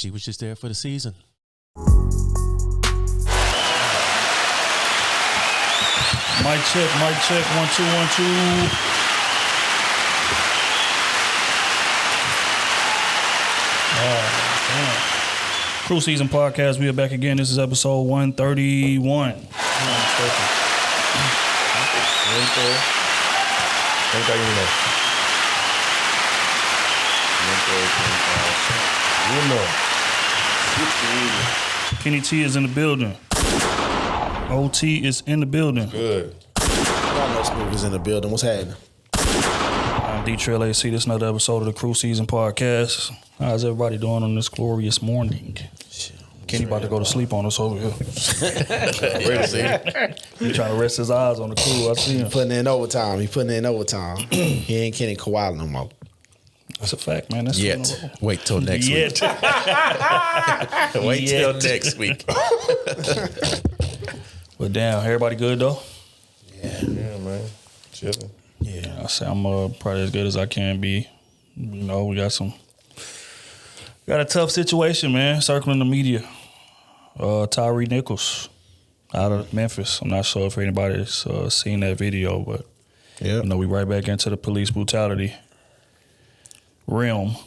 She was just there for the season. Mic check, 1 2 1 2. Krew Season Podcast. We are back again. This is episode 131. Kenny T is in the building. OT is in the building. Good. Y'all know Smooth is in the building. What's happening? I'm D-Trail AC. This is another episode of the Krew Season Podcast. How's everybody doing on this glorious morning? Kenny about to go to sleep on us over here. He trying to rest his eyes on the crew. I see him. He putting in overtime. He ain't Kenny Koala no more. That's a fact, man. That's Yet. Wait till next week. Wait till next week. But damn, everybody good though? Yeah, man. Chilling. Yeah, I say I'm probably as good as I can be. You know, we got a tough situation, man, circling the media. Tyree Nichols out of Memphis. I'm not sure if anybody's seen that video, but you know, we right back into the police brutality realm.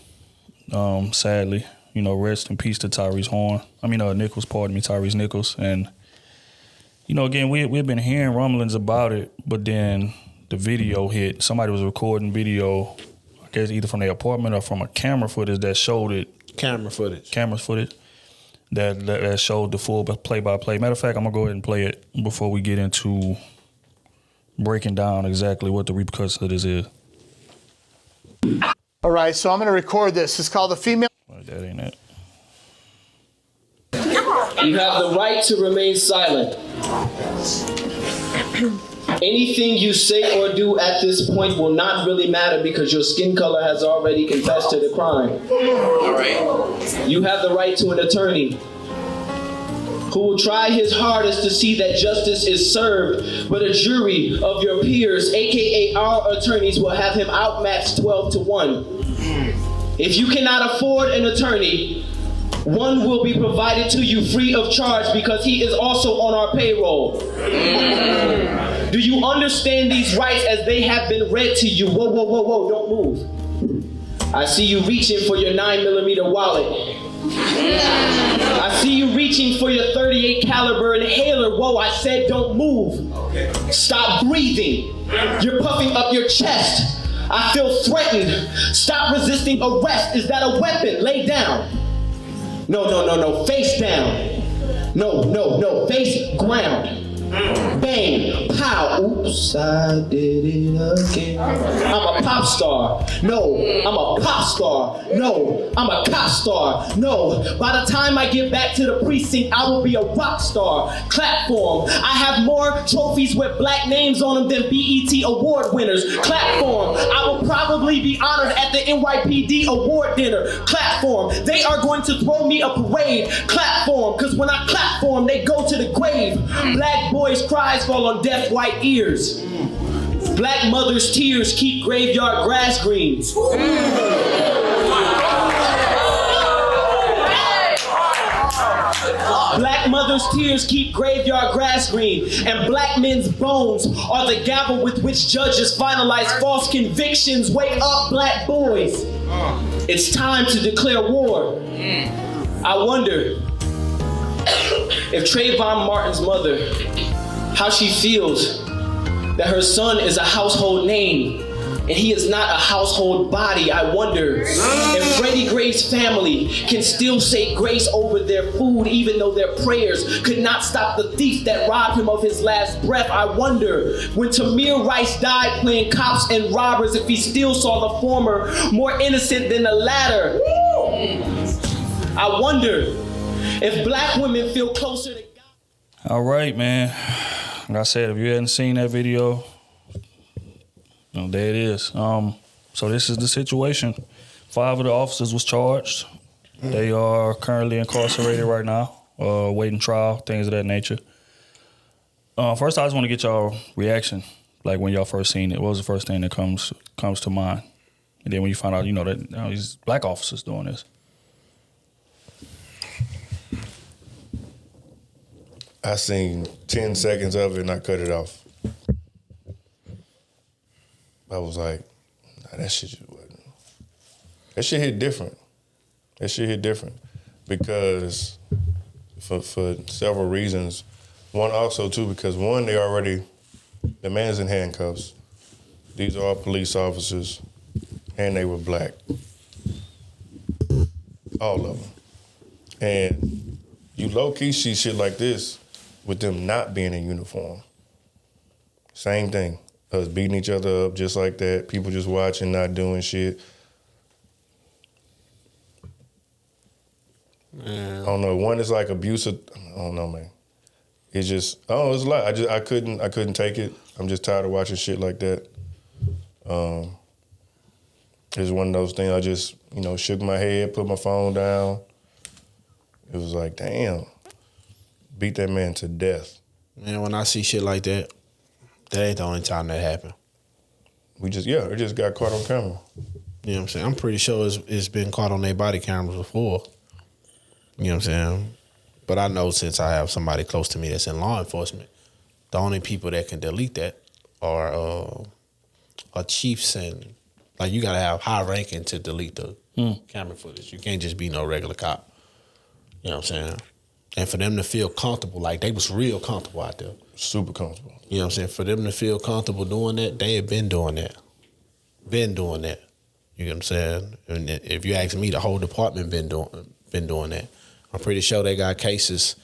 Sadly, you know, rest in peace to Tyrese Nichols. And, you know, again, we've been hearing rumblings about it, but then the video hit. Somebody was recording video, I guess either from their apartment or from a camera footage that showed it. Camera footage that showed the full play-by-play. Matter of fact, I'm going to go ahead and play it before we get into breaking down exactly what the repercussions of this is. All right, so I'm going to record this. It's called the female. That ain't it. You have the right to remain silent. Anything you say or do at this point will not really matter because your skin color has already confessed to the crime. All right. You have the right to an attorney who will try his hardest to see that justice is served, but a jury of your peers, aka our attorneys, will have him outmatched 12-1. If you cannot afford an attorney, one will be provided to you free of charge because he is also on our payroll. Do you understand these rights as they have been read to you? Whoa, whoa, whoa, whoa, don't move. I see you reaching for your 9mm wallet. I see you reaching for your 38 caliber inhaler. Whoa, I said don't move. Stop breathing. You're puffing up your chest. I feel threatened. Stop resisting arrest. Is that a weapon? Lay down. No, face down. No, face ground. Bang, pow, oops, I did it again. I'm a pop star. No, I'm a pop star. No, I'm a cop star. No, by the time I get back to the precinct, I will be a rock star. Clap for 'em. I have more trophies with black names on them than BET award winners. Clap for 'em. I will probably be honored at the NYPD award dinner. Clap for 'em. They are going to throw me a parade. Clap for 'em, cause when I clap for 'em, they go to the grave. Black boys' cries fall on deaf white ears. Black mothers' tears keep graveyard grass green. Black mothers' tears keep graveyard grass green, and black men's bones are the gavel with which judges finalize false convictions. Wake up, black boys. It's time to declare war. I wonder if Trayvon Martin's mother, how she feels that her son is a household name and he is not a household body. I wonder if Freddie Gray's family can still say grace over their food even though their prayers could not stop the thief that robbed him of his last breath. I wonder when Tamir Rice died playing cops and robbers if he still saw the former more innocent than the latter. I wonder if black women feel closer to God. All right, man. Like I said, if you hadn't seen that video, you know, there it is. So this is the situation. 5 of the officers was charged. They are currently incarcerated right now, waiting trial, things of that nature. First, I just want to get y'all reaction, like when y'all first seen it. What was the first thing that comes to mind? And then when you find out, you know, that these black officers doing this. I seen 10 seconds of it and I cut it off. I was like, nah, that shit just wasn't. That shit hit different. Because for several reasons. One also too, because one, the man's in handcuffs. These are all police officers, and they were black. All of them. And you low-key see shit like this with them not being in uniform. Same thing. Us beating each other up just like that. People just watching, not doing shit. Man. I don't know. One is like abusive. I don't know, man. It's just, it's a lot. I couldn't take it. I'm just tired of watching shit like that. It's one of those things. I just, shook my head, put my phone down. It was like, damn, beat that man to death. Man, when I see shit like that, that ain't the only time that happened. It just got caught on camera. You know what I'm saying? I'm pretty sure it's been caught on their body cameras before. You know what I'm saying? But I know since I have somebody close to me that's in law enforcement, the only people that can delete that are chiefs and, like, you got to have high ranking to delete the camera footage. You can't just be no regular cop. You know what I'm saying? And for them to feel comfortable, like they was real comfortable out there. Super comfortable. You know what I'm saying? For them to feel comfortable doing that, they have been doing that. You know what I'm saying? And if you ask me, the whole department been doing that. I'm pretty sure they got cases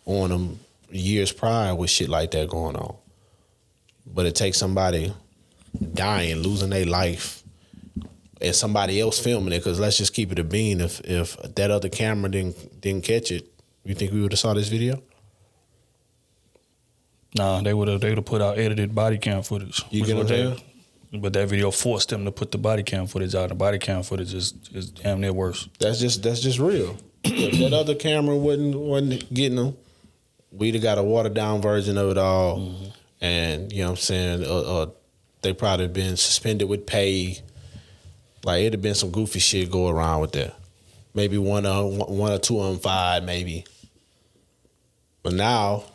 on them years prior with shit like that going on. But it takes somebody dying, losing their life, and somebody else filming it. Because let's just keep it a bean. If that other camera didn't catch it, you think we would have saw this video? Nah, they would have put out edited body cam footage. You get what I'm saying? But that video forced them to put the body cam footage out. The body cam footage is damn near worse. That's just real. If that other camera wasn't getting them, we'd have got a watered down version of it all. Mm-hmm. And you know what I'm saying? They probably been suspended with pay. Like it'd have been some goofy shit go around with that. Maybe one or two of them fired, maybe. But now,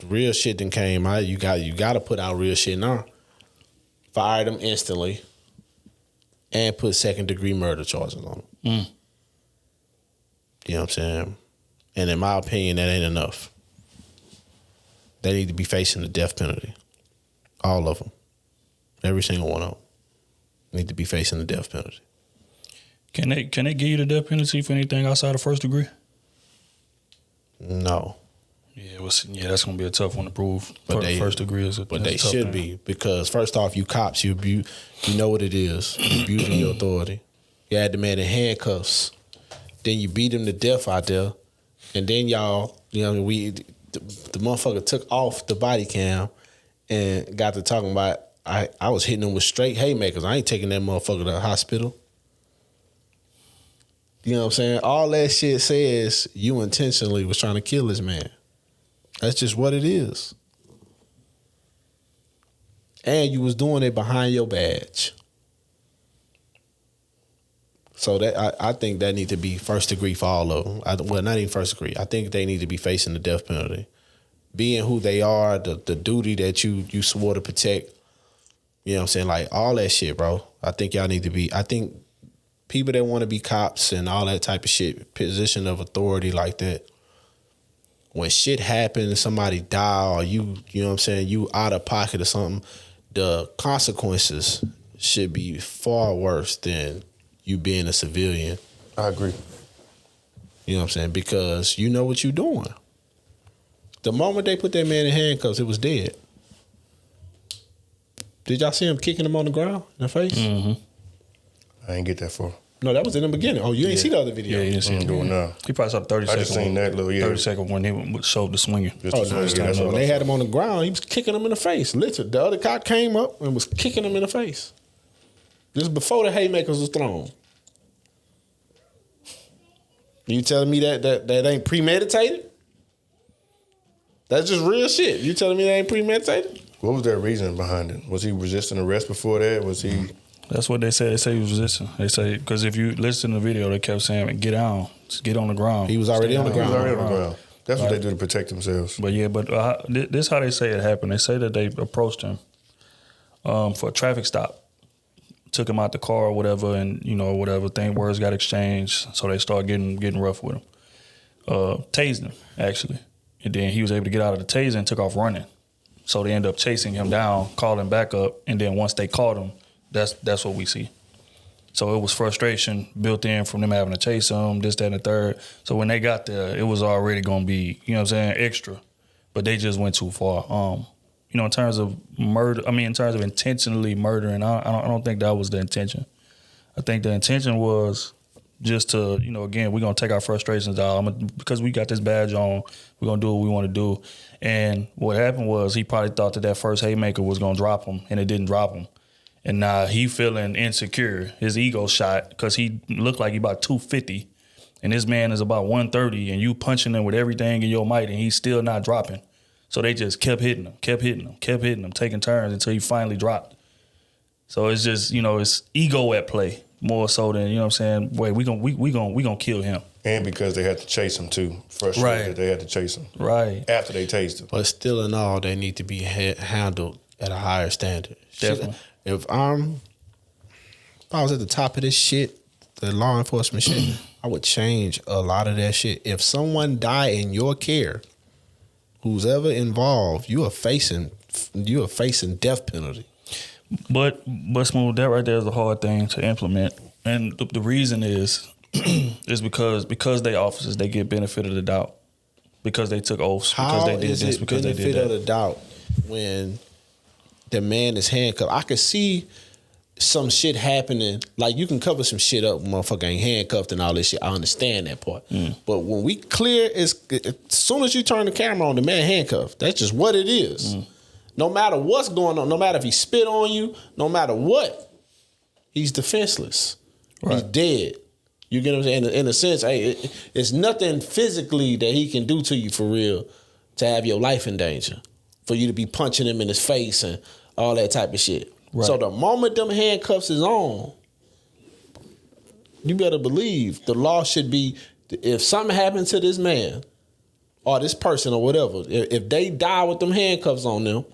real shit then came out. You got to put out real shit now. Fired them instantly, and put 2nd-degree murder charges on them. You know what I'm saying? And in my opinion, that ain't enough. They need to be facing the death penalty. All of them. Every single one of them need to be facing the death penalty. Can they give you the death penalty for anything outside of 1st degree? No. Yeah, that's gonna be a tough one to prove. But First degree is a But they tough should thing. be, because first off, you cops, you know what it is. You abusing your authority. You had the man in handcuffs. Then you beat him to death out there. And then y'all, the motherfucker took off the body cam and got to talking about, I was hitting him with straight haymakers. I ain't taking that motherfucker to the hospital. You know what I'm saying? All that shit says you intentionally was trying to kill this man. That's just what it is. And you was doing it behind your badge. So that I think that need to be 1st degree for all of them. Well, not even 1st degree. I think they need to be facing the death penalty. Being who they are, the duty that you swore to protect. You know what I'm saying? Like all that shit, bro. I think y'all need to be. I think people that want to be cops and all that type of shit, position of authority like that, when shit happens, somebody die, or you know what I'm saying, you out of pocket or something, the consequences should be far worse than you being a civilian. I agree. You know what I'm saying? Because you know what you're doing. The moment they put that man in handcuffs, it was dead. Did y'all see him kicking him on the ground in the face? Mm-hmm. I ain't get that far. No, that was in the beginning. Oh, you ain't see the other video? Yeah, you didn't see it. Doing now. He probably saw the 30 I just second seen that little 30 second when he showed the swinging. Just Oh, to no, say, that's when all they I had saw. him on the ground, he was kicking him in the face. Literally, the other cop came up and was kicking him in the face. This is before the haymakers was thrown. You telling me that ain't premeditated? That's just real shit. You telling me that ain't premeditated? What was their reason behind it? Was he resisting arrest before that? Was he? That's what they said. They say he was resisting. They say, because if you listen to the video, they kept saying, get down. Just get on the ground. He was already on the He was ground. already on the ground. That's what they do to protect themselves. But this how they say it happened. They say that they approached him for a traffic stop. Took him out the car or whatever, and words got exchanged, so they started getting rough with him. Tased him actually, and then he was able to get out of the taser and took off running. So they end up chasing him down, calling back up, and then once they caught him, that's what we see. So it was frustration built in from them having to chase him, this, that, and the third. So when they got there, it was already gonna be, extra, but they just went too far. In terms of murder, in terms of intentionally murdering, I don't think that was the intention. I think the intention was just to, again, we're going to take our frustrations out. Because we got this badge on, we're going to do what we want to do. And what happened was he probably thought that first haymaker was going to drop him, and it didn't drop him. And now he feeling insecure. His ego shot because he looked like he about 250, and this man is about 130, and you punching him with everything in your might, and he's still not dropping. So they just kept hitting him, taking turns until he finally dropped. So it's just, it's ego at play more so than, wait, we gonna kill him. And because they had to chase him too. Frustrated Right. that they had to chase him. Right. After they tased him. But still in all, they need to be handled at a higher standard. Definitely. If I was at the top of this shit, the law enforcement shit, I would change a lot of that shit. If someone died in your care, who's ever involved, you are facing death penalty. But Smooth, that right there is a hard thing to implement, and the reason is because they officers, they get benefit of the doubt because they took oaths, because they did this, because they did that. Benefit of the doubt when the man is handcuffed? I could see some shit happening, like you can cover some shit up, motherfucker ain't handcuffed and all this shit. I understand that part. But when we clear, as soon as you turn the camera on, the man handcuffed. That's just what it is. No matter what's going on, no matter if he spit on you, no matter what, he's defenseless. Right. He's dead. You get what I'm saying? In a sense, hey, it's nothing physically that he can do to you for real to have your life in danger, for you to be punching him in his face and all that type of shit. Right. So the moment them handcuffs is on, you better believe the law should be, if something happened to this man or this person or whatever, if they die with them handcuffs on them,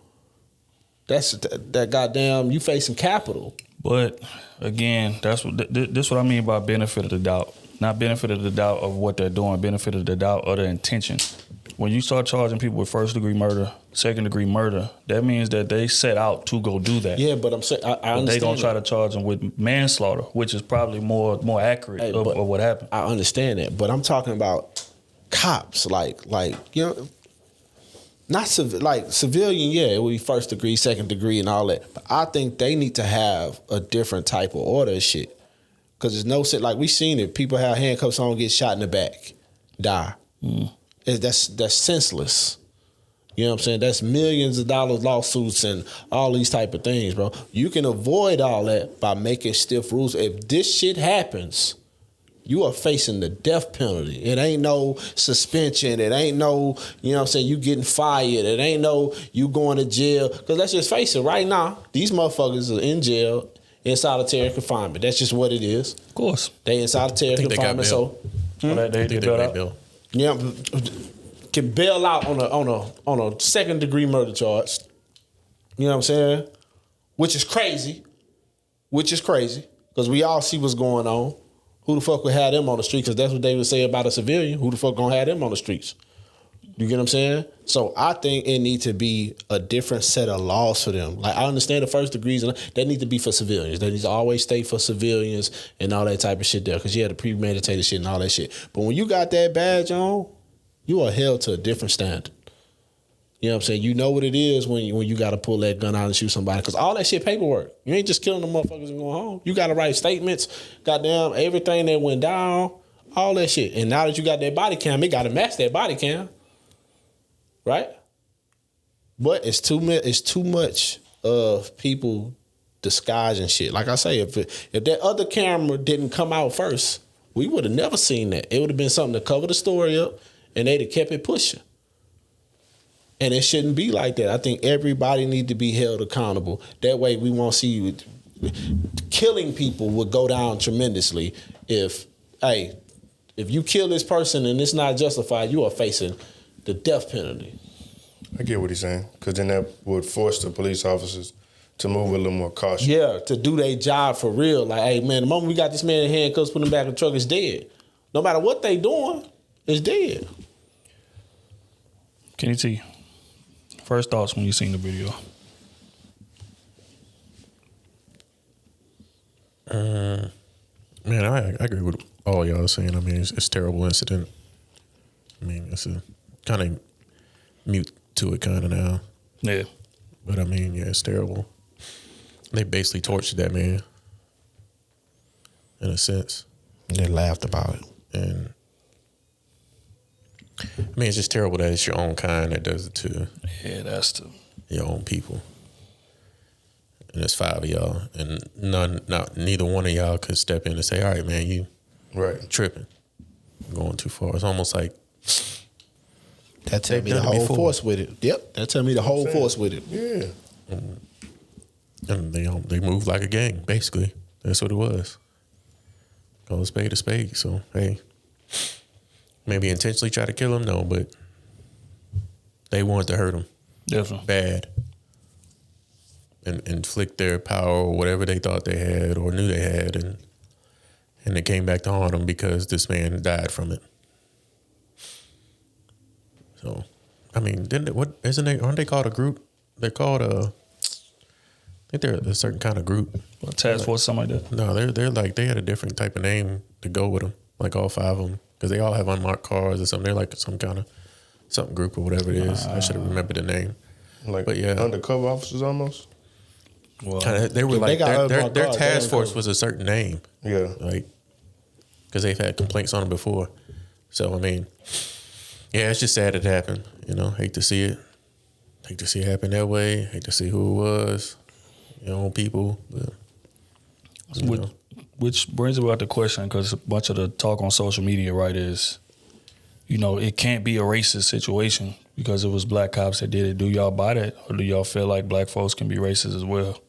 that goddamn, you facing capital. But again, that's what I mean by benefit of the doubt. Not benefit of the doubt of what they're doing, benefit of the doubt of the intention. When you start charging people with first-degree murder, second-degree murder, that means that they set out to go do that. Yeah, but I'm saying, I understand. They're going to try to charge them with manslaughter, which is probably more accurate of what happened. I understand that, but I'm talking about cops, like not civilian, yeah, it would be first degree, second degree, and all that. But I think they need to have a different type of order of shit. Because there's no shit, like we seen it, people have handcuffs on, get shot in the back, die. That's senseless. You know what I'm saying? That's millions of dollars lawsuits and all these type of things, bro. You can avoid all that by making stiff rules. If this shit happens, you are facing the death penalty. It ain't no suspension. It ain't no, you know what I'm saying, you getting fired. It ain't no you going to jail. Because let's just face it, right now, these motherfuckers are in jail in solitary confinement. That's just what it is. Of course. They in solitary confinement, so they got bail. Yeah, can bail out on a second degree murder charge. You know what I'm saying? Which is crazy. Because we all see what's going on. Who the fuck would have them on the streets? Because that's what they would say about a civilian. Who the fuck gonna have them on the streets? You get what I'm saying? So I think it needs to be a different set of laws for them. Like I understand the first degrees, and that need to be for civilians. They need to always stay for civilians and all that type of shit there. Because you had the premeditated shit and all that shit. But when you got that badge on, you are held to a different standard. You know what I'm saying? You know what it is when you got to pull that gun out and shoot somebody. Because all that shit paperwork. You ain't just killing the motherfuckers and going home. You got to write statements, goddamn, everything that went down, all that shit. And now that you got that body cam, it got to match that body cam. Right? But it's too much of people disguising shit. Like I say, if that other camera didn't come out first, we would have never seen that. It would have been something to cover the story up, and they'd have kept it pushing. And it shouldn't be like that. I think everybody need to be held accountable. That way we won't see you. Killing people would go down tremendously if you kill this person and it's not justified, you are facing the death penalty. I get what he's saying, because then that would force the police officers to move a little more cautious. Yeah, to do their job for real. Like, hey, man, the moment we got this man in handcuffs, put him back in the truck, it's dead. No matter what they doing, it's dead. Kenny T, first thoughts when you seen the video? Man, I agree with all y'all saying. I mean, it's a terrible incident. I mean, it's a kind of mute to it kind of now. Yeah. But I mean, yeah, it's terrible. They basically tortured that man, in a sense. They laughed about it. And I mean, it's just terrible that it's your own kind that does it to your own people. And there's 5 of y'all, and neither one of y'all could step in and say, "All right, man, you tripping, going too far." It's almost like that tell me the whole force with it. Yep, that tell me the whole force with it. Yeah, and they move like a gang. Basically, that's what it was. Call a spade a spade. So hey, maybe intentionally try to kill him, no, but they wanted to hurt him. Definitely Bad. And inflict their power or whatever they thought they had or knew they had, and it came back to haunt them because this man died from it. So, I mean, aren't they called a group? They're called I think they're a certain kind of group. A task force, something like that? No, they're like, they had a different type of name to go with them, like all 5 of them, because they all have unmarked cars or something. They're like some kind of something group or whatever it is. I should have remembered the name. Like, but yeah, undercover officers almost. Well, they were like their task force was a certain name. Yeah, like because they've had complaints on them before. So I mean, yeah, it's just sad it happened. You know, hate to see it. Hate to see it happen that way. Hate to see who it was. Your own people. But, which brings about the question, because a bunch of the talk on social media, right, is, you know, it can't be a racist situation because it was black cops that did it. Do y'all buy that, or do y'all feel like black folks can be racist as well,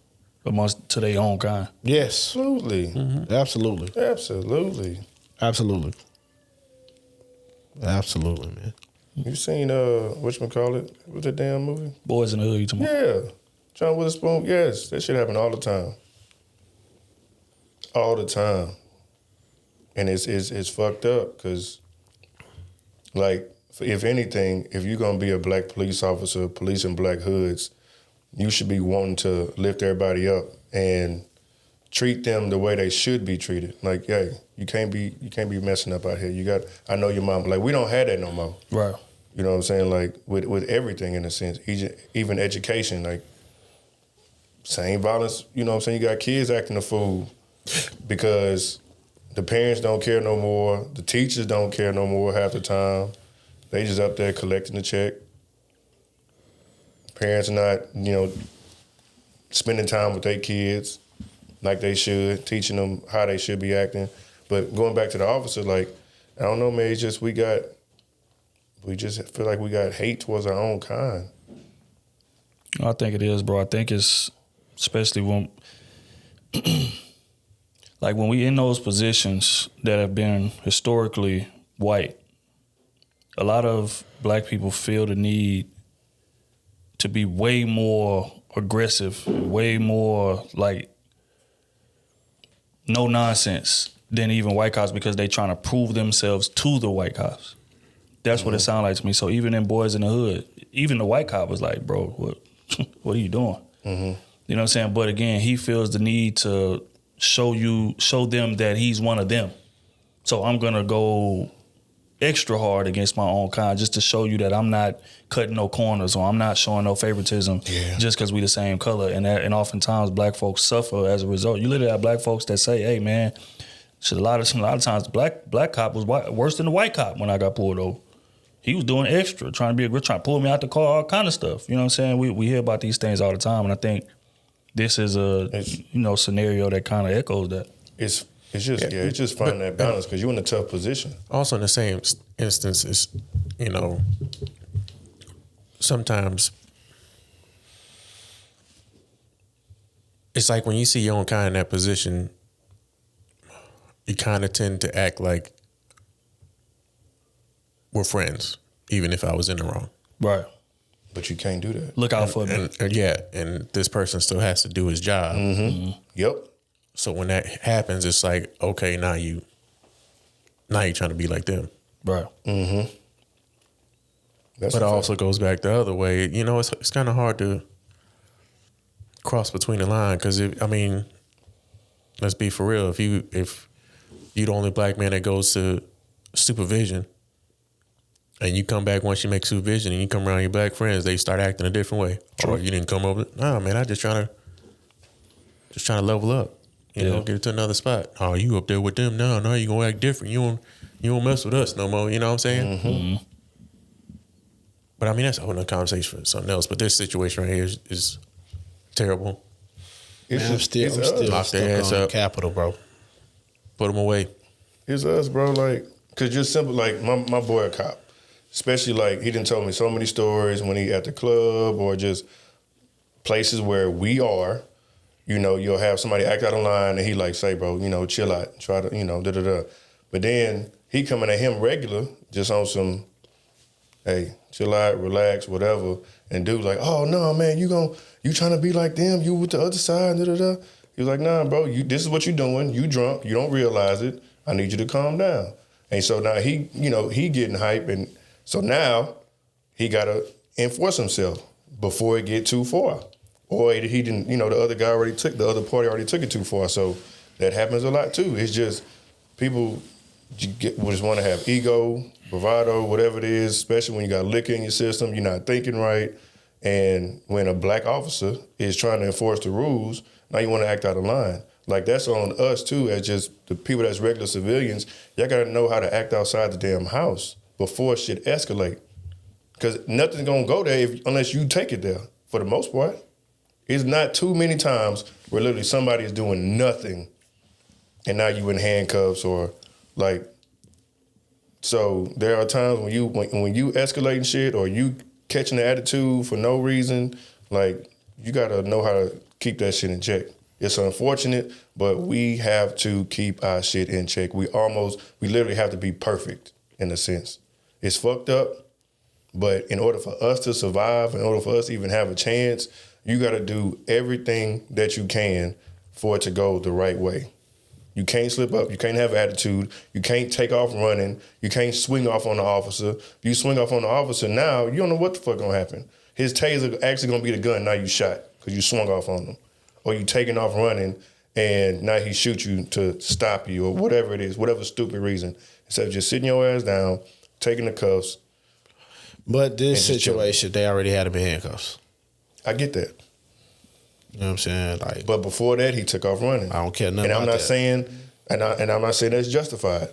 amongst to their own kind? Yes, absolutely, absolutely, absolutely, man. You seen whatchamacallit? What's that damn movie? Boys in the Hood. You talking about? Yeah, John Witherspoon. Yes, that shit happen all the time. All the time, and it's fucked up because, like, if anything, if you're gonna be a black police officer, policing black hoods, you should be wanting to lift everybody up and treat them the way they should be treated. Like, hey, you can't be messing up out here. I know your mom. Like, we don't have that no more. Right. You know what I'm saying? Like, with everything in a sense, even education, like, same violence. You know what I'm saying? You got kids acting a fool because the parents don't care no more. The teachers don't care no more half the time. They just up there collecting the check. Parents not, spending time with their kids like they should, teaching them how they should be acting. But going back to the officer, like, I don't know, man, it's just we just feel like we got hate towards our own kind. I think it is, bro. I think it's especially when like when we in those positions that have been historically white, a lot of black people feel the need to be way more aggressive, way more like no nonsense than even white cops because they trying to prove themselves to the white cops. That's what it sounds like to me. So even in Boys in the Hood, even the white cop was like, bro, what are you doing? Mm-hmm. You know what I'm saying? But again, he feels the need to show them that he's one of them. So I'm gonna go extra hard against my own kind just to show you that I'm not cutting no corners or I'm not showing no favoritism just because we the same color. And oftentimes black folks suffer as a result. You literally have black folks that say, hey man, a lot of times the black cop was worse than the white cop when I got pulled over. He was doing extra, trying to pull me out the car, all kind of stuff. You know what I'm saying? We hear about these things all the time, and I think this is a scenario that kind of echoes that. It's just finding that balance because you're in a tough position. Also, in the same instance, is sometimes it's like when you see your own kind in that position, you kind of tend to act like we're friends, even if I was in the wrong. Right. But you can't do that. Look out for me. And this person still has to do his job. Yep. So when that happens, it's like, okay, now you're trying to be like them. Right. But it also goes back the other way. You know, it's kind of hard to cross between the line because let's be for real. If you're the only black man that goes to supervision, and you come back once you make supervision, and you come around your black friends, they start acting a different way. True. Or you didn't come over. Nah, man, I just trying to level up. You know, get it to another spot. Oh, you up there with them? No, you gonna act different. You don't mess with us no more. You know what I'm saying? But I mean, that's a whole nother conversation for something else. But this situation right here is terrible. I'm still stuck on Capitol, bro. Put them away. It's us, bro. Like, cause just simple. Like my boy a cop. Especially like he done told me so many stories when he at the club or just places where we are. You know, you'll have somebody act out of line and he like say, bro, you know, chill out, try to, you know, da-da-da. But then he coming at him regular, just on some, hey, chill out, relax, whatever. And dude like, oh no, man, you trying to be like them, you with the other side, da-da-da. He was like, nah, bro, this is what you doing. You drunk, you don't realize it. I need you to calm down. And so now he getting hype, and so now he gotta enforce himself before it get too far. Or he didn't, the other party already took it too far. So that happens a lot too. It's just people just want to have ego, bravado, whatever it is, especially when you got liquor in your system, you're not thinking right. And when a black officer is trying to enforce the rules, now you want to act out of line. Like, that's on us too, as just the people that's regular civilians. Y'all got to know how to act outside the damn house before shit escalate. Because nothing's going to go there unless you take it there, for the most part. It's not too many times where literally somebody is doing nothing and now you in handcuffs or like. So there are times when you escalating shit or you catching the attitude for no reason, like, you got to know how to keep that shit in check. It's unfortunate, but we have to keep our shit in check. We literally have to be perfect in a sense. It's fucked up, but in order for us to survive, in order for us to even have a chance, you got to do everything that you can for it to go the right way. You can't slip up. You can't have attitude. You can't take off running. You can't swing off on the officer. If you swing off on the officer now, you don't know what the fuck gonna happen. His taser actually gonna be the gun. Now you shot because you swung off on him. Or you taking off running and now he shoots you to stop you or whatever it is, whatever stupid reason. Instead of just sitting your ass down, taking the cuffs. But this situation, they already had him in handcuffs. I get that. You know what I'm saying? Like, but before that, he took off running. I don't care nothing about that. And I'm not saying that's justified.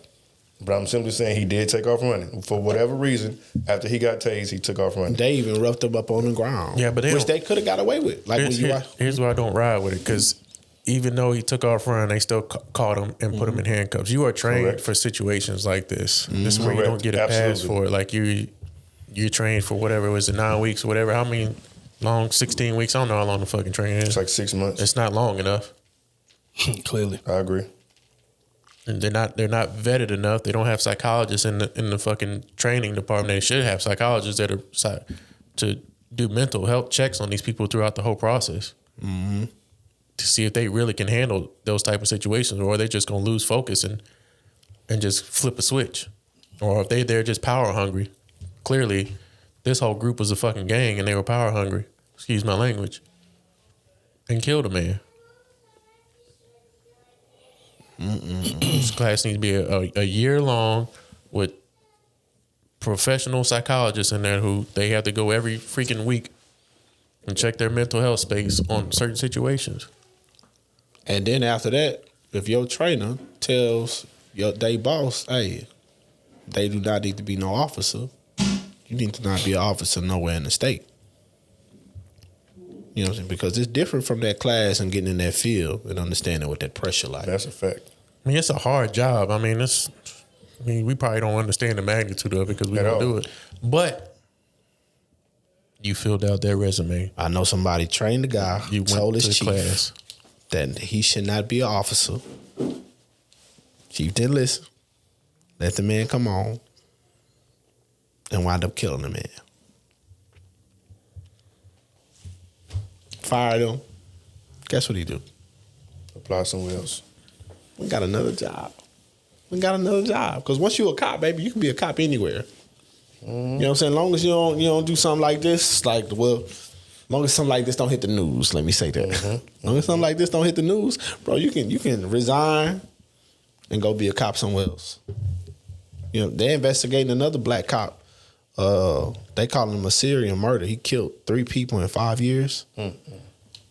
But I'm simply saying he did take off running. For whatever reason, after he got tased, he took off running. They even roughed him up on the ground. Yeah, but which they could have got away with. Like here's where I don't ride with it, because even though he took off running, they still caught him and put him in handcuffs. You are trained for situations like this. This is where you don't get a pass for it. Like you're trained for whatever it was, the 9 weeks or whatever. How many long? 16 weeks? I don't know how long the fucking training is. It's like 6 months. It's not long enough. Clearly, I agree. And they're not vetted enough. They don't have psychologists in the fucking training department. They should have psychologists that are to do mental health checks on these people throughout the whole process. Mm-hmm. To see if they really can handle those type of situations, or are they just gonna lose focus and just flip a switch, or if they're just power hungry. Clearly, this whole group was a fucking gang and they were power hungry. Excuse my language. And killed a man. This class needs to be a year long with professional psychologists in there who they have to go every freaking week and check their mental health space on certain situations. And then after that, if your trainer tells they boss, hey, they do not need to be no officer, you need to not be an officer nowhere in the state. You know what I'm saying? Because it's different from that class and getting in that field and understanding what that pressure like. That's a fact. I mean, it's a hard job. I mean, we probably don't understand the magnitude of it because we don't do it. But you filled out that resume. I know somebody trained the guy, you told went his to chief class that he should not be an officer. Chief didn't listen. Let the man come on. and wound up killing the man. Fired him. Guess what he do? Apply somewhere else. We got another job. Because once you a cop, baby, you can be a cop anywhere. You know what I'm saying? As long as you don't do something like this, as long as something like this don't hit the news, let me say that. As long as something like this don't hit the news, bro, you can resign and go be a cop somewhere else. You know, they're investigating another black cop. They call him a serial murder. He killed 3 people in 5 years. And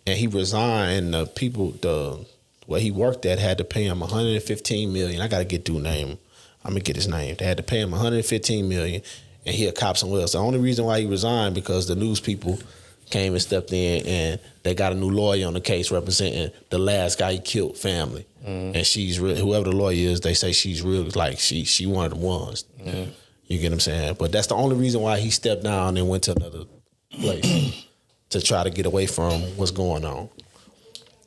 he resigned, and the people, where he worked at had to pay him $115 million. I got to get through name. I'm going to get his name. They had to pay him $115 million, and he a cop somewhere else. The only reason why he resigned because the news people came and stepped in, and they got a new lawyer on the case representing the last guy he killed family. And she's really, whoever the lawyer is, they say she's really, like, she one of the ones. You get what I'm saying? But that's the only reason why he stepped down and went to another place to try to get away from what's going on.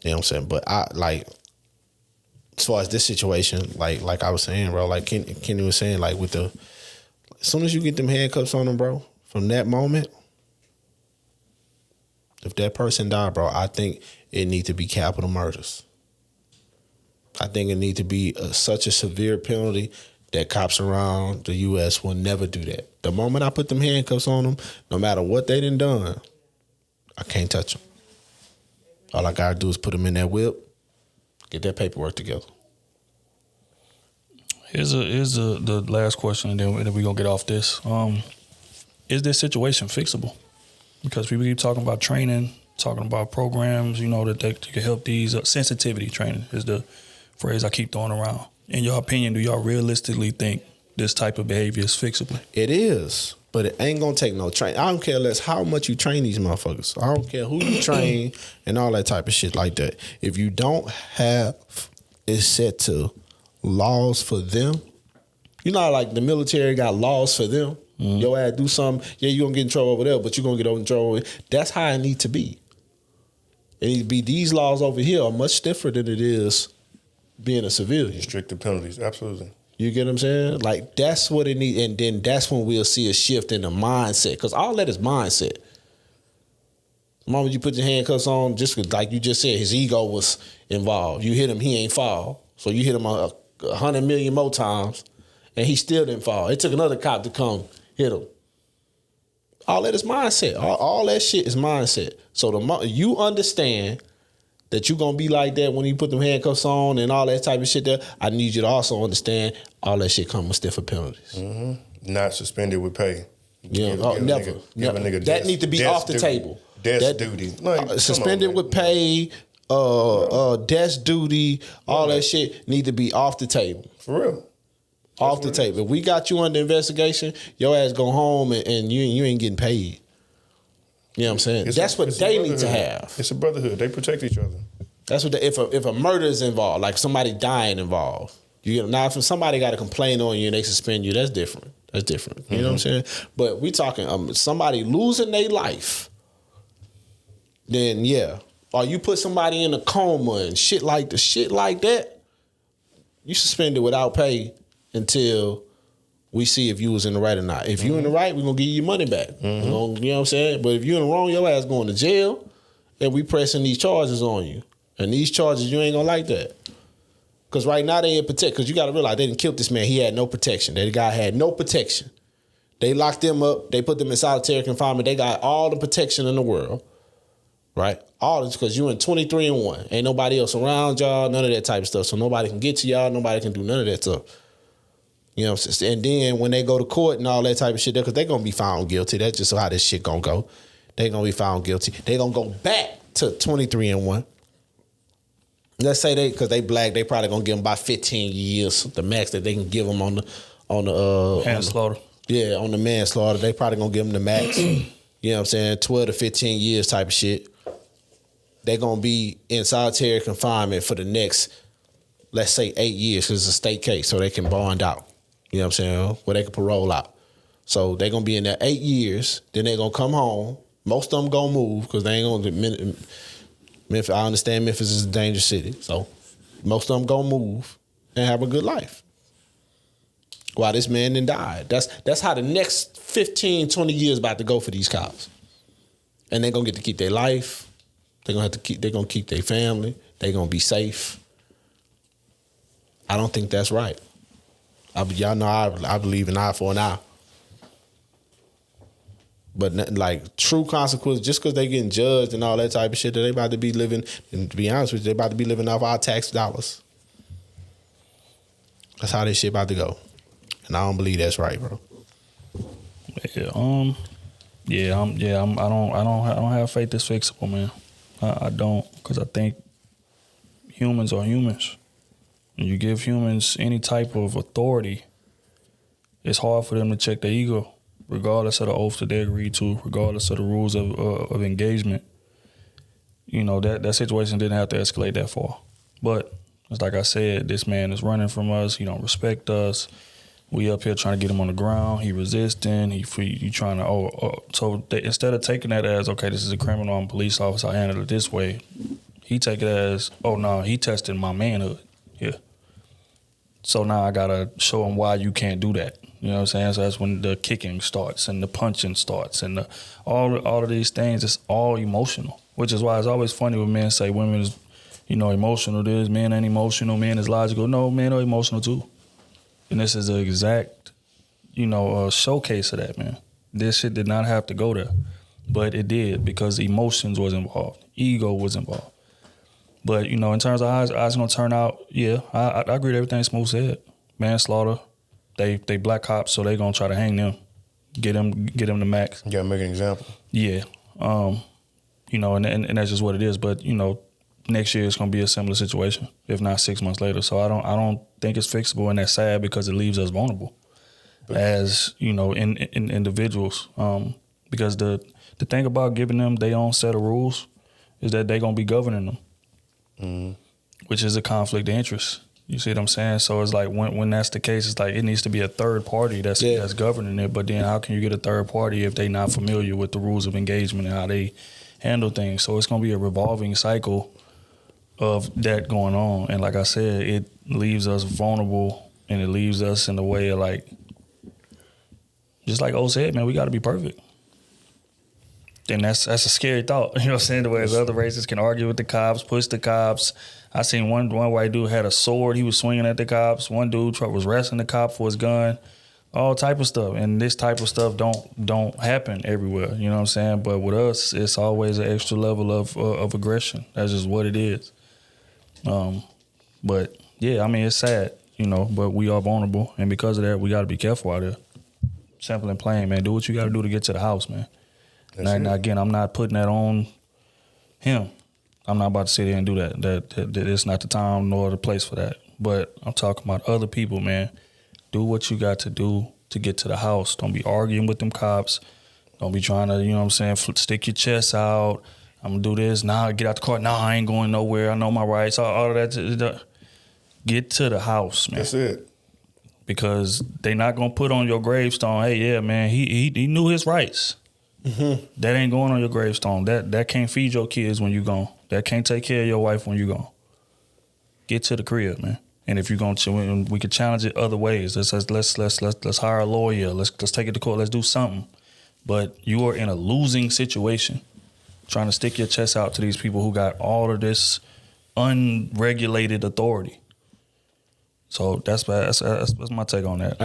You know what I'm saying? But as far as this situation, like I was saying, bro, like Kenny was saying, like as soon as you get them handcuffs on them, bro, from that moment, if that person died, bro, I think it need to be capital murders. I think it need to be such a severe penalty that cops around the U.S. will never do that. The moment I put them handcuffs on them, no matter what they done, I can't touch them. All I gotta do is put them in that whip, get that paperwork together. Here's the last question, and then we're gonna get off this. Is this situation fixable? Because people keep talking about training, talking about programs, that they can help these. Sensitivity training is the phrase I keep throwing around. In your opinion, do y'all realistically think this type of behavior is fixable? It is. But it ain't gonna take no training. I don't care how much you train these motherfuckers. I don't care who you train and all that type of shit like that. If you don't have it set to laws for them, like the military got laws for them. Your ass do something, you gonna get in trouble over there, but you gonna get in trouble over here. That's how it need to be. It need to be these laws over here are much stiffer than it is being a civilian. Stricter penalties, absolutely. You get what I'm saying? Like, that's what it needs. And then that's when we'll see a shift in the mindset. Because all that is mindset. The moment you put your handcuffs on, just like you just said, his ego was involved. You hit him, he ain't fall. So you hit him 100 million more times, and he still didn't fall. It took another cop to come hit him. All that is mindset. All that shit is mindset. So the you understand that you going to be like that when you put them handcuffs on and all that type of shit there, I need you to also understand all that shit come with stiffer penalties. Not suspended with pay. Never. That need to be off the table. Desk duty. Suspended with pay, desk duty, all that shit need to be off the table. For real. Off the table. If we got you under investigation, your ass go home and you ain't getting paid. You know what I'm saying? That's what they need to have. It's a brotherhood. They protect each other. That's what if a murder is involved, like somebody dying involved. Now if somebody got a complaint on you and they suspend you, that's different. You know what I'm saying? But we talking somebody losing their life. Then or you put somebody in a coma and shit like that. You suspended without pay until we see if you was in the right or not. If you in the right, we're going to give you your money back. You know what I'm saying? But if you in the wrong, your ass going to jail, and we pressing these charges on you. And these charges, you ain't going to like that. Because right now they ain't protect. Because you got to realize they didn't kill this man. He had no protection. That guy had no protection. They locked him up. They put them in solitary confinement. They got all the protection in the world. Right? All this because you in 23-1. Ain't nobody else around y'all. None of that type of stuff. So nobody can get to y'all. Nobody can do none of that stuff. You know what I'm saying? And then when they go to court and all that type of shit, because they're going to be found guilty. That's just how this shit going to go. They're going to be found guilty. They're going to go back to 23-1. Let's say because they black, they probably going to give them about 15 years, the max that they can give them on the manslaughter. On the manslaughter. They probably going to give them the max. You know what I'm saying? 12 to 15 years type of shit. They're going to be in solitary confinement for the next, let's say, 8 years because it's a state case, so they can bond out. You know what I'm saying? Where they can parole out. So they're going to be in there 8 years. Then they're going to come home. Most of them going to move because they ain't going to... Memphis, I understand Memphis is a dangerous city. So most of them going to move and have a good life. Why this man then died. That's how the next 15, 20 years about to go for these cops. And they're gonna get to keep their life. They're gonna keep their family. They're gonna be safe. I don't think that's right. Y'all know I believe in eye for an eye. But like true consequences, just because they getting judged and all that type of shit, that they about to be living, and to be honest with you, they about to be living off our tax dollars. That's how this shit about to go. And I don't believe that's right, bro. Yeah, I don't have faith it's fixable, man. I don't, because I think humans are humans. When you give humans any type of authority, it's hard for them to check their ego, regardless of the oath that they agreed to, regardless of the rules of engagement. You know, that situation didn't have to escalate that far. But it's like I said, this man is running from us. He don't respect us. We up here trying to get him on the ground. He resisting. He trying to, so instead of taking that as, okay, this is a criminal, I'm a police officer, I handle it this way, he take it as, oh no, he tested my manhood here. So now I gotta show him why you can't do that. You know what I'm saying? So that's when the kicking starts and the punching starts and all of these things. It's all emotional, which is why it's always funny when men say women is, emotional. This men ain't emotional. Men is logical. No, men are emotional too. And this is an exact, showcase of that, man. This shit did not have to go there, but it did because emotions was involved, ego was involved. But in terms of how it's gonna turn out, yeah, I agree with everything Smooth said. Manslaughter, they black cops, so they gonna try to hang them, get them the max. You gotta make an example. Yeah, and that's just what it is. But next year it's gonna be a similar situation, if not 6 months later. So I don't think it's fixable, and that's sad because it leaves us vulnerable as in individuals. Because the thing about giving them their own set of rules is that they're gonna be governing them, which is a conflict of interest. You see what I'm saying? So it's like when that's the case, it's like it needs to be a third party that's governing it. But then how can you get a third party if they not familiar with the rules of engagement and how they handle things? So it's gonna be a revolving cycle of that going on. And like I said, it leaves us vulnerable, and it leaves us in the way of like, just like O said, man, we got to be perfect. And that's a scary thought. You know what I'm saying? The way the other races can argue with the cops, push the cops. I seen one white dude had a sword. He was swinging at the cops. One dude was wrestling the cop for his gun. All type of stuff. And this type of stuff don't happen everywhere. You know what I'm saying? But with us, it's always an extra level of aggression. That's just what it is. But yeah, I mean, it's sad, but we are vulnerable, and because of that, we got to be careful out there. Simple and plain, man. Do what you got to do to get to the house, man. Now, again, I'm not putting that on him. I'm not about to sit there and do that. That it's not the time nor the place for that. But I'm talking about other people, man. Do what you got to do to get to the house. Don't be arguing with them cops. Don't be trying to, stick your chest out. I'm going to do this. Nah, get out the car. Nah, I ain't going nowhere. I know my rights. All of that. Get to the house, man. That's it. Because they not going to put on your gravestone, hey, yeah, man, he knew his rights. Mm-hmm. That ain't going on your gravestone. That can't feed your kids when you gone. That can't take care of your wife when you gone. Get to the crib, man. And if you're going to, we could challenge it other ways. Let's hire a lawyer. Let's take it to court. Let's do something. But you are in a losing situation, trying to stick your chest out to these people who got all of this unregulated authority. So that's my take on that.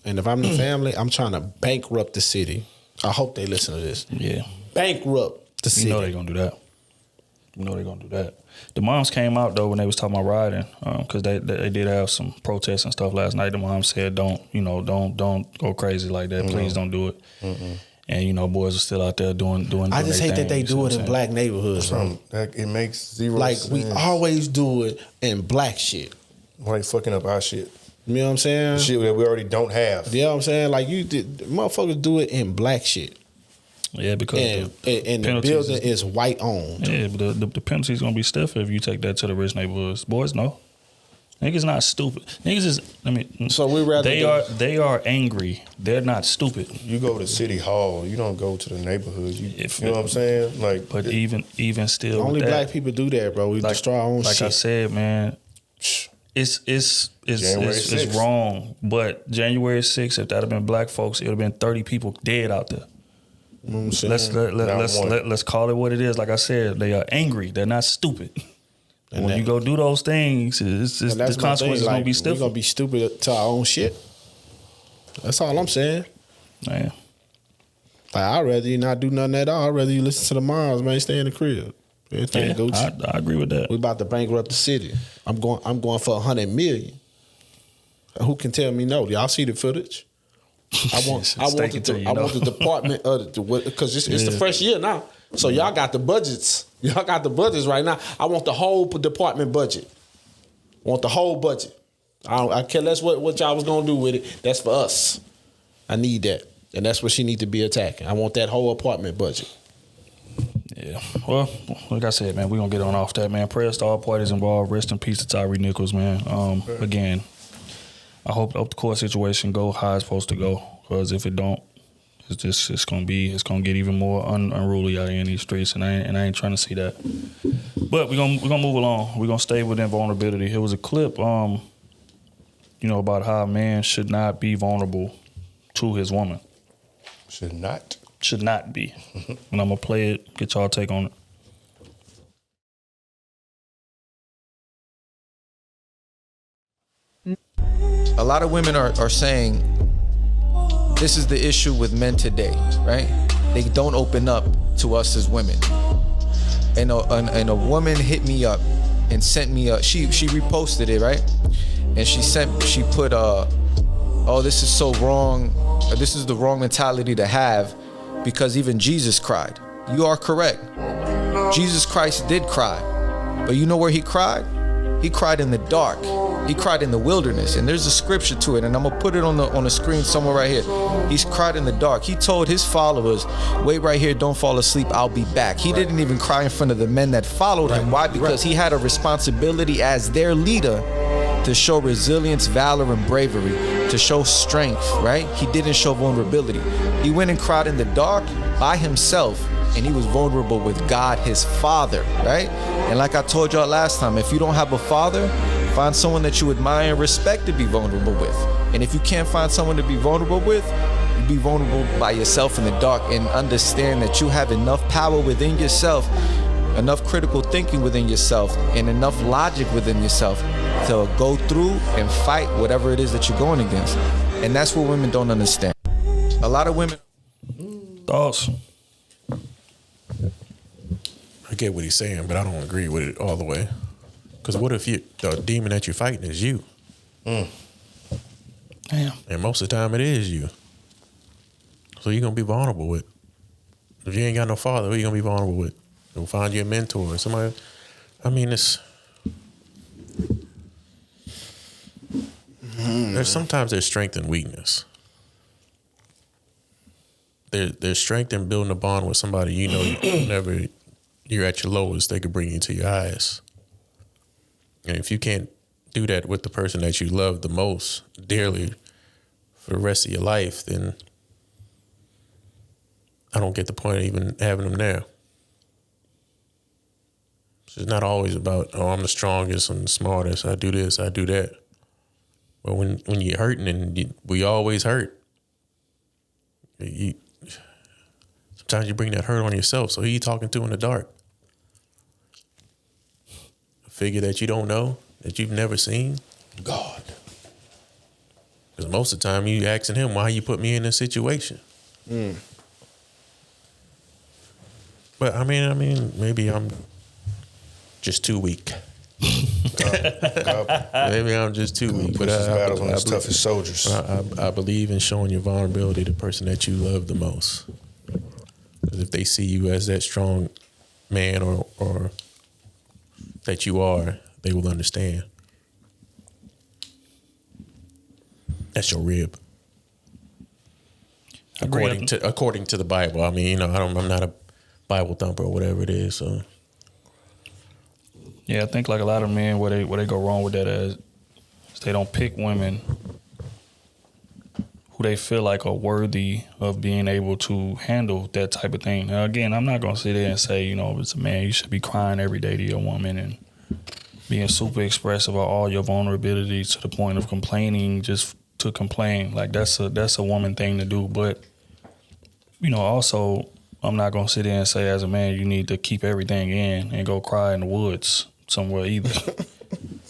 And if I'm the family, I'm trying to bankrupt the city. I hope they listen to this. Yeah. Bankrupt the city. You know they're going to do that. The moms came out, though, when they was talking about rioting, because they did have some protests and stuff last night. The mom said, don't go crazy like that. Please don't do it. Mm-mm. And, boys are still out there doing I just hate that they do it in black neighborhoods, bro. It makes zero sense. We always do it in black shit. Like fucking up our shit. You know what I'm saying? The shit that we already don't have. You know what I'm saying? Like motherfuckers do it in black shit. Yeah, because and the building is white owned. Yeah, but the penalty's gonna be stiffer if you take that to the rich neighborhoods. Boys, no. Niggas not stupid. Niggas is, so we rather they are angry. They're not stupid. You go to City Hall. You don't go to the neighborhood. You know what I'm saying? Like, but even still, only black people do that, bro. We destroy our own shit. Like I said, man, it's January 6th. wrong. But January 6th, if that had been black folks, it would have been 30 people dead out there. You know what I'm saying? Let's call it what it is. Like I said, they are angry. They're not stupid. And when you go do those things, the consequences gonna be stupid. We're gonna be stupid to our own shit. That's all I'm saying. Man. Like, I'd rather you not do nothing at all. I'd rather you listen to the moms, man. Stay in the crib. Everything goes. I agree with that. We about to bankrupt the city. I'm going for 100 million. Who can tell me no? Y'all see the footage? I want the department because it's the fresh year now. So y'all got the budgets. Y'all got the budgets right now. I want the whole department budget. I want the whole budget. I care less what y'all was gonna do with it. That's for us. I need that, and that's what she need to be attacking. I want that whole apartment budget. Yeah. Well, like I said, man, we're going to get on off that, man. Prayers to all parties involved. Rest in peace to Tyree Nichols, man. Again, I hope the court situation go how it's supposed to go. Because if it don't, it's going to get even more unruly out here in these streets. And I ain't trying to see that. But we're going to move along. We're going to stay within vulnerability. Here was a clip, about how a man should not be vulnerable to his woman. Should not be. And I'm going to play it, get y'all take on it. A lot of women are saying this is the issue with men today, right? They don't open up to us as women. And a woman hit me up and sent me she reposted it, right? And she put oh, this is so wrong. This is the wrong mentality to have. Because even Jesus cried. You are correct. Jesus Christ did cry. But you know where he cried? He cried in the dark. He cried in the wilderness. And there's a scripture to it. And I'm going to put it on the screen somewhere right here. He's cried in the dark. He told his followers, wait right here, don't fall asleep, I'll be back. He didn't even cry in front of the men that followed him. Why? Because he had a responsibility as their leader to show resilience, valor, and bravery, to show strength, right? He didn't show vulnerability. He went and cried in the dark by himself, and he was vulnerable with God, his father, right? And like I told y'all last time, if you don't have a father, find someone that you admire and respect to be vulnerable with. And if you can't find someone to be vulnerable with, be vulnerable by yourself in the dark and understand that you have enough power within yourself, enough critical thinking within yourself, and enough logic within yourself to go through and fight whatever it is that you're going against. And that's what women don't understand. A lot of women... Thoughts? I get what he's saying, but I don't agree with it all the way. Because what if the demon that you're fighting is you? Damn. And most of the time it is you. So you're going to be vulnerable with. If you ain't got no father, who you going to be vulnerable with? You'll find you a mentor or somebody. I mean, sometimes there's strength and weakness. There's strength in building a bond with somebody whenever you're at your lowest, they could bring you to your highest. And if you can't do that with the person that you love the most dearly for the rest of your life, then I don't get the point of even having them there. So it's not always about, I'm the strongest, I'm the smartest, I do this, I do that. But when you're hurting, and we always hurt, sometimes you bring that hurt on yourself. So who you talking to in the dark? A figure that you don't know, that you've never seen? God. Because most of the time you asking him, why you put me in this situation? But I mean, maybe I'm just too weak. Maybe I'm just too weak. But I believe the toughest soldiers. I believe in showing your vulnerability to the person that you love the most. Because if they see you as that strong man or that you are, they will understand. That's your rib. According to the Bible. I mean, I'm not a Bible thumper or whatever it is. So yeah, I think like a lot of men, where they go wrong with that is they don't pick women who they feel like are worthy of being able to handle that type of thing. Now, again, I'm not going to sit there and say, as a man, you should be crying every day to your woman and being super expressive of all your vulnerability to the point of complaining just to complain. Like that's a woman thing to do. But, you know, also I'm not gonna sit there and say as a man you need to keep everything in and go cry in the woods somewhere either.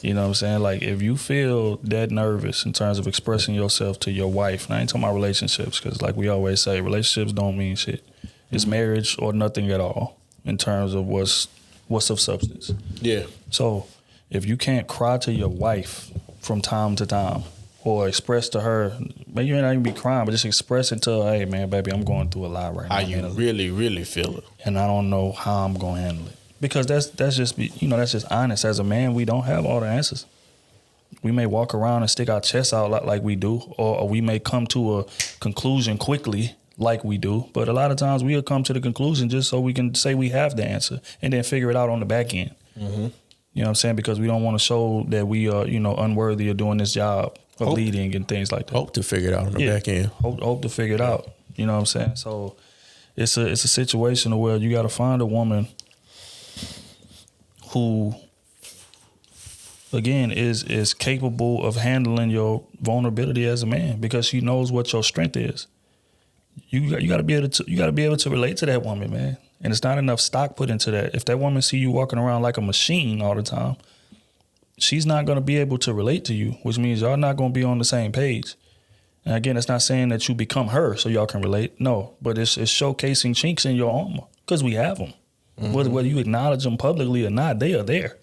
You know what I'm saying? Like if you feel that nervous in terms of expressing yourself to your wife, and I ain't talking about relationships, because like we always say, relationships don't mean shit. It's marriage or nothing at all in terms of what's of substance. Yeah. So if you can't cry to your wife from time to time or express to her, maybe you're not even be crying, but just express it to her, hey man, baby, I'm going through a lot right now. How you really, really feel it. And I don't know how I'm gonna handle it. Because that's just that's just honest. As a man, we don't have all the answers. We may walk around and stick our chests out like we do, or we may come to a conclusion quickly like we do. But a lot of times we'll come to the conclusion just so we can say we have the answer and then figure it out on the back end. Mm-hmm. You know what I'm saying? Because we don't want to show that we are, unworthy of doing this job of leading and things like that. Hope to figure it out on the back end. Hope to figure it out. You know what I'm saying? So it's a situation where you got to find a woman who, again, is capable of handling your vulnerability as a man, because she knows what your strength is. You got to be able to relate to that woman, man. And it's not enough stock put into that. If that woman see you walking around like a machine all the time, she's not going to be able to relate to you, which means y'all not going to be on the same page. And again, it's not saying that you become her so y'all can relate. No, but it's showcasing chinks in your armor, because we have them. Mm-hmm. Whether you acknowledge them publicly or not, they are there.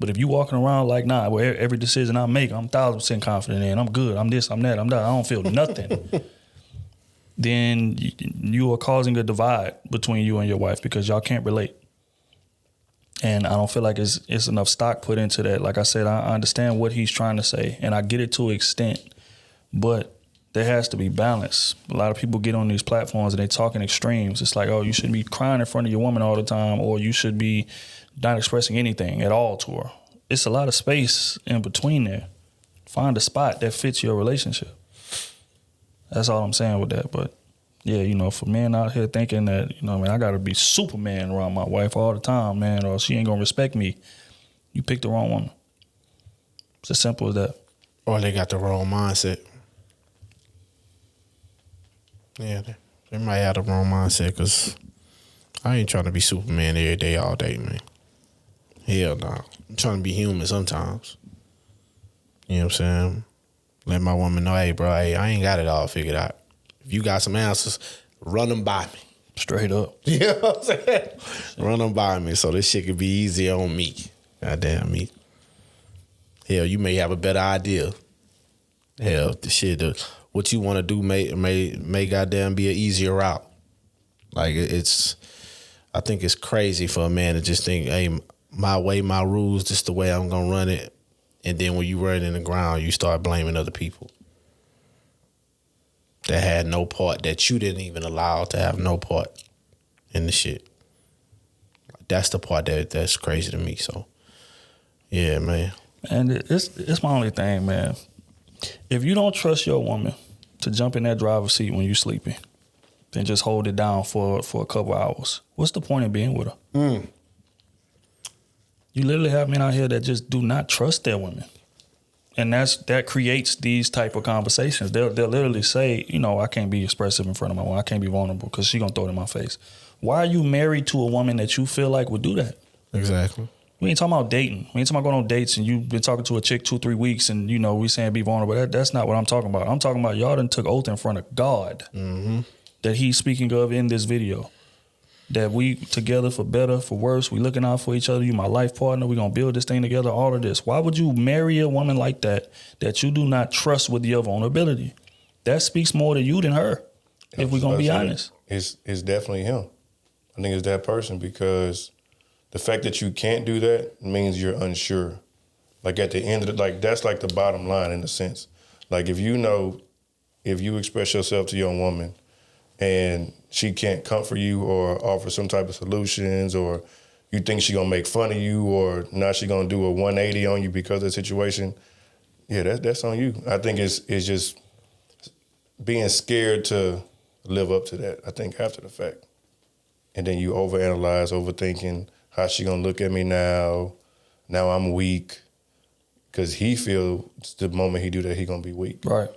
But if you walking around like, nah, well, every decision I make, I'm 1,000% confident in, I'm good, I'm this, I'm that, I'm that, I don't feel nothing, then you are causing a divide between you and your wife because y'all can't relate. And I don't feel like it's enough stock put into that. Like I said, I understand what he's trying to say, and I get it to an extent, but there has to be balance. A lot of people get on these platforms and they talk in extremes. It's like, oh, you shouldn't be crying in front of your woman all the time, or you should be not expressing anything at all to her. It's a lot of space in between there. Find a spot that fits your relationship. That's all I'm saying with that. But yeah, for men out here thinking that, I got to be Superman around my wife all the time, man, or she ain't going to respect me, you picked the wrong woman. It's as simple as that. Or they got the wrong mindset. Yeah, they might have the wrong mindset, because I ain't trying to be Superman every day, all day, man. Hell no. I'm trying to be human sometimes. You know what I'm saying? Let my woman know, hey, bro, I ain't got it all figured out. If you got some answers, run them by me. Straight up. You know what I'm saying? Run them by me so this shit could be easier on me. Goddamn me. Hell, you may have a better idea. Hell, what you want to do may goddamn be an easier route. Like I think it's crazy for a man to just think, hey, my way, my rules, this the way I'm gonna run it. And then when you run it in the ground, you start blaming other people that had no part, that you didn't even allow to have no part in the shit. That's the part that's crazy to me. So, yeah, man. And it's my only thing, man. If you don't trust your woman to jump in that driver's seat when you're sleeping, then just hold it down for a couple hours. What's the point of being with her? You literally have men out here that just do not trust their women. And that creates these type of conversations. They'll literally say, I can't be expressive in front of my woman. I can't be vulnerable because she's going to throw it in my face. Why are you married to a woman that you feel like would do that? Exactly. We ain't talking about dating. We ain't talking about going on dates and you've been talking to a chick 2-3 weeks and, we saying be vulnerable. That's not what I'm talking about. I'm talking about y'all done took oath in front of God that he's speaking of in this video. That we together for better, for worse, we looking out for each other. You my life partner. We gonna build this thing together. All of this. Why would you marry a woman like that you do not trust with your vulnerability? That speaks more to you than her. If we're gonna be honest, it's definitely him. I think it's that person, because the fact that you can't do that means you're unsure. Like at the end of it, that's like the bottom line in a sense. Like if you express yourself to your woman and she can't comfort you or offer some type of solutions, or you think she gonna make fun of you, or now she gonna do a 180 on you because of the situation, yeah, that's on you. I think it's just being scared to live up to that, I think, after the fact. And then you overanalyze, overthinking, how she gonna look at me now? now I'm weak because he feel the moment he do that he gonna be weak. Right.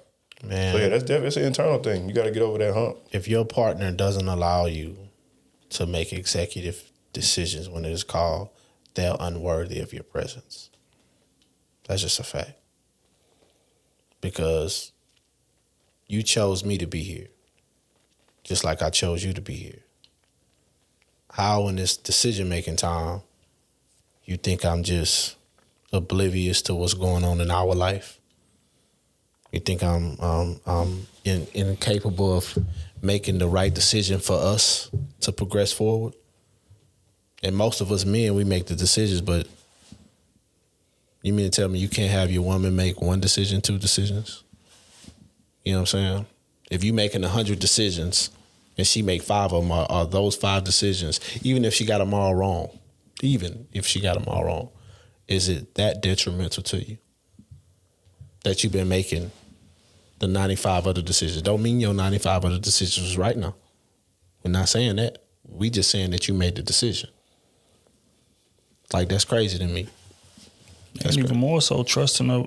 Man. So yeah, that's an internal thing. You got to get over that hump. If your partner doesn't allow you to make executive decisions when it is called, they're unworthy of your presence. That's just a fact. Because you chose me to be here, just like I chose you to be here. How in this decision-making time you think I'm just oblivious to what's going on in our life? You think I'm incapable of making the right decision for us to progress forward? And most of us men, we make the decisions, but you mean to tell me you can't have your woman make one decision, 2 decisions? You know what I'm saying? If you making 100 decisions and she make 5 of them, are those 5 decisions, even if she got them all wrong, is it that detrimental to you that you've been making the 95 other decisions? Don't mean your 95 other decisions was right now. We're not saying that. We just saying that you made the decision. Like, that's crazy to me. And even more so, trusting her.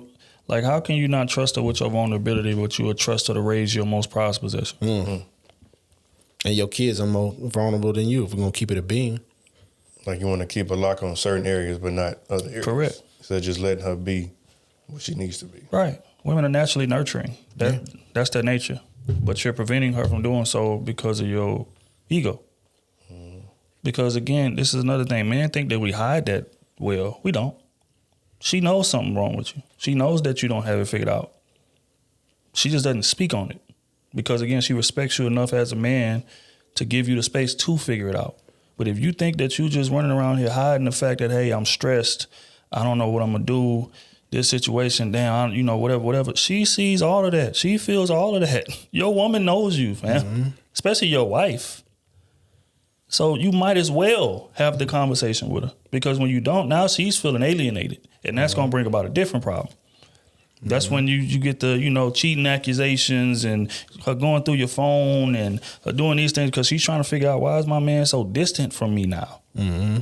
Like, how can you not trust her with your vulnerability, but you would trust her to raise your most prized possession? Mm-hmm. And your kids are more vulnerable than you if we're going to keep it a being. Like, you want to keep a lock on certain areas, but not other areas. Correct. So just letting her be what she needs to be. Right. Women are naturally nurturing. That's their nature. But you're preventing her from doing so because of your ego. Because, again, this is another thing. Men think that we hide that well. We don't. She knows something wrong with you. She knows that you don't have it figured out. She just doesn't speak on it. Because, again, she respects you enough as a man to give you the space to figure it out. But if you think that you just running around here hiding the fact that, hey, I'm stressed, I don't know what I'm going to do, this situation, damn, whatever. She sees all of that. She feels all of that. Your woman knows you, man. Especially your wife. So you might as well have the conversation with her. Because when you don't, now she's feeling alienated. And that's going to bring about a different problem. That's when you get the, cheating accusations and her going through your phone and her doing these things because she's trying to figure out, why is my man so distant from me now? Mm-hmm.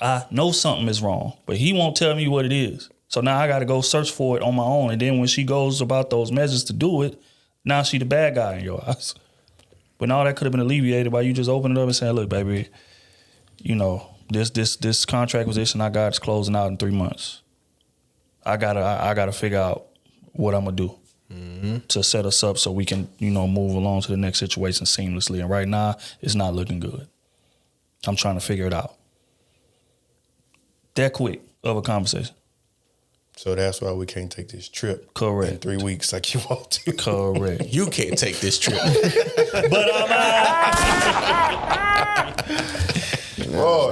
I know something is wrong, but he won't tell me what it is. So now I got to go search for it on my own. And then when she goes about those measures to do it, now she the bad guy in your eyes. But all that could have been alleviated by you just opening it up and saying, look, baby, this contract position I got is closing out in 3 months. I gotta figure out what I'm gonna do to set us up so we can, move along to the next situation seamlessly. And right now, it's not looking good. I'm trying to figure it out. That quick of a conversation. So that's why we can't take this trip. Correct. In 3 weeks like you want to. Correct. You can't take this trip. But I'm out.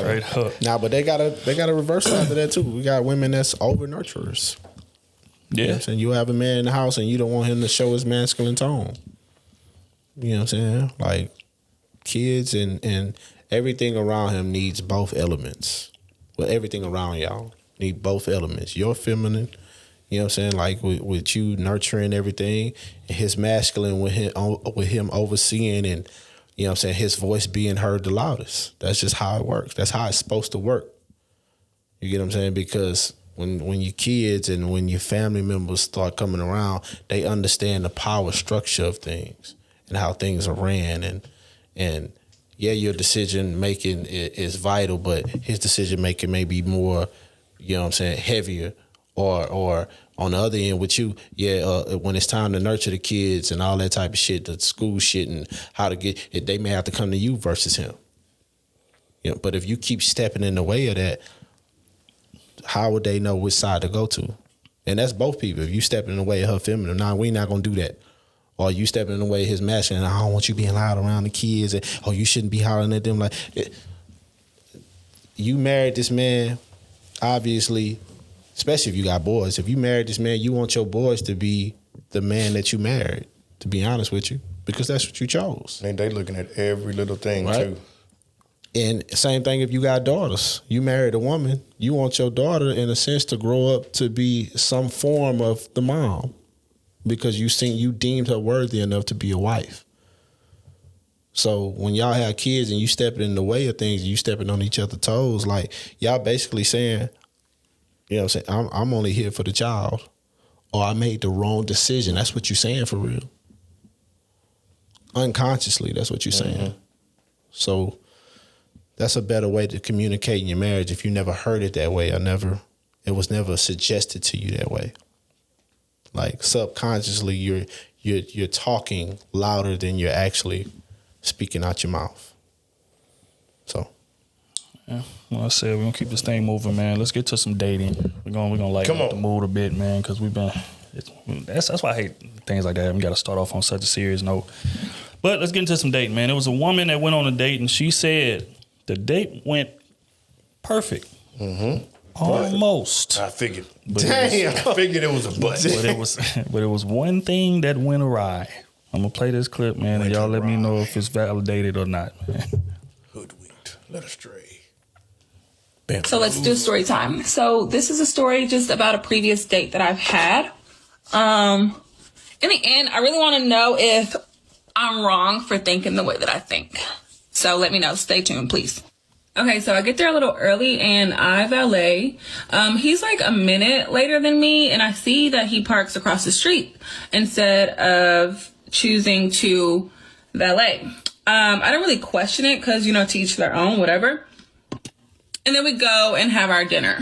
Straight up. Nah, but they gotta reverse after that too. We got women that's over nurturers. Yeah. You know what I'm saying? You have a man in the house and you don't want him to show his masculine tone. You know what I'm saying? Like, kids and everything around him needs both elements. Well, everything around y'all need both elements. Your feminine, you know what I'm saying? Like with you nurturing everything, and his masculine with him overseeing and, you know what I'm saying, his voice being heard the loudest. That's just how it works. That's how it's supposed to work. You get what I'm saying? Because when your kids and when your family members start coming around, they understand the power structure of things and how things are ran. And yeah, your decision making is vital, but his decision making may be more, you know what I'm saying, heavier. Or on the other end with you, when it's time to nurture the kids and all that type of shit, the school shit and how to get it, they may have to come to you versus him. But if you keep stepping in the way of that, how would they know which side to go to? And that's both people. If you stepping in the way of her feminine, we're not gonna do that. Or you stepping in the way of his masculine, I don't want you being loud around the kids, and you shouldn't be hollering at them. You married this man, obviously. Especially if you got boys. If you married this man, you want your boys to be the man that you married, to be honest with you, because that's what you chose. And they looking at every little thing, right? Too. And same thing if you got daughters. You married a woman, you want your daughter, in a sense, to grow up to be some form of the mom because you deemed her worthy enough to be a wife. So when y'all have kids and you stepping in the way of things, you stepping on each other's toes, like y'all basically saying, You know what I'm saying? I'm only here for the child. Or I made the wrong decision. That's what you're saying for real. Unconsciously, that's what you're saying. So that's a better way to communicate in your marriage if you never heard it that way or it was never suggested to you that way. Like subconsciously you're talking louder than you're actually speaking out your mouth. So yeah, well, I said we're gonna keep this thing moving, man. Let's get to some dating. We're gonna lighten up the mood a bit, man, because we've been. That's why I hate things like that. We got to start off on such a serious note. But let's get into some dating, man. There was a woman that went on a date, and she said the date went perfect. Almost. I figured. Damn. I figured it was a but. But it was one thing that went awry. I'm gonna play this clip, man, and y'all let me know if it's validated or not, man. Hoodwinked, led astray. Bam. So let's do story time. So this is a story just about a previous date that I've had. In the end, I really want to know if I'm wrong for thinking the way that I think. So let me know. Stay tuned, please. Okay, so I get there a little early and I valet. He's like a minute later than me, and I see that he parks across the street instead of choosing to valet. I don't really question it because, to each their own, whatever. And then we go and have our dinner.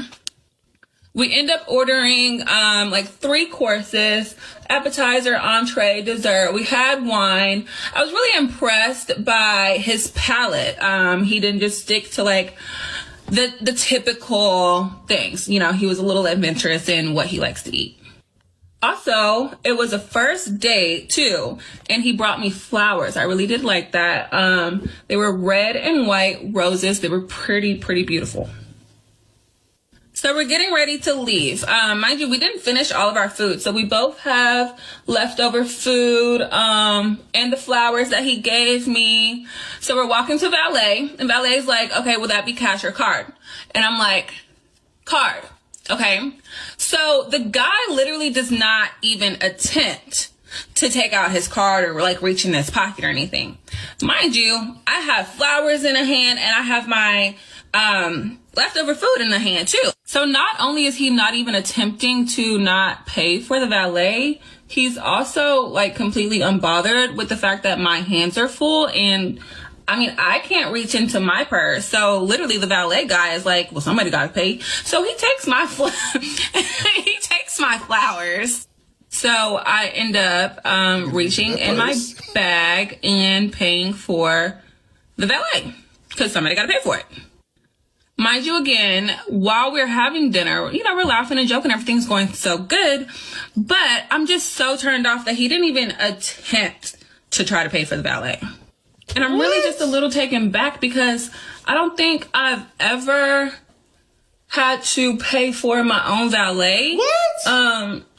We end up ordering like 3 courses, appetizer, entree, dessert. We had wine. I was really impressed by his palate. He didn't just stick to like the typical things. He was a little adventurous in what he likes to eat. Also, it was a first date too, and he brought me flowers. I really did like that. They were red and white roses. They were pretty beautiful. So we're getting ready to leave. Mind you, we didn't finish all of our food. So we both have leftover food and the flowers that he gave me. So we're walking to valet, and valet's like, okay, will that be cash or card? And I'm like, card. Okay. So the guy literally does not even attempt to take out his card or like reach in his pocket or anything. Mind you, I have flowers in a hand and I have my leftover food in the hand too. So not only is he not even attempting to not pay for the valet, he's also like completely unbothered with the fact that my hands are full and I can't reach into my purse. So literally the valet guy is like, well, somebody got to pay. So he takes my flowers. So I end up reaching in my bag and paying for the valet because somebody got to pay for it. Mind you, again, while we're having dinner, we're laughing and joking. Everything's going so good. But I'm just so turned off that he didn't even attempt to try to pay for the valet. And I'm really just a little taken back because I don't think I've ever had to pay for my own valet.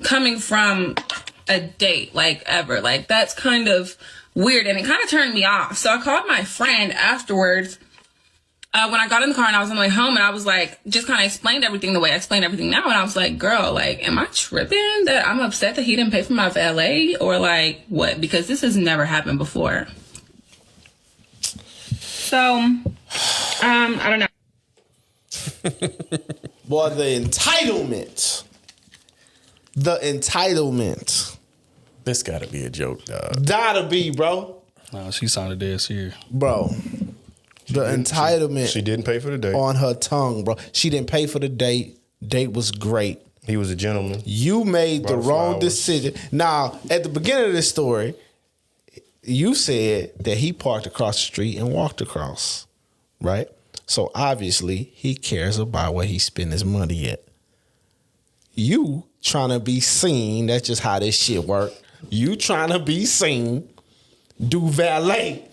Coming from a date, like ever. Like that's kind of weird and it kind of turned me off. So I called my friend afterwards when I got in the car and I was on my way home, and I was like, just kind of explained everything the way I explain everything now. And I was like, girl, like, am I tripping that I'm upset that he didn't pay for my valet or like what? Because this has never happened before. So, I don't know. Boy, the entitlement. This gotta be a joke, dog. Gotta be, bro. No, she sounded dead serious. Bro, the entitlement. She didn't pay for the date. On her tongue, bro. She didn't pay for the date. Date was great. He was a gentleman. You made the wrong decision. Now, at the beginning of this story, you said that he parked across the street and walked across, right? So obviously he cares about where he spend his money at. You trying to be seen, that's just how this shit work. You trying to be seen, do valet.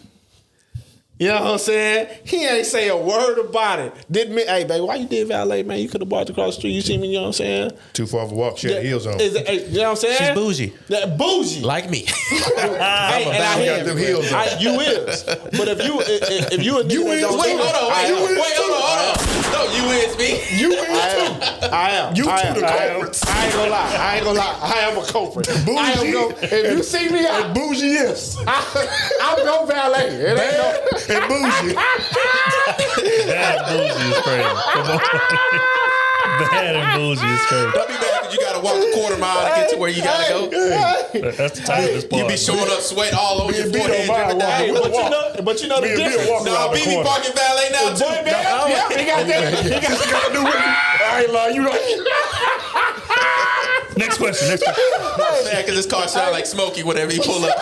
You know what I'm saying? He ain't say a word about it. Hey, baby, why you did valet, man? You could have walked across the street. You see me, you know what I'm saying? Too far of a walk. She had heels on. You know what I'm saying? She's bougie. Bougie. Like me. I got them heels on. You is. But if you a nigga that don't wait, hold on. No, you is me. You is too. I am. You two the culprits. I ain't gonna lie. I am a culprit. Bougie. If you see me, and bougie is. I'm no valet. It ain't no. And bougie. That bougie is crazy. Come on. Bad and bougie is crazy. Don't be mad because you got to walk a quarter mile to get to where you got to go. That's the type of this part. You be showing up sweat all over your forehead every day. But you know the difference. No, BB parking valet now too. Yeah, he got that. He got to do with it. I ain't lying. You right. Next question. Man, because this car sound like Smokey whenever he pull up.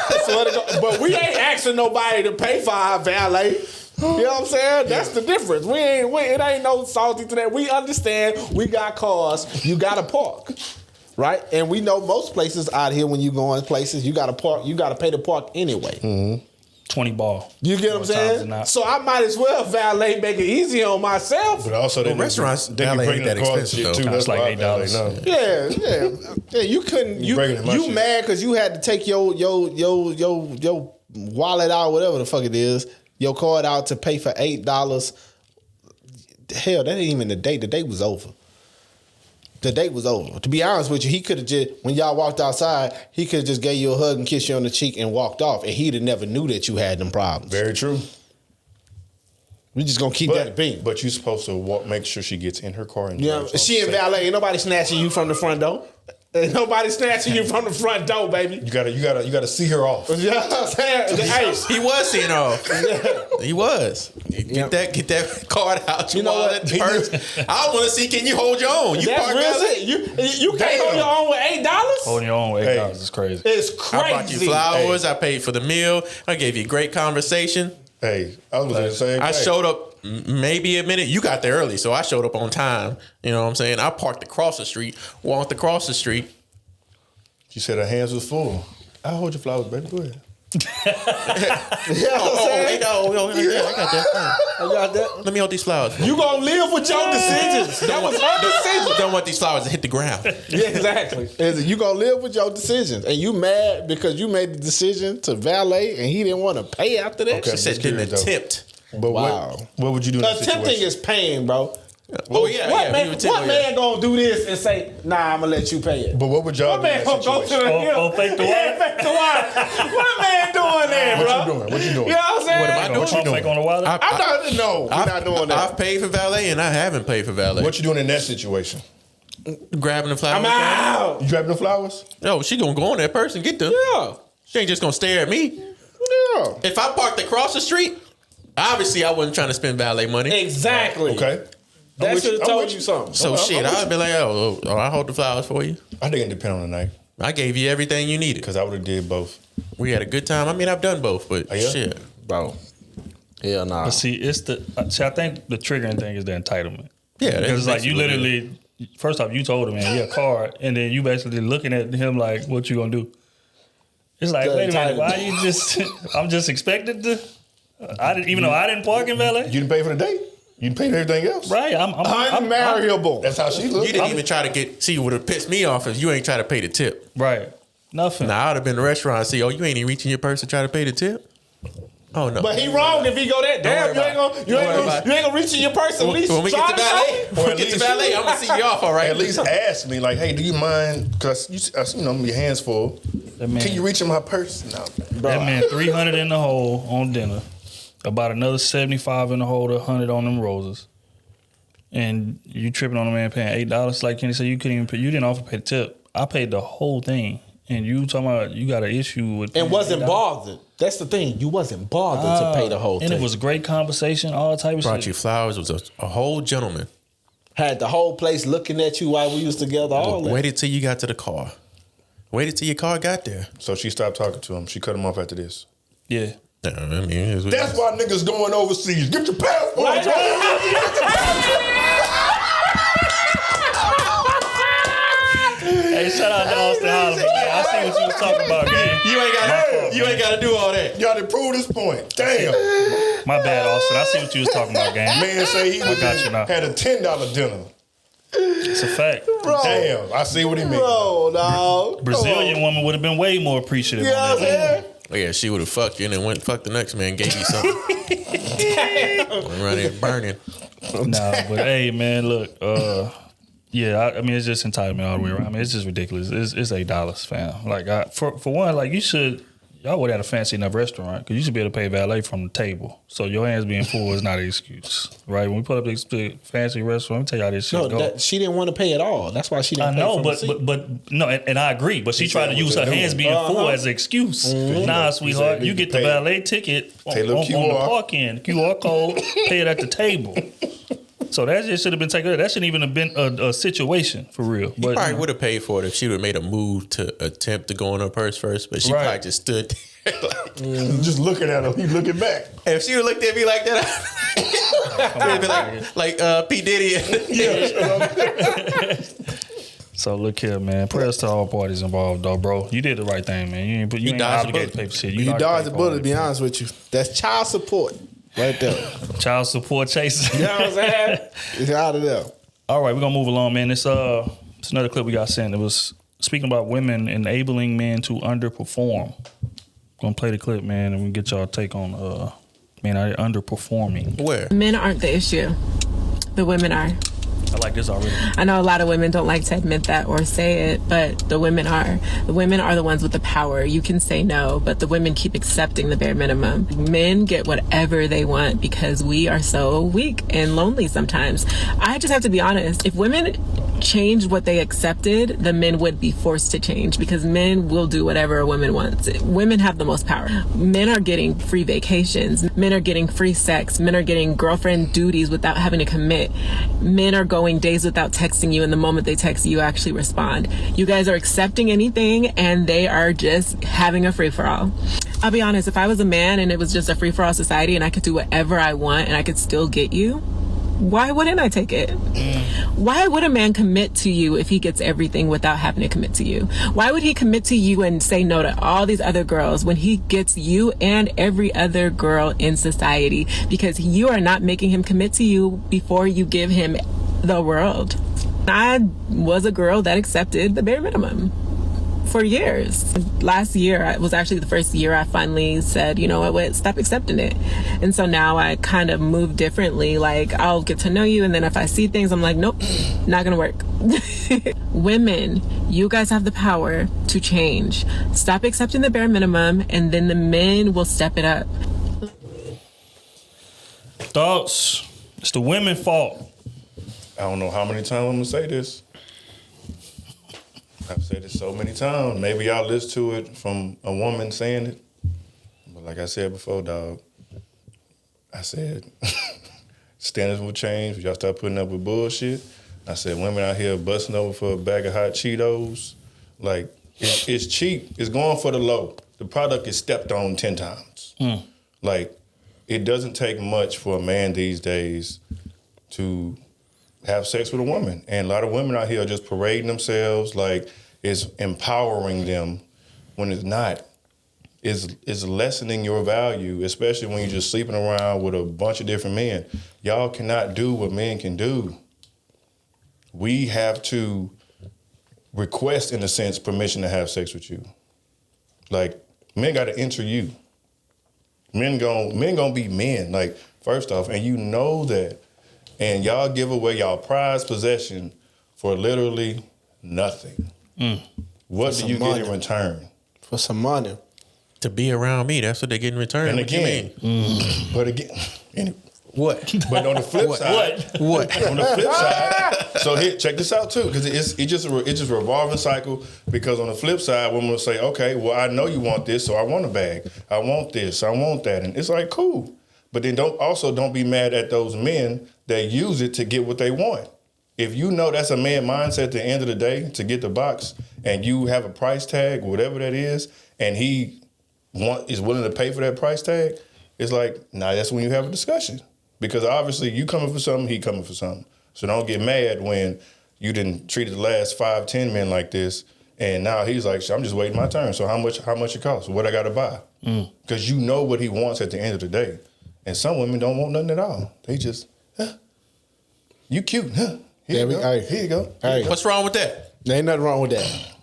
But we ain't asking nobody to pay for our valet. You know what I'm saying? That's the difference. It ain't no salty to that. We understand we got cars. You got to park. Right? And we know most places out here when you go in places, you got to park. You got to pay to park anyway. Mm-hmm. 20 ball. You get what I'm saying? So I might as well valet, make it easy on myself. But also, restaurants valet ain't that expensive though. That's like $8. Yeah. You couldn't. You mad because you had to take your wallet out, whatever the fuck it is, your card out to pay for $8. Hell, that ain't even the date. The date was over. The date was over. To be honest with you, he could have just, when y'all walked outside, he could have just gave you a hug and kissed you on the cheek and walked off, and he'd have never knew that you had them problems. Very true. We just gonna keep that a beam. But you're supposed to make sure she gets in her car and she in valet. Ain't nobody snatching you from the front door. Ain't nobody snatching you from the front door, baby. You gotta see her off. You know what I'm saying? Hey, he was seeing her off. He was. Get that card out. You know what? Purse. I want to see. Can you hold your own? You that's real. You can't hold your own with $8. Holding your own with $8 is crazy. It's crazy. I bought you flowers. I paid for the meal. I gave you great conversation. Hey, I was gonna say I showed up maybe a minute. You got there early, so I showed up on time. You know what I'm saying? I parked across the street, walked across the street. She said her hands was full. I'll hold your flowers, baby. Go ahead. I got that. I got that. Let me hold these flowers. You gonna live with your decisions. That was her decision. Don't want these flowers to hit the ground. Yeah, exactly. You gonna live with your decisions, and you mad because you made the decision to valet, and he didn't want to pay after that. Okay, she said didn't attempt. But wow, what would you do? In that attempting situation? is paying, bro. Oh yeah, what man gonna do this and say, "Nah, I'm gonna let you pay it"? But what would y'all do? Man gonna go to the hill? Fake the wallet. Fake the wallet. What man doing there, bro? What you doing? You know what I'm saying? What am I doing? What you doing? Fake on the wallet? We're not doing that. I've paid for valet and I haven't paid for valet. What you doing in that situation? Grabbing the flowers. I'm out. You grabbing the flowers? No, she gonna go on that purse and get them. Yeah. She ain't just gonna stare at me. Yeah. If I parked across the street, obviously I wasn't trying to spend valet money. Exactly. Okay. That should have told you something. So I'd be like, oh, I hold the flowers for you. I think it depends on the night. I gave you everything you needed. Because I would have did both. We had a good time. I mean, I've done both, but shit. Bro. Hell nah. But see, I think the triggering thing is the entitlement. Yeah. Because it's like you literally, first off, you told him, man, a card, and then you basically looking at him like, what you gonna do? It's like, wait a minute, why you just, I'm just expected to, even though I didn't park in valet. You didn't pay for the date? You didn't pay for everything else? Right. I'm unmarriable. That's how she looked. You didn't even try to see what would have pissed me off is you ain't try to pay the tip. Right. Nothing. Now, I would have been in the restaurant and see, you ain't even reaching your purse to try to pay the tip? Oh, no. But he wrong if he go that. Damn, you ain't gonna reach in your purse at least. When we get to valet, I'm going to see you off, all right? At least ask me, like, hey, do you mind? Because, your hands full. Can you reach in my purse? No. That man, 300 in the hole on dinner. About another 75 in the hole, 100 on them roses. And you tripping on a man paying $8. Like Kenny said, you couldn't even pay, you didn't offer to pay the tip. I paid the whole thing. And you talking about you got an issue with and wasn't bothered. That's the thing. You wasn't bothered to pay the whole thing. And it was a great conversation, all type of shit. Brought you flowers, was a whole gentleman. Had the whole place looking at you while we was together. All that. Waited till you got to the car. Waited till your car got there. So she stopped talking to him. She cut him off after this. Yeah. I mean, that's why niggas going overseas. Get your passport. Hey, shout out to Austin Holland. I see what you was talking about, gang. You ain't got to do all that. Y'all done proved this point. Damn. My bad, Austin. I see what you was talking about, gang. Man say he had a $10 dinner. It's a fact. Bro. Damn, I see what he mean. Bro, no. Brazilian woman would have been way more appreciative. You know what I'm saying? Oh, yeah, she would have fucked you and then went and fucked the next man and gave you something. Running burning. Nah, but hey, man, look. Yeah, I mean, it's just entitlement all the way around. I mean, it's just ridiculous. It's $8, fam. Like, for one, like you should Y'all would at a fancy enough restaurant because you should be able to pay valet from the table. So your hands being full is not an excuse, right? When we put up this fancy restaurant, let me tell y'all this shit. No, she didn't want to pay at all. That's why she didn't. I know, but no, and I agree. But she tried to use her hands being full as an excuse. Nah, sweetheart, you get the valet ticket on the park-in QR code, pay it at the table. So that just should have been taken. That shouldn't even have been a situation for real. But probably would have paid for it if she would have made a move to attempt to go in her purse first. But she probably just stood there, just looking at him. He looking back. And if she would have looked at me like that, it'd be like P. Diddy. So look here, man. Prayers to all parties involved, though, bro. You did the right thing, man. You ain't obligated to pay for shit. You dodged the bullet. To be honest with you, that's child support. Right there. Child support chaser. You know what I'm saying? It's out of there. All right, we're going to move along, man. It's another clip we got sent. It was speaking about women enabling men to underperform. Going to play the clip, man, and we get y'all take on men are underperforming. Where? Men aren't the issue. The women are. I like this already. I know a lot of women don't like to admit that or say it, but the women are. The women are the ones with the power. You can say no, but the women keep accepting the bare minimum. Men get whatever they want because we are so weak and lonely sometimes. I just have to be honest. If women changed what they accepted, the men would be forced to change because men will do whatever a woman wants. Women have the most power. Men are getting free vacations. Men are getting free sex. Men are getting girlfriend duties without having to commit. Men are going days without texting you, and the moment they text you actually respond. You guys are accepting anything and they are just having a free-for-all. I'll be honest, if I was a man and it was just a free-for-all society and I could do whatever I want and I could still get you, why wouldn't I take it? Why would a man commit to you if he gets everything without having to commit to you? Why would he commit to you and say no to all these other girls when he gets you and every other girl in society? Because you are not making him commit to you before you give him the world. I was a girl that accepted the bare minimum for years. Last year was actually the first year I finally said, you know what, stop accepting it. And so now I kind of move differently. Like, I'll get to know you, and then if I see things, I'm like, nope, not gonna work. Women, you guys have the power to change. Stop accepting the bare minimum, and then the men will step it up. Thoughts? It's the women's fault. I don't know how many times I'm gonna say this. I've said it so many times. Maybe y'all listen to it from a woman saying it. But like I said before, dog, I said standards will change if y'all start putting up with bullshit. I said women out here busting over for a bag of hot Cheetos. Like, it's cheap. It's going for the low. The product is stepped on 10 times. Like, it doesn't take much for a man these days to have sex with a woman. And a lot of women out here are just parading themselves like it's empowering them when it's not. It's lessening your value, especially when you're just sleeping around with a bunch of different men. Y'all cannot do what men can do. We have to request, in a sense, permission to have sex with you. Like, men got to enter you. Men gonna be men, like, first off, and you know that. And y'all give away y'all prized possession for literally nothing. What do you get in return? For some money. To be around me, that's what they get in return. And what again, you mean? But again, what? But on the flip side, what? On the flip side, so here, check this out too, because it's just a revolving cycle. Because on the flip side, women will say, okay, well, I know you want this, so I want a bag. I want this, I want that, and it's like, cool. But then don't be mad at those men that use it to get what they want. If you know that's a man mindset at the end of the day to get the box, and you have a price tag, whatever that is, and he is willing to pay for that price tag, it's like, nah, that's when you have a discussion. Because obviously you coming for something, he coming for something. So don't get mad when you didn't treat the last 5, 10 men like this, and now he's like, I'm just waiting my turn. So how much it costs? What I got to buy? Because you know what he wants at the end of the day. And some women don't want nothing at all. They just, you cute, huh? Here you go. Hey. What's wrong with that? There ain't nothing wrong with that.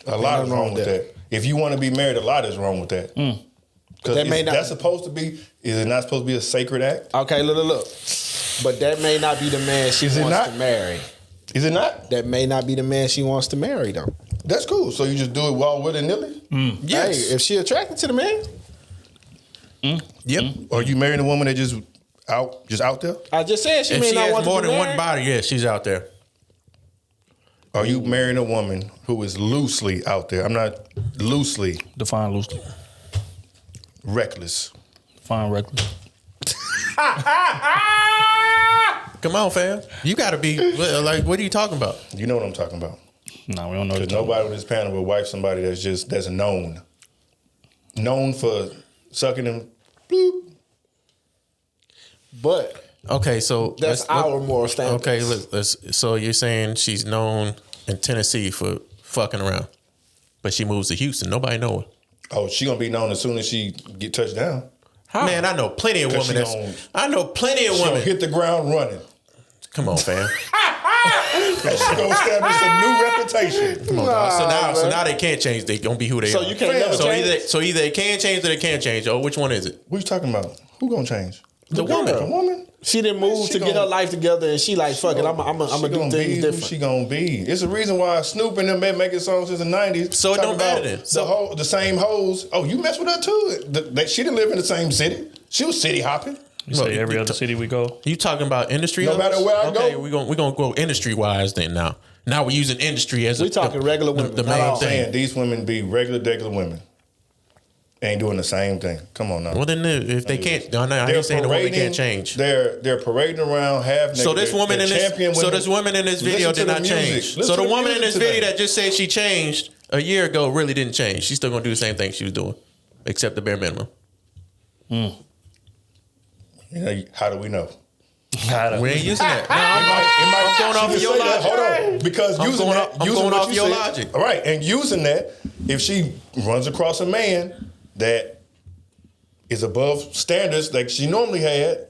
A lot is wrong with that. If you want to be married, a lot is wrong with that. Because that's supposed to be, is it not supposed to be a sacred act? Okay, look. But that may not be the man she wants to marry. Is it not? That may not be the man she wants to marry, though. That's cool. So you just do it all willy-nilly? Yes. Hey, if she attracted to the man. Yep. Are you marrying a woman that just out there? I just said she if may she not has want more to be than one married. body, yeah, she's out there. Are you marrying a woman who is loosely out there? I'm not loosely. Define loosely. Reckless. Define reckless. Come on, fam. You got to be like, what are you talking about? You know what I'm talking about. No, we don't know. Because nobody on this panel will wife somebody that's known for sucking them. Bloop. But okay, so that's our moral standard. Okay, let's. So you're saying she's known in Tennessee for fucking around, but she moves to Houston. Nobody know her. Oh, she gonna be known as soon as she get touched down. How? Man, I know plenty of women. I know plenty of women hit the ground running. Come on, fam. She's gonna establish a new reputation. Come on, dog. So now they can't change. They gonna be who they are. So you can't never change. So either they can change or they can't change. Oh, which one is it? What you talking about? Who gonna change? The woman. The woman. She didn't move to get her life together, and she like, fuck it, I'm gonna do things different. She gonna be. It's a reason why Snoop and them been making songs since the 90s. So it don't matter then. So the same hoes. Oh, you mess with her too. She didn't live in the same city. She was city hopping. You say every other city we go. You talking about industry? No matter where I go. Okay, we're gonna go industry wise then. Now we're using industry as we talking regular women. The main thing. These women be regular women. Ain't doing the same thing. Come on now. Well, then if they can't, I ain't saying the woman can't change. They're parading around half naked. So this woman in this video did not change. So the woman in this video that just said she changed a year ago really didn't change. She's still gonna do the same thing she was doing, except the bare minimum. How do we know? We ain't using that. I'm going off of your logic. Hold on, because using what you said, logic. All right, and using that, if she runs across a man that is above standards like she normally had,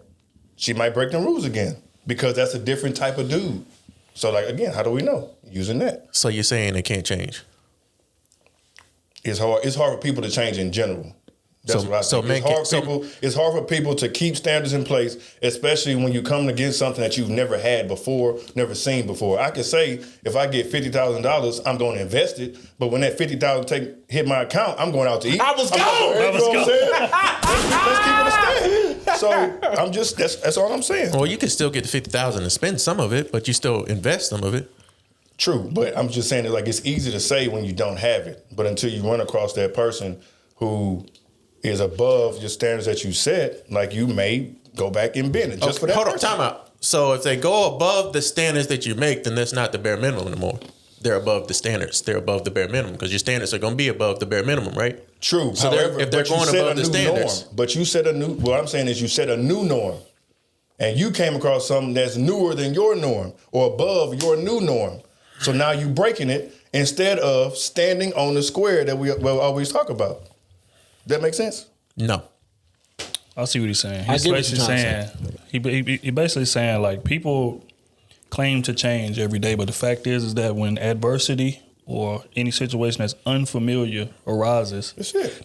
she might break the rules again because that's a different type of dude. So, like, again, how do we know? Using that. So you're saying they can't change? It's hard. It's hard for people to change in general. That's what I think. It's hard for people to keep standards in place, especially when you come against something that you've never had before, never seen before. I could say if I get $50,000, I'm going to invest it, but when that $50,000 hit my account, I'm going out to eat. Let's keep it a stand. So that's all I'm saying. Well, you can still get the $50,000 and spend some of it, but you still invest some of it. True, but I'm just saying that like it's easy to say when you don't have it, but until you run across that person who is above your standards that you set, like you may go back and bend it just for that. Hold on, time out. So if they go above the standards that you make, then that's not the bare minimum anymore. They're above the standards. They're above the bare minimum because your standards are going to be above the bare minimum, right? True. So however, if they're going above the standards, but you set a new. What I'm saying is you set a new norm, and you came across something that's newer than your norm or above your new norm. So now you breaking it instead of standing on the square that we always talk about. That make sense? No. I see what he's saying. He's basically saying he basically saying like people claim to change every day, but the fact is that when adversity or any situation that's unfamiliar arises,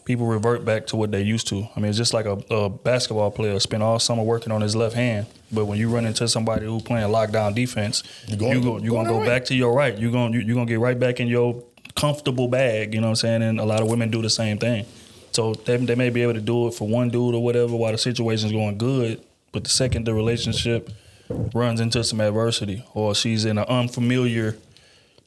people revert back to what they used to. I mean, it's just like a basketball player spend all summer working on his left hand, but when you run into somebody who playing lockdown defense, you're gonna go back to your right. You're gonna get right back in your comfortable bag. You know what I'm saying? And a lot of women do the same thing. So they may be able to do it for one dude or whatever while the situation's going good, but the second the relationship runs into some adversity or she's in an unfamiliar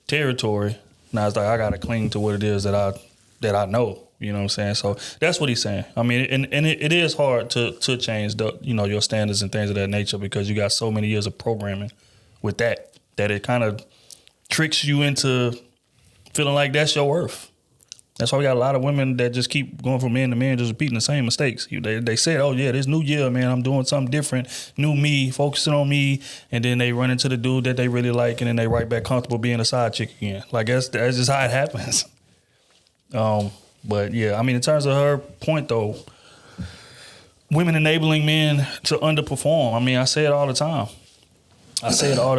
territory, now it's like I gotta cling to what it is that I know. You know what I'm saying? So that's what he's saying. I mean, and it is hard to change your standards and things of that nature because you got so many years of programming with that it kind of tricks you into feeling like that's your worth. That's why we got a lot of women that just keep going from man to man, just repeating the same mistakes. They said, oh, yeah, this new year, man, I'm doing something different, new me, focusing on me, and then they run into the dude that they really like, and then they right back comfortable being a side chick again. Like, that's just how it happens. But, yeah, I mean, in terms of her point, though, women enabling men to underperform, I mean, I say it all the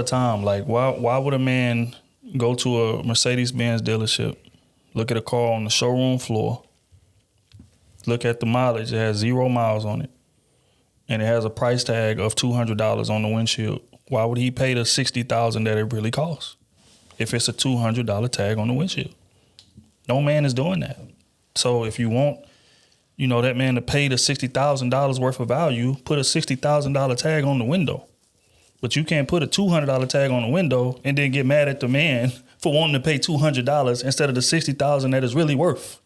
time. Like, why would a man go to a Mercedes-Benz dealership, look at a car on the showroom floor, look at the mileage, it has 0 miles on it, and it has a price tag of $200 on the windshield. Why would he pay the $60,000 that it really costs if it's a $200 tag on the windshield? No man is doing that. So if you want, that man to pay the $60,000 worth of value, put a $60,000 tag on the window. But you can't put a $200 tag on the window and then get mad at the man for wanting to pay $200 instead of the $60,000 that is really worth.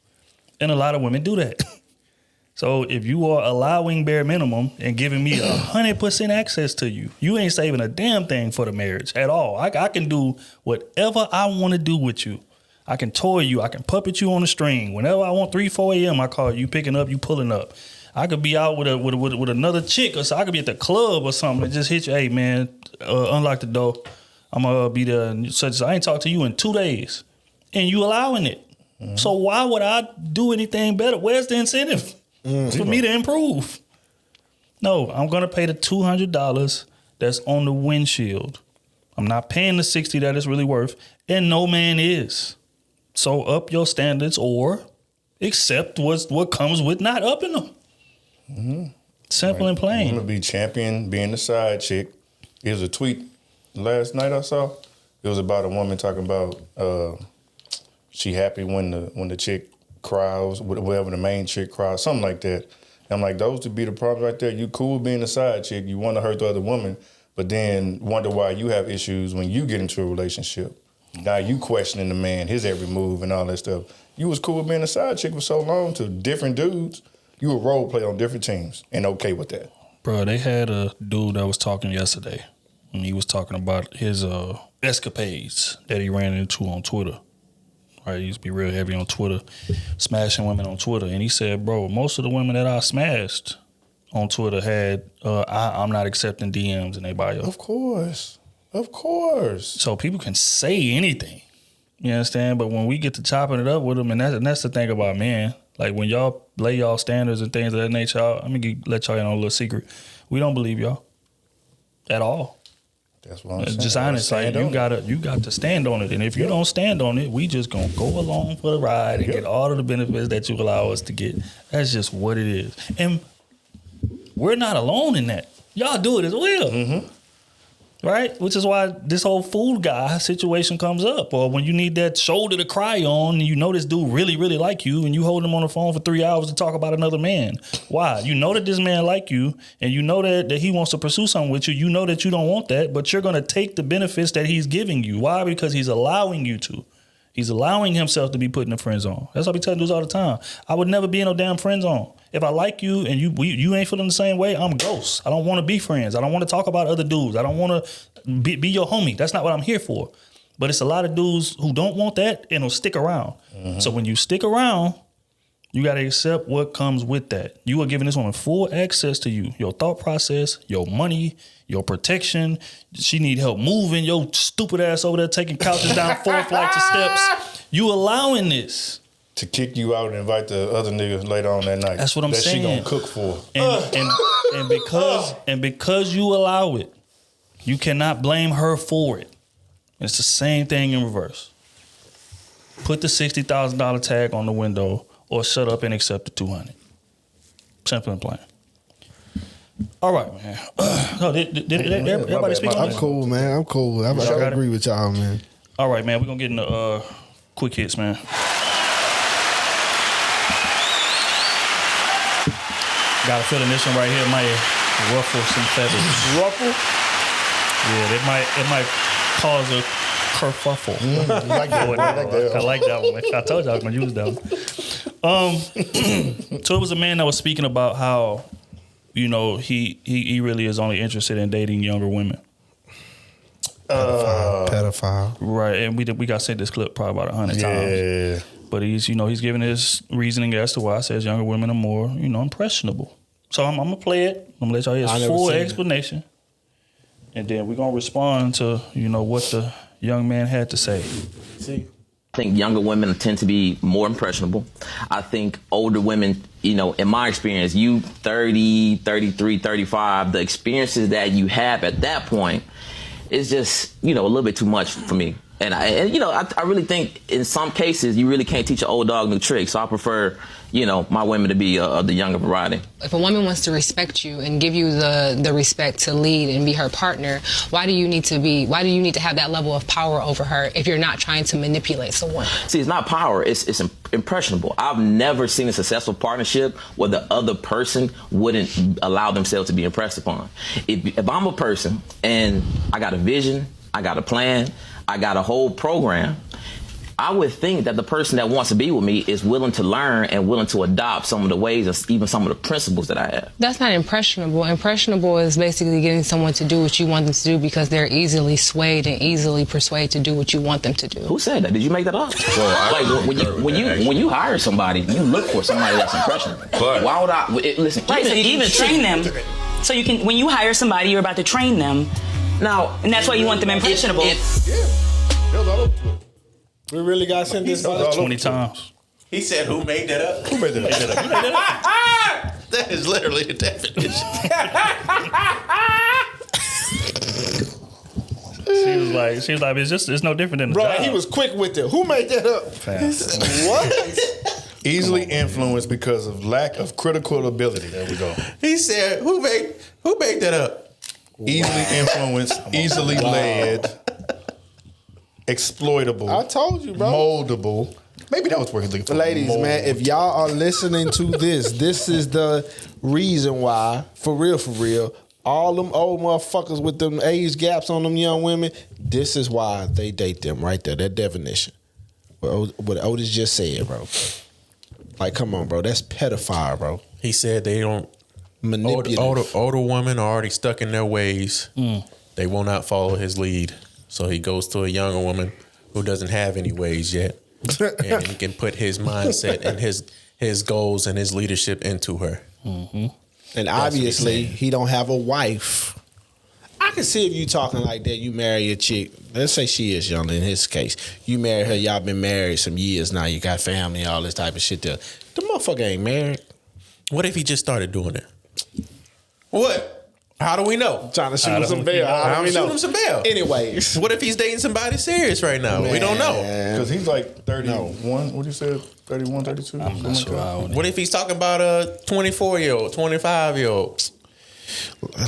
And a lot of women do that. So if you are allowing bare minimum and giving me 100% access to you, you ain't saving a damn thing for the marriage at all. I can do whatever I want to do with you. I can toy you. I can puppet you on a string. Whenever I want, 3, 4 a.m., I call you picking up, you pulling up. I could be out with another chick, or so I could be at the club or something and just hit you. Hey man, unlock the door. I'm gonna be there. And such. I ain't talked to you in 2 days, and you allowing it. Mm-hmm. So why would I do anything better? Where's the incentive for me to improve? No, I'm gonna pay the $200 that's on the windshield. I'm not paying the $60 that it's really worth, and no man is. So up your standards or accept what comes with not upping them. Mm-hmm. Simple and plain. I'm gonna be champion being the side chick. Here's a tweet last night I saw. It was about a woman talking about she happy when the chick cries, whatever the main chick cries, something like that. And I'm like, those would be the problems right there. You cool being a side chick, you want to hurt the other woman, but then wonder why you have issues when you get into a relationship. Now you questioning the man, his every move and all that stuff. You was cool being a side chick for so long to different dudes. You a role play on different teams and okay with that. Bro, they had a dude that was talking yesterday, and he was talking about his escapades that he ran into on Twitter. Right, he used to be real heavy on Twitter, smashing women on Twitter. And he said, bro, most of the women that I smashed on Twitter had, I'm not accepting DMs in their bio. Of course. So people can say anything, you understand? But when we get to chopping it up with them, and that's the thing about men, like when y'all lay y'all standards and things of that nature out, I'm going to let y'all in on a little secret. We don't believe y'all at all. That's what I'm saying. Just honest, like you got to stand on it. And if you don't stand on it, we just going to go along for the ride and get all of the benefits that you allow us to get. That's just what it is. And we're not alone in that. Y'all do it as well. Mm-hmm. Right? Which is why this whole fool guy situation comes up. Or when you need that shoulder to cry on and you know this dude really, really like you and you hold him on the phone for 3 hours to talk about another man. Why? You know that this man like you and you know that he wants to pursue something with you. You know that you don't want that, but you're going to take the benefits that he's giving you. Why? Because he's allowing you to. He's allowing himself to be put in the friend zone. That's what I be telling dudes all the time. I would never be in no damn friend zone. If I like you and you ain't feeling the same way, I'm ghost. I don't want to be friends. I don't want to talk about other dudes. I don't want to be your homie. That's not what I'm here for. But it's a lot of dudes who don't want that and will stick around. Mm-hmm. So when you stick around, you got to accept what comes with that. You are giving this woman full access to you, your thought process, your money, your protection. She need help moving. Your stupid ass over there taking couches down 4 flights of steps. You allowing this. To kick you out and invite the other niggas later on that night. That's what I'm saying. That she gonna cook for. And because you allow it, you cannot blame her for it. It's the same thing in reverse. Put the $60,000 tag on the window or shut up and accept the $200. Simple and plain. All right, man. No, did everybody speak on this? I'm cool, man. I'm cool. I agree with y'all, man. All right, man. We're going to get into quick hits, man. Got a feeling this one right here might ruffle some feathers. Ruffle? Yeah, it might cause a kerfuffle. I like that one. I like that one. I told you I was going to use that one. So it was a man that was speaking about how, he really is only interested in dating younger women. Pedophile. Right, and we got sent this clip probably about 100 times. But he's giving his reasoning as to why he says younger women are more, impressionable. So I'm going to play it. I'm going to let y'all hear his full explanation. And then we're going to respond to, what the young man had to say. I think younger women tend to be more impressionable. I think older women, in my experience, you 30, 33, 35, the experiences that you have at that point is just, a little bit too much for me. And I really think in some cases you really can't teach an old dog new tricks. So I prefer, my women to be the younger variety. If a woman wants to respect you and give you the respect to lead and be her partner, why do you need to have that level of power over her if you're not trying to manipulate someone? See, it's not power, it's impressionable. I've never seen a successful partnership where the other person wouldn't allow themselves to be impressed upon. If I'm a person and I got a vision, I got a plan, I got a whole program, I would think that the person that wants to be with me is willing to learn and willing to adopt some of the ways and even some of the principles that I have. That's not impressionable. Impressionable is basically getting someone to do what you want them to do because they're easily swayed and easily persuaded to do what you want them to do. Who said that? Did you make that up? When you hire somebody, you look for somebody that's impressionable. But why would I listen? Right, so you can train them. So you can, when you hire somebody, you're about to train them. Now, and that's why you want them impressionable. We really got sent this 20 times. He said, "Who made that up?" Who made that up? That is literally the definition. She was like, it's no different than the job. He was quick with it. Who made that up? What? Easily influenced because of lack of critical ability. There we go. He said, "Who made that up?" Easily influenced, easily led, exploitable. I told you, bro. Moldable. Maybe that was where he's looking for. Ladies, man, if y'all are listening to this is the reason why, for real, all them old motherfuckers with them age gaps on them young women, this is why they date them right there. That definition. What Otis just said, bro. Like, come on, bro. That's pedophile, bro. He said they don't. Manipulative. Older women are already stuck in their ways. They will not follow his lead. So he goes to a younger woman who doesn't have any ways yet. And he can put his mindset and his goals and his leadership into her. Mm-hmm. And obviously, he don't have a wife. I can see if you talking like that, you marry a chick. Let's say she is young in his case. You marry her, y'all been married some years now. You got family, all this type of shit there. The motherfucker ain't married. What if he just started doing it? What? How do we know? Trying to shoot him some bail. How do we know? Shoot him some bail. Anyways. What if he's dating somebody serious right now? Man. We don't know. Because he's like 31. What you said? 31, 32? I'm not sure. What if he's talking about a 24-year-old, 25-year-old?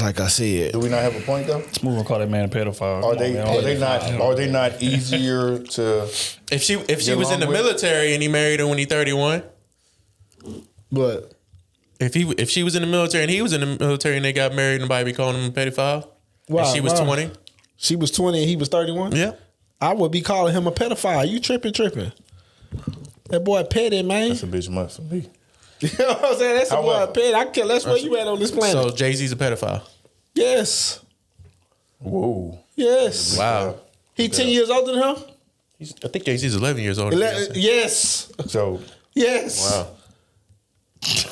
Like I said. Do we not have a point though? We're gonna call that man a pedophile. Are they not easier to If she was in the military and he married her when he's 31? But if she was in the military and he was in the military and they got married and nobody be calling him a pedophile? Wow, and she was 20? She was 20 and he was 31? Yeah. I would be calling him a pedophile. You tripping. That boy petty, man. That's a bitch must for me. You know what I'm saying? That's a boy petty. I can care less where you at on this planet. So Jay-Z's a pedophile? Yes. Whoa. Yes. Wow. He 10 years older than her? I think Jay-Z's 11 years older. Yes. So. Yes. Wow.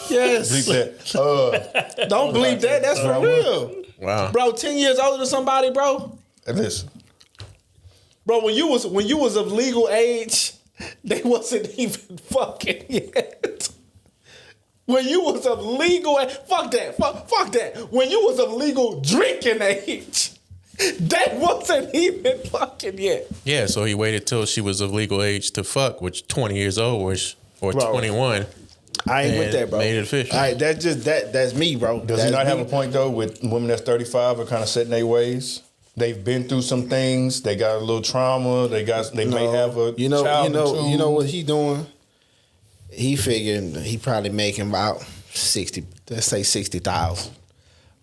Yes. Bleep that. Don't bleep that. That's for real. Wow. Bro, 10 years older than somebody, bro. Listen. Bro, when you was of legal age, they wasn't even fucking yet. When you was of legal age, fuck that. When you was of legal drinking age, they wasn't even fucking yet. Yeah, so he waited till she was of legal age to fuck, which 20 years old or 21. I ain't with that, bro. Made it official. All right, that's me, bro. Does he not have a point though with women that's 35 are kind of set in their ways? They've been through some things. They got a little trauma. They may have a child or two. You know what he doing? He figuring he probably making about 60. Let's say 60,000,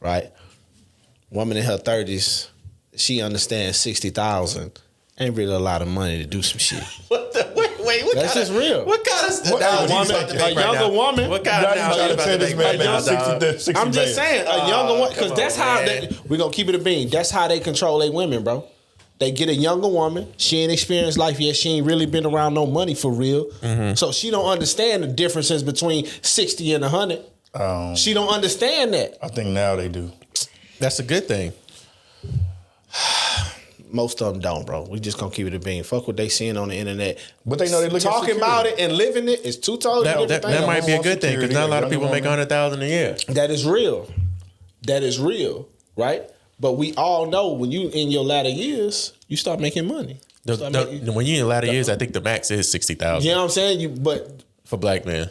right? Woman in her 30s, she understands 60,000 ain't really a lot of money to do some shit. What That's just real. What kind of a younger woman? What kind of analogy about to make right now, dog? I'm just saying, a younger woman, because that's how we're gonna keep it a bean. That's how they control their women, bro. They get a younger woman. She ain't experienced life yet. She ain't really been around no money for real. Mm-hmm. So she don't understand the differences between 60 and 100. She don't understand that. I think now they do. That's a good thing. Most of them don't, bro. We just gonna keep it a bean. Fuck what they seeing on the internet. But they know they looking talking about it and living it is two totally different things. That might be a good thing because not a lot of people make $100,000 a year. That is real. That is real, right? But we all know when you in your latter years, you start making money. When you're in the latter years, I think the max is 60,000. You know what I'm saying? But for black men.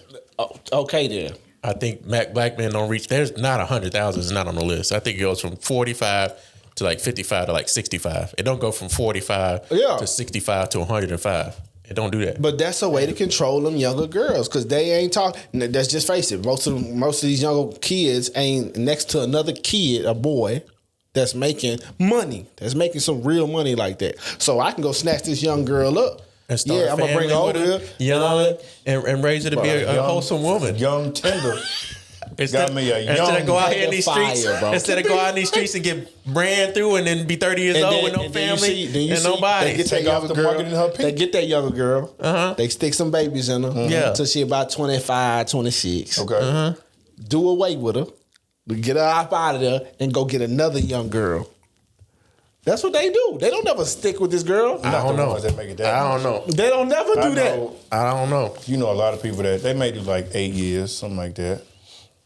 Okay then. I think black men don't reach. There's not 100,000. It's not on the list. I think it goes from 45 to like 55 to like 65. It don't go from 45 to 65 to 105. It don't do that. But that's a way to control them younger girls because they ain't talk. Let's just face it. Most of these younger kids ain't next to another kid, a boy, that's making money. That's making some real money like that. So I can go snatch this young girl up. And start I'm gonna bring her over young and raise her to be a wholesome woman, young tender. Instead of go out here in these streets, instead of go out in these streets and get ran through and then be 30 years old with no family and nobody. They get that younger girl. They get that younger girl. They stick some babies in her until she about 25, 26. Okay. Do away with her. Get her out of there and go get another young girl. That's what they do. They don't never stick with this girl. I don't know. I don't know. They don't never do that. I don't know. You know a lot of people that they may do like 8 years, something like that.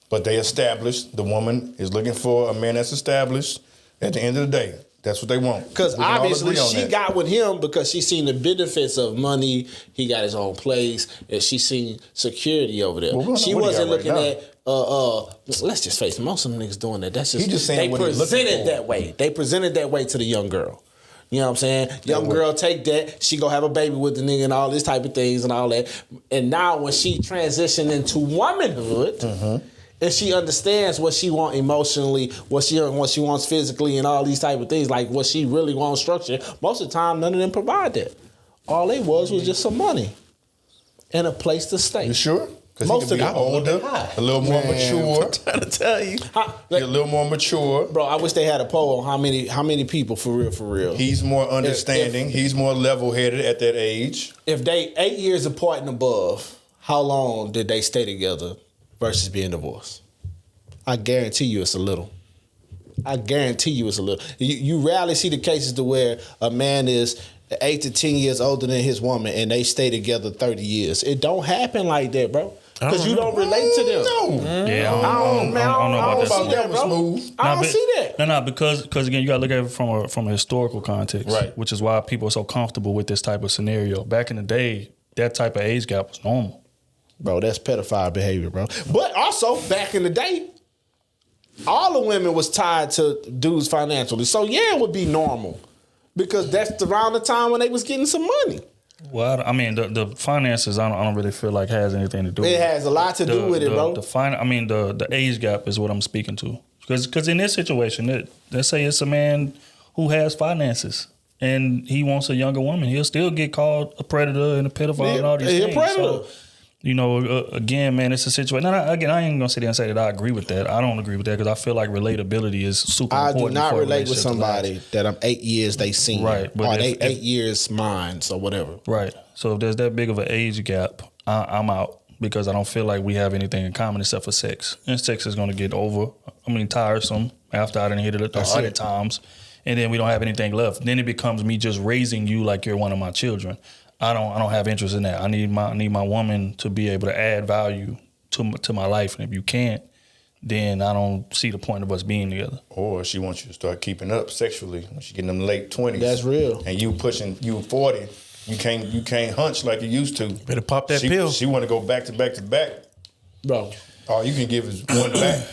But they established, the woman is looking for a man that's established. At the end of the day, that's what they want. Because obviously she got with him because she seen the benefits of money. He got his own place, and she seen security over there. Well, she wasn't looking at. Let's just face it. Most of them niggas doing that. That's just saying they presented that way. They presented that way to the young girl. You know what I'm saying? Young girl take that. She go have a baby with the nigga and all these type of things and all that. And now when she transitioned into womanhood. And she understands what she wants emotionally, what she wants physically, and all these type of things, like what she really wants structure. Most of the time, none of them provide that. All they was just some money and a place to stay. You sure? Because most of them older, a little more mature. I'm trying to tell you, you're a little more mature, bro. I wish they had a poll on how many people for real. He's more understanding. He's more level-headed at that age. If they 8 years apart and above, how long did they stay together? Versus being divorced. I guarantee you it's a little. You rarely see the cases to where a man is 8 to 10 years older than his woman and they stay together 30 years. It don't happen like that, bro. Because you don't relate to them. No. Yeah, I don't know about that, bro. I don't see that. No, because again, you got to look at it from a historical context, right? Which is why people are so comfortable with this type of scenario. Back in the day, that type of age gap was normal. Bro, that's pedophile behavior, bro. But also, back in the day, all the women was tied to dudes financially. So, yeah, it would be normal. Because that's around the time when they was getting some money. Well, I mean, the finances, I don't really feel like has anything to do with it. It has a lot to do with it, bro. The age gap is what I'm speaking to. Because in this situation, let's say it's a man who has finances. And he wants a younger woman. He'll still get called a predator and a pedophile and all these things. A predator. So, you know, again, man, it's a situation. Now, again, I ain't gonna sit there and say that I agree with that. I don't agree with that because I feel like relatability is super important. I do not relate with somebody that I'm 8 years they seen, right? But or eight years mine, so whatever. Right. So if there's that big of an age gap, I'm out because I don't feel like we have anything in common except for sex, and sex is gonna get tiresome after I done hit it 100 times, and then we don't have anything left. Then it becomes me just raising you like you're one of my children. I don't have interest in that. I need my woman to be able to add value to my life, and if you can't, then I don't see the point of us being together. Or she wants you to start keeping up sexually when she getting them late 20s. That's real. And you 40, you can't hunch like you used to. Better pop that pill. She want to go back to back to back, bro. All you can give is one back.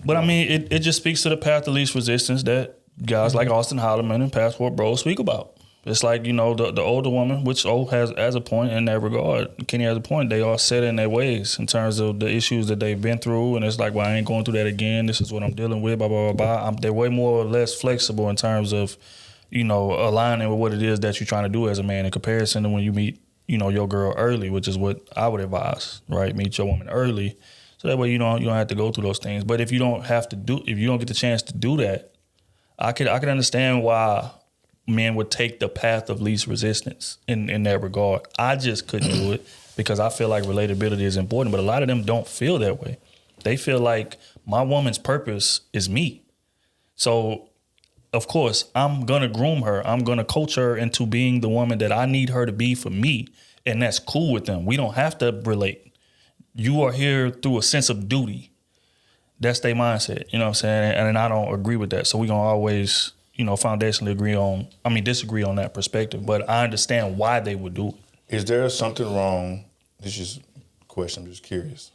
But I mean, it just speaks to the path of least resistance that guys like Austin Holloman and Passport Bro speak about. It's like, you know, the older woman, which has a point in that regard. Kenny has a point. They are set in their ways in terms of the issues that they've been through. And it's like, well, I ain't going through that again. This is what I'm dealing with, blah, blah, blah, blah. They're way more or less flexible in terms of, you know, aligning with what it is that you're trying to do as a man in comparison to when you meet, you know, your girl early, which is what I would advise, right? Meet your woman early. So that way you don't have to go through those things. But if you don't get the chance to do that, I could understand why men would take the path of least resistance in that regard. I just couldn't do it because I feel like relatability is important, but a lot of them don't feel that way. They feel like my woman's purpose is me. So, of course, I'm going to groom her. I'm going to coach her into being the woman that I need her to be for me, and that's cool with them. We don't have to relate. You are here through a sense of duty. That's their mindset, you know what I'm saying? And I don't agree with that. So we're going to always, foundationally disagree on that perspective, but I understand why they would do it. Is there something wrong? This is a question, I'm just curious.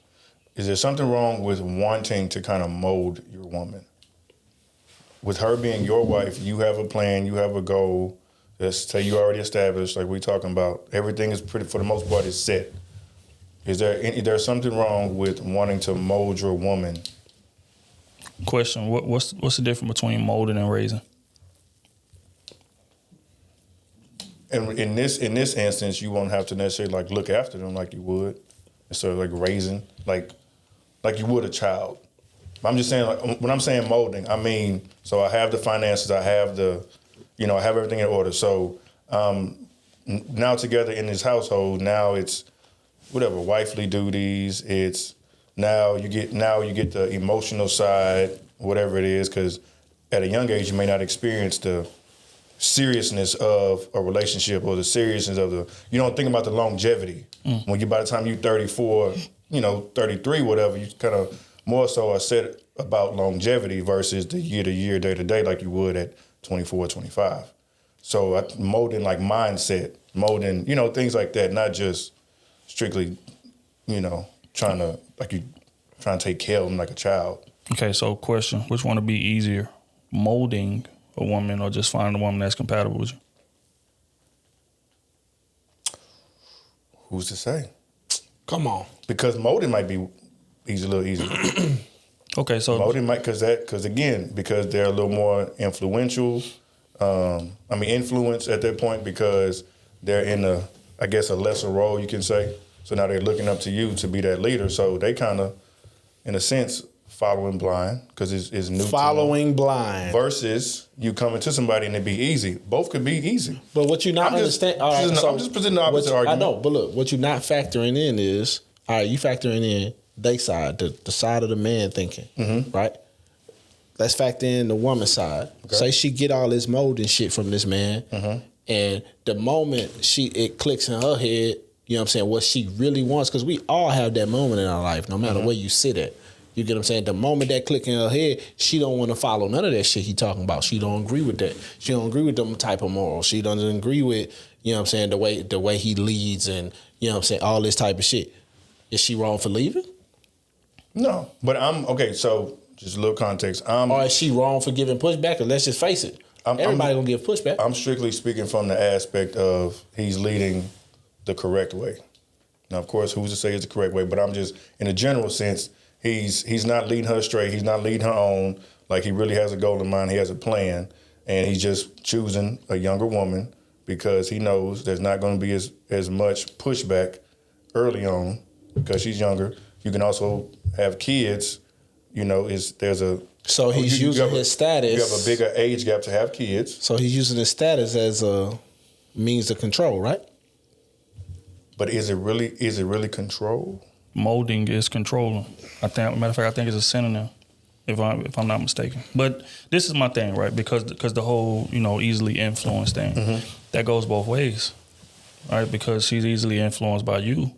Is there something wrong with wanting to kind of mold your woman? With her being your wife, you have a plan, you have a goal. Let's say you already established, like we're talking about. Everything is pretty, for the most part, is set. Is there something wrong with wanting to mold your woman? Question: What's the difference between molding and raising? And in this instance, you won't have to necessarily like look after them like you would, instead of like raising, like you would a child. I'm just saying, like, when I'm saying molding, I mean, so I have the finances, I have I have everything in order. So now together in this household, now it's whatever wifely duties. It's now you get the emotional side, whatever it is, because at a young age you may not experience the seriousness of a relationship or the seriousness of you don't think about the longevity. When by the time you're 34, 33, whatever, you kind of more so are set about longevity versus the year to year, day to day, like you would at 24, 25. So molding like mindset, molding, things like that, not just strictly, trying to take care of them like a child. Okay, so question, which one would be easier, molding a woman or just finding a woman that's compatible with you? Who's to say? Come on. Because molding might be a little easier. Okay, so molding might, because they're a little more influential. Influence at that point because they're in a lesser role, you can say. So now they're looking up to you to be that leader. So they kind of, in a sense, following blind because it's new. Following blind versus you coming to somebody and it be easy. Both could be easy. But what you not understand? I'm just presenting the opposite argument. I know, but look, what you're not factoring in is you factoring in they side, the side of the man thinking, right? Let's factor in the woman's side. Okay. Say she get all this molding shit from this man, and the moment it clicks in her head, you know what I'm saying, what she really wants, because we all have that moment in our life, no matter where you sit at. You get what I'm saying? The moment that click in her head, she don't want to follow none of that shit he talking about. She don't agree with that. She don't agree with them type of morals. She doesn't agree with, you know what I'm saying, the way he leads and, you know what I'm saying, all this type of shit. Is she wrong for leaving? No, but so just a little context. Or is she wrong for giving pushback? Or let's just face it, everybody gonna give pushback. I'm strictly speaking from the aspect of he's leading the correct way. Now, of course, who's to say it's the correct way? But I'm just, in a general sense, he's not leading her straight. He's not leading her on. Like, he really has a goal in mind. He has a plan. And he's just choosing a younger woman because he knows there's not going to be as much pushback early on because she's younger. You can also have kids. So he's using his status. You have a bigger age gap to have kids. So he's using his status as a means of control, right? But is it really control? Molding is controlling. I think it's a synonym, if I'm not mistaken. But this is my thing, right? Because the whole easily influenced thing that goes both ways, right? Because she's easily influenced by you.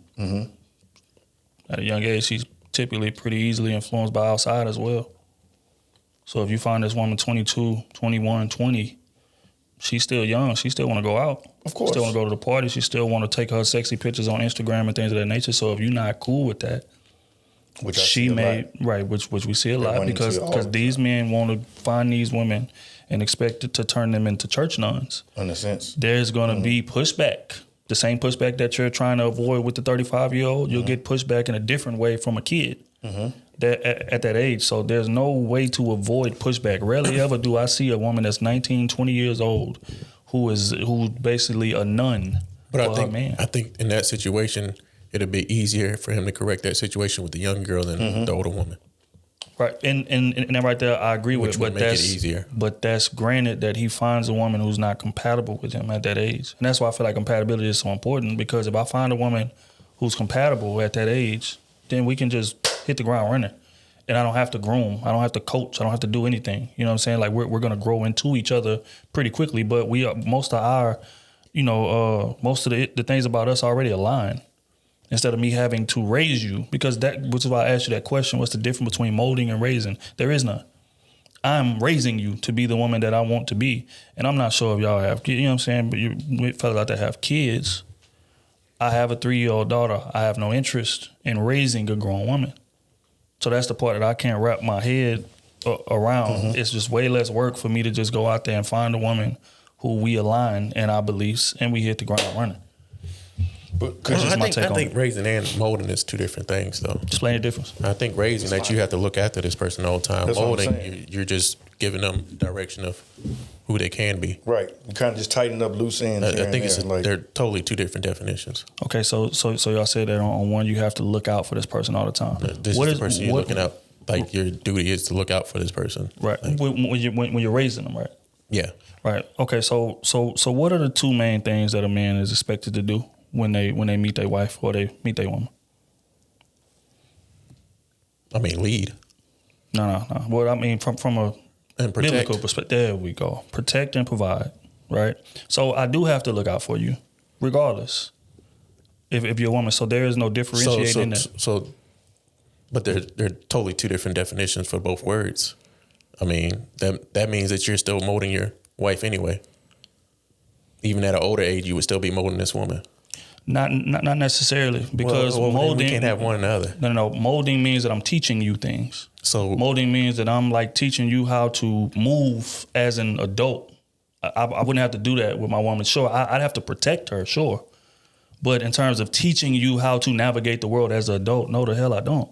At a young age, she's typically pretty easily influenced by outside as well. So if you find this woman 22, 21, 20, she's still young. She still want to go out. Of course. Still want to go to the party. She still want to take her sexy pictures on Instagram and things of that nature. So if you're not cool with that, which we see a lot because these men want to find these women and expect it to turn them into church nuns. In a sense. There's going to be pushback. The same pushback that you're trying to avoid with the 35-year-old, you'll get pushback in a different way from a kid at that age. So there's no way to avoid pushback. Rarely ever do I see a woman that's 19, 20 years old who's basically a nun for her man. I think in that situation, it'd be easier for him to correct that situation with the young girl than the older woman. Right, and that right there, I agree with. Which would make it easier. But that's granted that he finds a woman who's not compatible with him at that age, and that's why I feel like compatibility is so important. Because if I find a woman who's compatible at that age, then we can just hit the ground running, and I don't have to groom, I don't have to coach, I don't have to do anything. You know what I'm saying? Like we're gonna grow into each other pretty quickly. But we are most of the things about us already align. Instead of me having to raise you, which is why I asked you that question, what's the difference between molding and raising? There is none. I'm raising you to be the woman that I want to be. And I'm not sure if y'all have kids, you know what I'm saying? But you fellas out there have kids. I have a 3-year-old daughter. I have no interest in raising a grown woman. So that's the part that I can't wrap my head around. It's just way less work for me to just go out there and find a woman who we align in our beliefs and we hit the ground running. But I think raising and molding is two different things, though. Explain the difference. I think raising that you have to look after this person all the time. That's Molding, you're just giving them direction of who they can be. Right. You kind of just tighten up loose ends. I think they're totally two different definitions. Okay, so y'all said that on one you have to look out for this person all the time. This is the person you're looking out. Like your duty is to look out for this person. Right. Like, when you're raising them, right? Yeah. Right. Okay. So what are the two main things that a man is expected to do when they meet their wife or they meet their woman? I mean, lead. No. Well, I mean, from a biblical perspective, there we go. Protect and provide, right? So I do have to look out for you, regardless. If you're a woman, so there is no differentiating in that. But they're totally two different definitions for both words. I mean, that means that you're still molding your wife anyway. Even at an older age, you would still be molding this woman. Not necessarily, because molding, we can't have one or the other. No. Molding means that I'm teaching you things. So molding means that I'm like teaching you how to move as an adult. I wouldn't have to do that with my woman. Sure, I'd have to protect her, sure. But in terms of teaching you how to navigate the world as an adult, no, the hell I don't.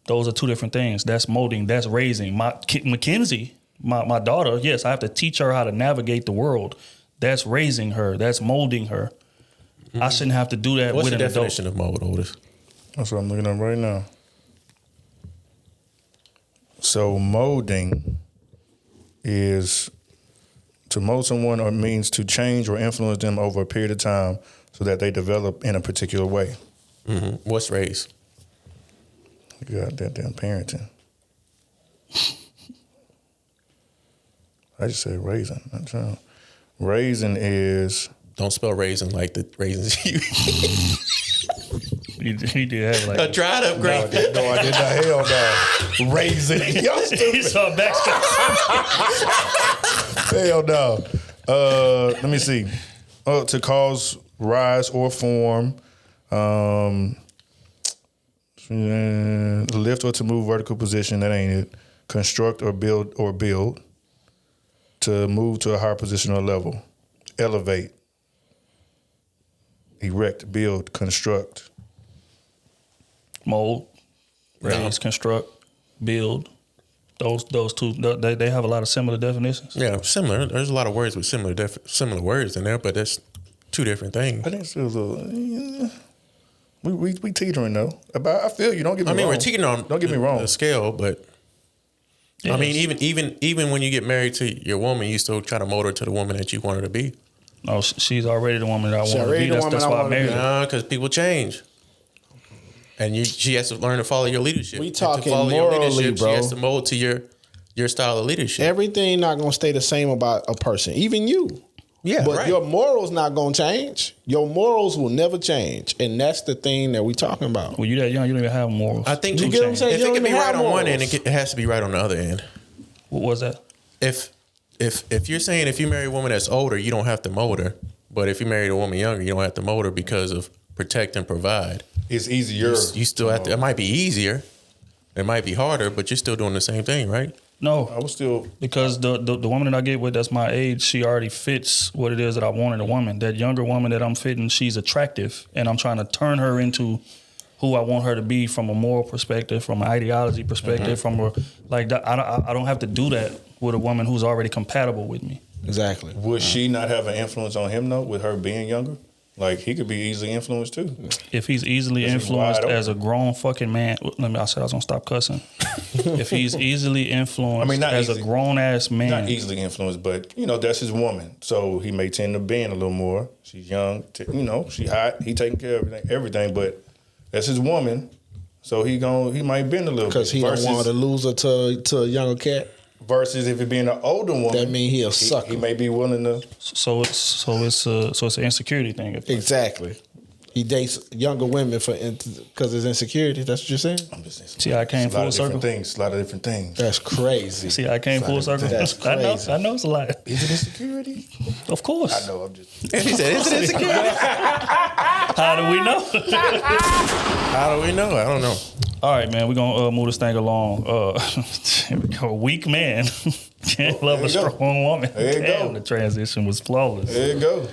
Those are two different things. That's molding. That's raising. Mackenzie, my daughter, yes, I have to teach her how to navigate the world. That's raising her. That's molding her. I shouldn't have to do that with an adult. What's the definition of mold, Otis? That's what I'm looking at right now. So molding is to mold someone or means to change or influence them over a period of time so that they develop in a particular way. Mm-hmm. What's raise? You got that damn parenting. I just said raisin. I'm trying. Raisin is... Don't spell raisin like the raisins He did have like a dried up grape. No, I did not. Hell no. Raisin. Y'all stupid. He saw backspace. Hell no. Let me see. To cause rise or form, lift or to move vertical position. That ain't it. Construct or build. To move to a higher position or level. Elevate. Erect, build, construct. Mold, raise, construct, build. Those two, they have a lot of similar definitions. Yeah, similar. There's a lot of words with similar words in there, but that's two different things. I think it's a little... We teetering though. I feel you. Don't get me wrong. I mean, we're teetering on. Don't get me wrong. The scale, but yes. I mean, even when you get married to your woman, you still try to mold her to the woman that you want her to be. No, she's already the woman that I want her to be. That's why I married her. No, because people change, and she has to learn to follow your leadership. We talking to follow morally, your leadership, bro. She has to mold to your style of leadership. Everything not gonna stay the same about a person, even you. Yeah, but right. Your morals not gonna change. Your morals will never change, and that's the thing that we talking about. Well, you that young, you don't even have morals. I think you get what I'm saying. If it can be right on one end, it has to be right on the other end. What was that? If you're saying if you marry a woman that's older, you don't have to mold her, but if you marry a woman younger, you don't have to mold her because of protect and provide. It's easier. You still have to. It might be easier. It might be harder, but you're still doing the same thing, right? No, I was still because the woman that I get with that's my age, she already fits what it is that I want in a woman. That younger woman that I'm fitting, she's attractive, and I'm trying to turn her into who I want her to be from a moral perspective, from an ideology perspective, from a like I don't have to do that with a woman who's already compatible with me. Exactly. Would she not have an influence on him though, with her being younger? Like he could be easily influenced too. If he's easily influenced as a grown fucking man, I said I was gonna stop cussing. If he's easily influenced as a grown ass man, not easily influenced, but that's his woman, so he may tend to bend a little more. She's young, she hot. He taking care of everything, but that's his woman, so he might bend a little because he don't want to lose her to a younger cat. Versus if it being an older woman, that means he'll suck. He may be willing to. So it's an insecurity thing. Exactly. He dates younger women because of insecurity. That's what you're saying? I'm just saying. See, I came full circle. A lot of different things. That's crazy. See, I came full circle. That's crazy. I know it's a lot. Is it insecurity? Of course. I know. I'm just. And he said, "Is it insecurity?" How do we know? How do we know? I don't know. All right, man. We're gonna move this thing along. A weak man can't love a strong woman. There you Damn, go. the transition was flawless. There you go.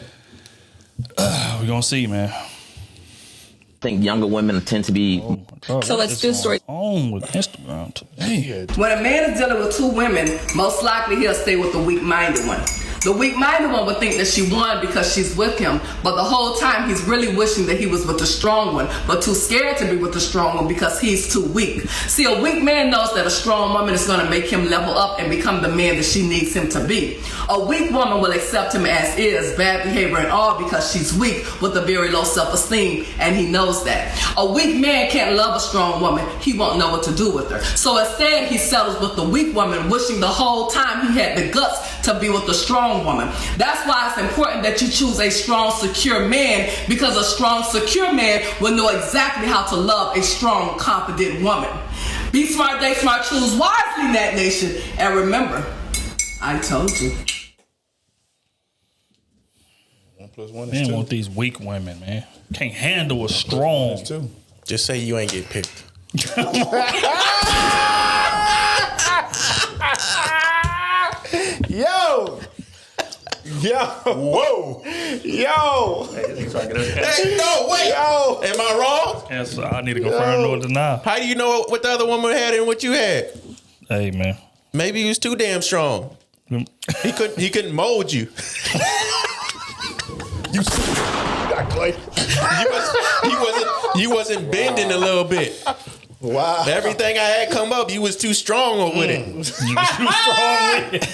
We're gonna see, man. I think younger women tend to be. So let's do story. On with Instagram today. When a man is dealing with two women, most likely he'll stay with the weak-minded one. The weak-minded one would think that she won because she's with him, but the whole time he's really wishing that he was with the strong one, but too scared to be with the strong one because he's too weak. See, a weak man knows that a strong woman is going to make him level up and become the man that she needs him to be. A weak woman will accept him as is, bad behavior and all, because she's weak with a very low self-esteem, and he knows that. A weak man can't love a strong woman. He won't know what to do with her. So instead, he settles with the weak woman, wishing the whole time he had the guts to be with the strong woman. That's why it's important that you choose a strong, secure man, because a strong, secure man will know exactly how to love a strong, confident woman. Be smart, date smart, choose wisely, Nat Nation. And remember, I told you. 1 + 1 is Man, 2. want these weak women, man. Can't handle a strong. Just say you ain't get picked. Yo! Whoa! Yo! Hey, no, wait! Yo! Am I wrong? Yes, I need to confirm or deny. How do you know what the other woman had and what you had? Hey, man. Maybe he was too damn strong. He couldn't mold you. You wasn't bending a little bit. Wow. Everything I had come up, you was too strong with it. You was too strong with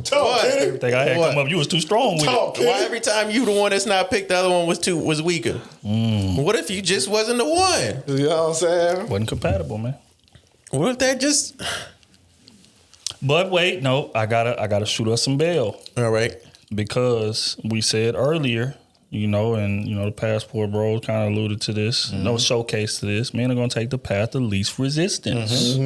What? Everything I had come up, you was too strong with it. Why every time you the one that's not picked, the other one was weaker? What if you just wasn't the one? You know what I'm saying? Wasn't compatible, man. What if that just... But wait, no, I gotta shoot us some bail. All right. Because we said earlier, and the passport bros kind of alluded to this, no showcase to this. Men are gonna take the path of least resistance.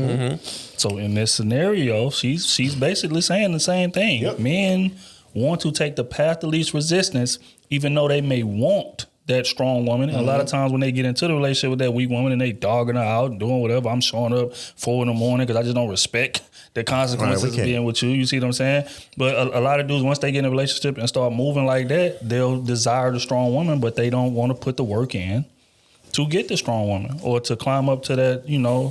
So in this scenario, she's basically saying the same thing. Yep. Men want to take the path of least resistance, even though they may want that strong woman. And a lot of times when they get into the relationship with that weak woman and they dogging her out, doing whatever, I'm showing up 4 a.m. because I just don't respect the consequences of being with you. You see what I'm saying? But a lot of dudes, once they get in a relationship and start moving like that, they'll desire the strong woman, but they don't want to put the work in to get the strong woman or to climb up to that,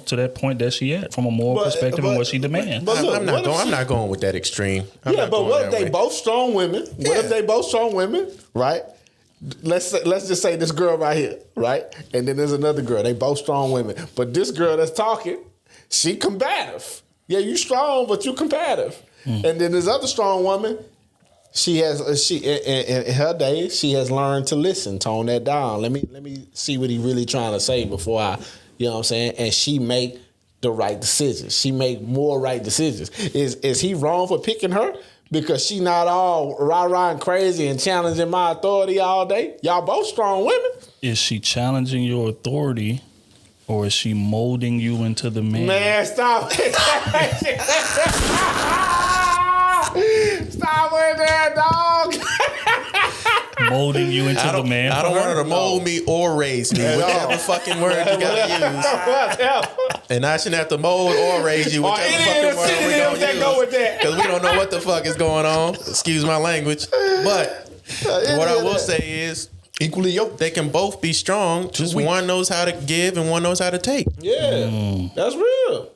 to that point that she at from a moral perspective and what she demands. But look, I'm not going with that extreme. But what if they both strong women? What if they both strong women, right? Let's just say this girl right here, right? And then there's another girl. They both strong women. But this girl that's talking, she combative. Yeah, you strong, but you combative. And then this other strong woman, in her days, she has learned to listen, tone that down. Let me see what he really trying to say before I, you know what I'm saying? And she make the right decisions. She make more right decisions. Is he wrong for picking her? Because she not all rah-rah and crazy and challenging my authority all day? Y'all both strong women. Is she challenging your authority or is she molding you into the man? Man, stop it. Stop with that, dog. Molding you into the man. I don't want her to mold me or raise me. Whatever fucking word you gotta use. And I shouldn't have to mold or raise you. Whichever fucking word we gonna use. Because we don't know what the fuck is going on. Excuse my language. But what I will say is, equally yoked. They can both be strong. Just one knows how to give and one knows how to take. Yeah, that's real.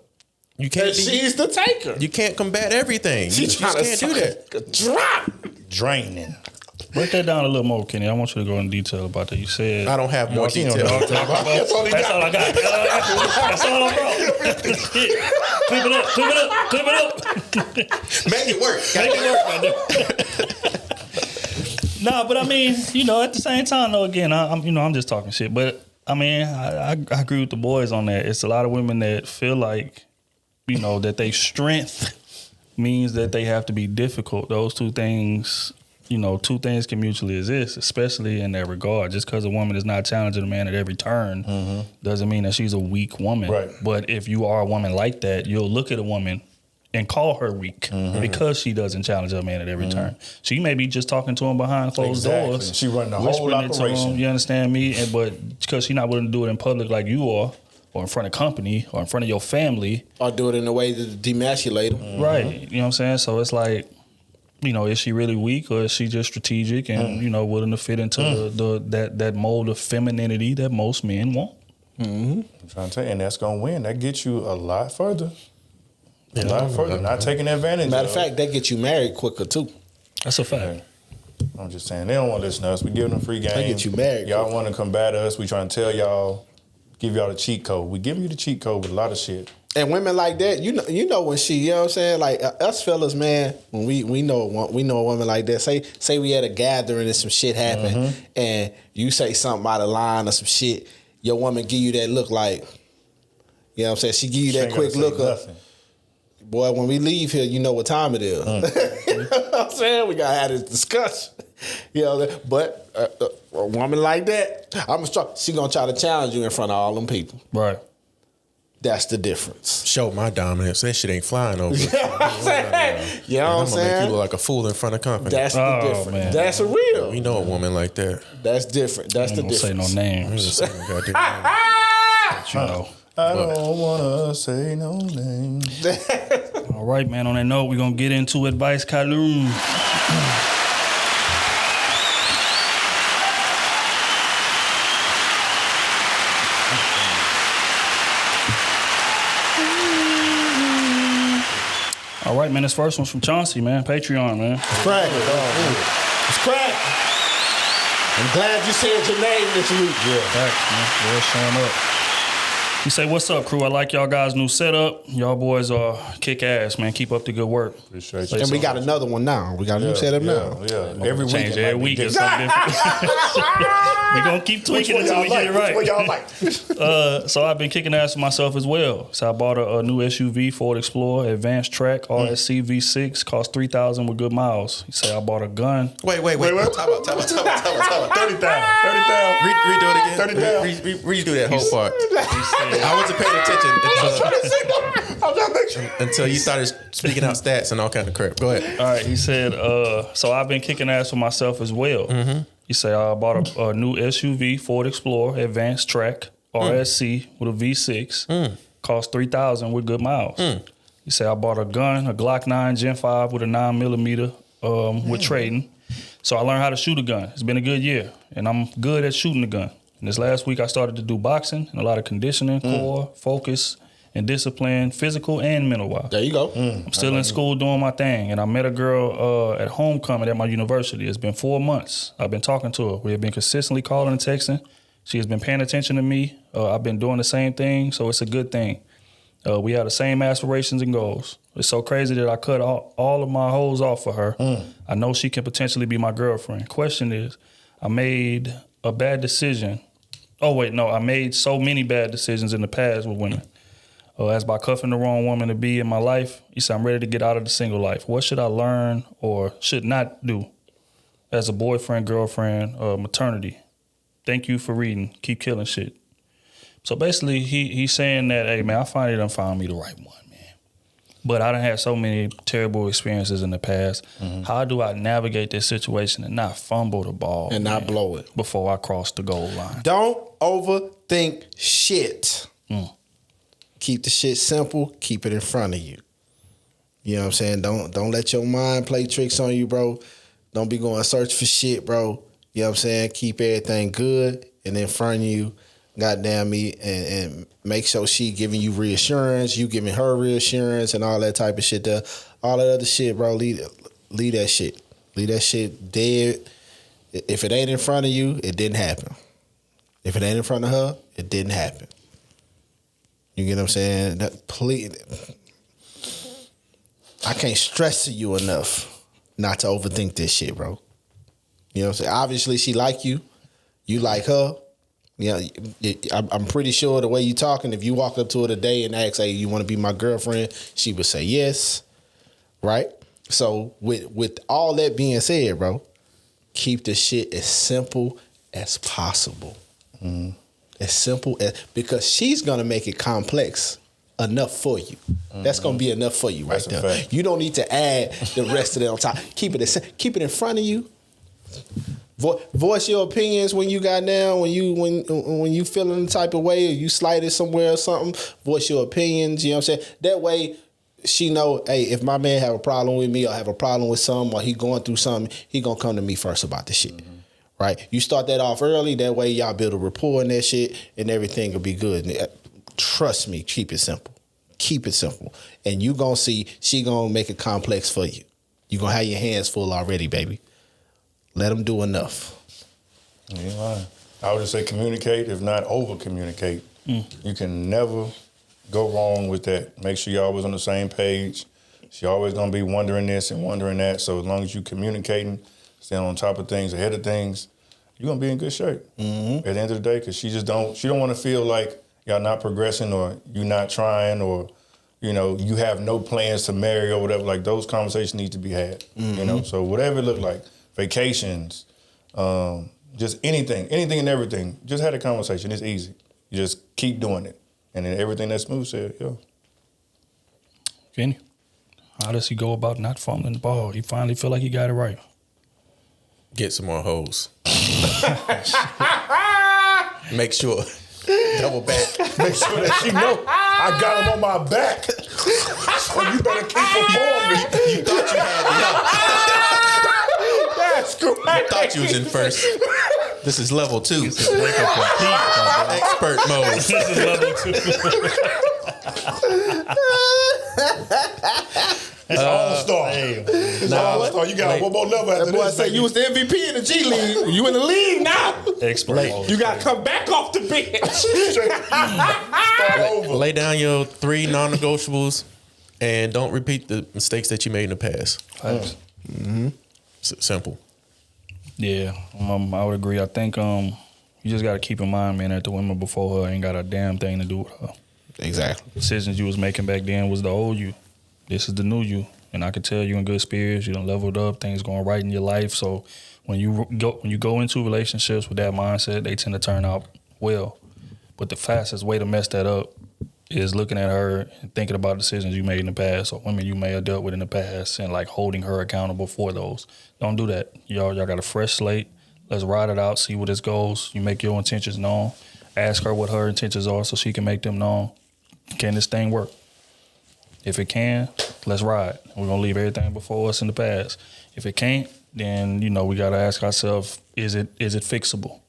You can't. She's the taker. You can't combat everything. You just can't do that. Drop. Draining. Break that down a little more, Kenny. I want you to go in detail about that. You said I don't have more detail. That's all I got. That's all I brought. Clip it up. Make it work. No, but I mean, at the same time, though, again, I'm just talking shit. But I mean, I agree with the boys on that. It's a lot of women that feel like, that they strength means that they have to be difficult. Those two things, two things can mutually exist, especially in that regard. Just because a woman is not challenging a man at every turn doesn't mean that she's a weak woman. Right. But if you are a woman like that, you'll look at a woman and call her weak because she doesn't challenge her man at every turn. She may be just talking to him behind closed doors. She running the whole whispering it to operation. him, you understand me? But because she's not willing to do it in public like you are, or in front of company, or in front of your family. Or do it in a way to demasculate them. Right. You know what I'm saying? So it's like, is she really weak, or is she just strategic and, willing to fit into that mold of femininity that most men want? I'm trying to tell you, and that's going to win. That gets you a lot further. A lot further. Not taking advantage Matter of fact, that gets you married quicker, too. That's a fact. I'm just saying, they don't want to listen to us. We giving them free game. They get you married Y'all quicker. want to combat us. We trying to tell y'all, give y'all the cheat code. We giving you the cheat code with a lot of shit. And women like that, you know when she, you know what I'm saying? Like us fellas, man, when we know a woman like that. Say we at a gathering and some shit happened, and you say something out of line or some shit, your woman give you that look like, you know what I'm saying? She give you that quick look up. Boy, when we leave here, you know what time it is. You know what I'm saying? We gotta have this discussion. But a woman like that, she gonna try to challenge you in front of all them people. Right. That's the difference. Show my dominance. That shit ain't flying over. You know what I'm saying? You know what I'm I'm gonna make saying? you look like a fool in front of company. That's the difference. Man. That's a real. We know a woman like that. That's different. That's the difference. I ain't gonna say no names. I don't wanna say no names. All right, man. On that note, we're gonna get into advice column. All right, man. This first one's from Chauncey, man. Patreon, man. It's crack. It's crack. I'm glad you said your name this week. Thanks, man. Boy, showing up. He say, "What's up, crew? I like y'all guys' new setup. Y'all boys are kick ass, man. Keep up the good work." Appreciate you. And we got another one now. We got a new setup now. Yeah. Every week. Every week is something different. We gonna keep tweaking until we get it right. Which one y'all like? So I've been kicking ass for myself as well. So I bought a new SUV, Ford Explorer, Advanced Track, RSC V6, cost $3,000 with good miles. He say I bought a gun. Wait. Time out. 30,000. Redo it again. 30,000. Redo that whole part. I wasn't paying attention until you started speaking out stats and all kind of crap. Go ahead. All right, he said, so I've been kicking ass for myself as well. He said, I bought a new SUV, Ford Explorer, Advanced Track, RSC with a V6. Cost $3,000 with good miles. He said, I bought a gun, a Glock 9 Gen 5 with a 9mm with trading. So I learned how to shoot a gun. It's been a good year, and I'm good at shooting a gun. And this last week, I started to do boxing and a lot of conditioning, core, focus, and discipline, physical and mental wise. There you go. I'm still in school doing my thing, and I met a girl at homecoming at my university. It's been 4 months. I've been talking to her. We have been consistently calling and texting. She has been paying attention to me. I've been doing the same thing, so it's a good thing. We have the same aspirations and goals. It's so crazy that I cut all of my hoes off for her. I know she can potentially be my girlfriend. Question is, I made a bad decision. I made so many bad decisions in the past with women. As by cuffing the wrong woman to be in my life, he said, I'm ready to get out of the single life. What should I learn or should not do as a boyfriend, girlfriend, maternity? Thank you for reading. Keep killing shit. So basically, he's saying that, hey, man, I finally done found me the right one, man. But I done had so many terrible experiences in the past. How do I navigate this situation and not fumble the ball And not blow it before I cross the goal line? Don't overthink shit. Keep the shit simple. Keep it in front of you. You know what I'm saying? Don't let your mind play tricks on you, bro. Don't be going search for shit, bro. You know what I'm saying? Keep everything good and in front of you. Goddamn me, and make sure she giving you reassurance, you giving her reassurance, and all that type of shit. All that other shit, bro. Leave that shit. Leave that shit dead. If it ain't in front of you, it didn't happen. If it ain't in front of her, it didn't happen. You get what I'm saying? Please, I can't stress to you enough not to overthink this shit, bro. You know what I'm saying? Obviously, she like you. You like her. Yeah, I'm pretty sure the way you talking, if you walk up to her today and ask, hey, you want to be my girlfriend, she would say yes. right? So with all that being said, bro, keep the shit as simple as possible. As simple as, because she's gonna make it complex enough for you. That's gonna be enough for you right there. You don't need to add the rest of it on top. Keep it in front of you. Voice your opinions when you got down, when you feeling the type of way, or you slighted somewhere or something. Voice your opinions. You know what I'm saying? That way, she know, hey, if my man have a problem with me or have a problem with something or he going through something, he gonna come to me first about the shit. Right? You start that off early. That way, y'all build a rapport in that shit, and everything will be good. Trust me. Keep it simple. Keep it simple, and you gonna see she gonna make it complex for you. You gonna have your hands full already, baby. Let them do enough. You ain't lying. I would just say communicate, if not over communicate. You can never go wrong with that. Make sure you're always on the same page. She always gonna be wondering this and wondering that. So as long as you communicating, staying on top of things, ahead of things, you're gonna be in good shape at the end of the day. Because she don't want to feel like y'all not progressing or you not trying or you have no plans to marry or whatever. Like those conversations need to be had. So whatever it look like. Vacations, just anything and everything. Just had a conversation. It's easy. You just keep doing it. And then everything that Smooth said, Kenny, how does he go about not fumbling the ball? He finally feel like he got it right. Get some more hoes. Make sure. Double back. Make sure that she know I got him on my back. So you better keep performing. You thought you had it. That's correct. You thought you was in first. This is level 2. This is wake up complete. Expert mode. This is level 2. It's all-star. It's all-star. You got one more level after that boy this. said you was the MVP in the G League. You in the league now. Expert. You got to come back off the bench. Start over. Lay down your 3 non-negotiables and don't repeat the mistakes that you made in the past. Simple. Yeah, I would agree. I think you just got to keep in mind, man, that the women before her ain't got a damn thing to do with her. Exactly. Decisions you was making back then was the old you. This is the new you. And I can tell you in good spirits, you done leveled up, things going right in your life. So when you go into relationships with that mindset, they tend to turn out well. But the fastest way to mess that up is looking at her and thinking about decisions you made in the past or women you may have dealt with in the past and like holding her accountable for those. Don't do that. Y'all got a fresh slate. Let's ride it out, see where this goes. You make your intentions known. Ask her what her intentions are so she can make them known. Can this thing work? If it can, let's ride. We're going to leave everything before us in the past. If it can't, then, we got to ask ourselves, is it fixable?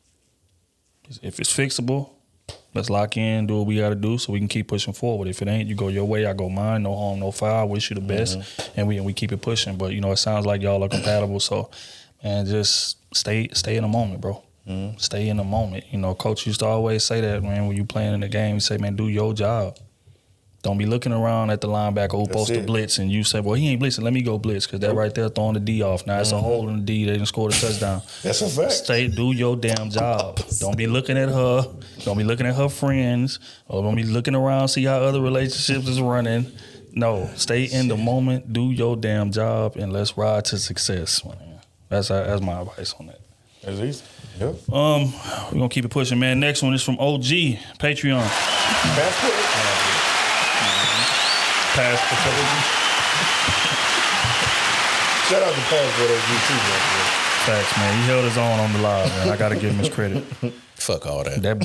If it's fixable, let's lock in, do what we got to do so we can keep pushing forward. If it ain't, you go your way, I go mine. No harm, no foul. I wish you the best. And we keep it pushing. But, it sounds like y'all are compatible. So, man, just stay in the moment, bro. Stay in the moment. Coach used to always say that, man, when you playing in the game, he say, man, do your job. Don't be looking around at the linebacker who's supposed to blitz and you say, well, he ain't blitzing, let me go blitz, because that right there throwing the D off. Now it's a hole in the D, they didn't score the touchdown. That's a fact. Do your damn job. Don't be looking at her. Don't be looking at her friends. Or don't be looking around, see how other relationships is running. No, stay in the moment, do your damn job, and let's ride to success. Man. That's my advice on that. That's easy. Yep. We're going to keep it pushing, man. Next one is from OG, Patreon. Passport. Shout out to Passport OG too, man. Facts, man. He held his own on the live, man. I gotta give him his credit. Fuck all that. That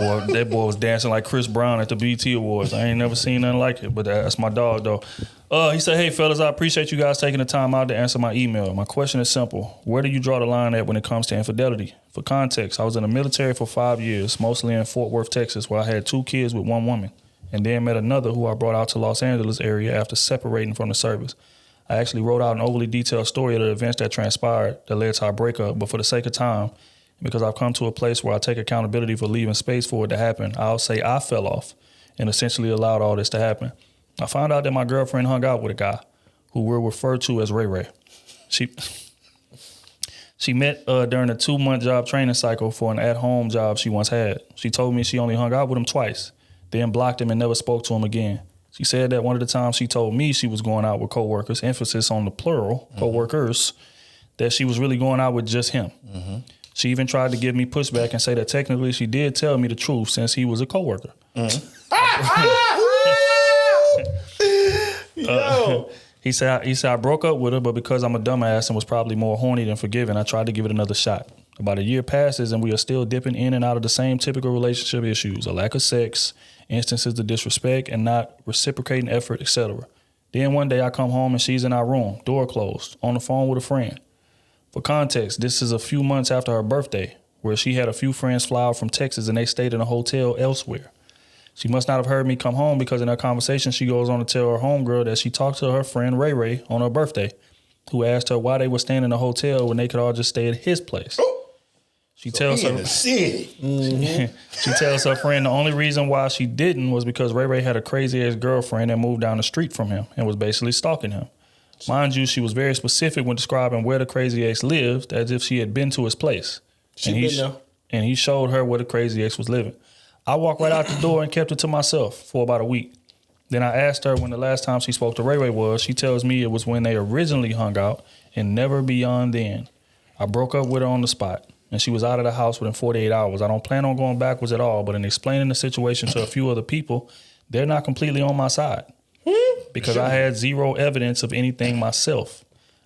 boy was dancing like Chris Brown at the BET Awards. I ain't never seen nothing like it, but that's my dog, though. He said, hey, fellas, I appreciate you guys taking the time out to answer my email. My question is simple. Where do you draw the line at when it comes to infidelity? For context, I was in the military for 5 years, mostly in Fort Worth, Texas, where I had 2 kids with 1 woman. And then met another who I brought out to Los Angeles area after separating from the service. I actually wrote out an overly detailed story of the events that transpired that led to our breakup, but for the sake of time, because I've come to a place where I take accountability for leaving space for it to happen, I'll say I fell off and essentially allowed all this to happen. I found out that my girlfriend hung out with a guy who we'll refer to as Ray Ray. She met during a 2-month job training cycle for an at-home job she once had. She told me she only hung out with him twice, then blocked him and never spoke to him again. She said that one of the times she told me she was going out with coworkers, emphasis on the plural, coworkers, that she was really going out with just him. She even tried to give me pushback and say that technically she did tell me the truth since he was a coworker. He said I broke up with her, but because I'm a dumbass and was probably more horny than forgiving, I tried to give it another shot. About a year passes and we are still dipping in and out of the same typical relationship issues, a lack of sex, instances of disrespect and not reciprocating effort, etc. Then one day I come home and she's in our room, door closed, on the phone with a friend. For context, this is a few months after her birthday, where she had a few friends fly out from Texas and they stayed in a hotel elsewhere. She must not have heard me come home because in her conversation, she goes on to tell her homegirl that she talked to her friend Ray Ray on her birthday, who asked her why they were staying in a hotel when they could all just stay at his place. She tells her she tells her friend the only reason why she didn't was because Ray Ray had a crazy ex-girlfriend that moved down the street from him and was basically stalking him. Mind you, she was very specific when describing where the crazy ex lived, as if she had been to his place. And he showed her where the crazy ex was living. I walked right out the door and kept it to myself for about a week. Then I asked her when the last time she spoke to Ray Ray was. She tells me it was when they originally hung out and never beyond then. I broke up with her on the spot, and she was out of the house within 48 hours. I don't plan on going backwards at all, but in explaining the situation to a few other people, they're not completely on my side. Because I had zero evidence of anything myself.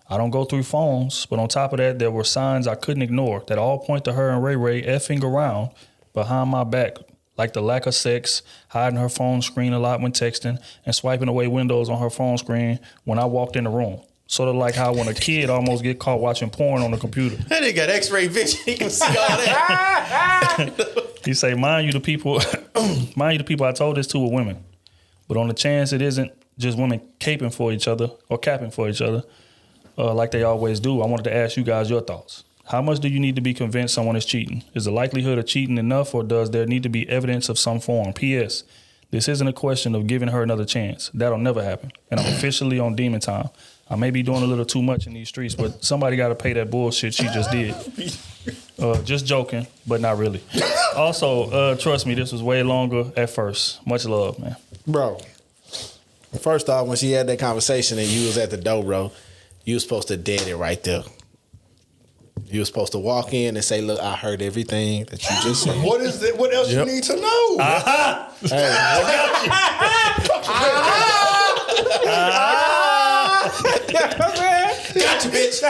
I don't go through phones, but on top of that, there were signs I couldn't ignore that all point to her and Ray Ray effing around behind my back, like the lack of sex, hiding her phone screen a lot when texting, and swiping away windows on her phone screen when I walked in the room. Sort of like how when a kid almost get caught watching porn on the computer. That nigga got X-ray vision. He can see all that. He say, mind you the people I told this to were women. But on the chance it isn't just women capping for each other, like they always do, I wanted to ask you guys your thoughts. How much do you need to be convinced someone is cheating? Is the likelihood of cheating enough, or does there need to be evidence of some form? P.S. This isn't a question of giving her another chance. That'll never happen. And I'm officially on demon time. I may be doing a little too much in these streets, but somebody got to pay that bullshit she just did. Just joking, but not really. Also, trust me, this was way longer at first. Much love, man. Bro, first off, when she had that conversation and you was at the door, bro, you was supposed to dead it right there. You were supposed to walk in and say, look, I heard everything that you just said. What is it? What else you need to know? Gotcha, bitch.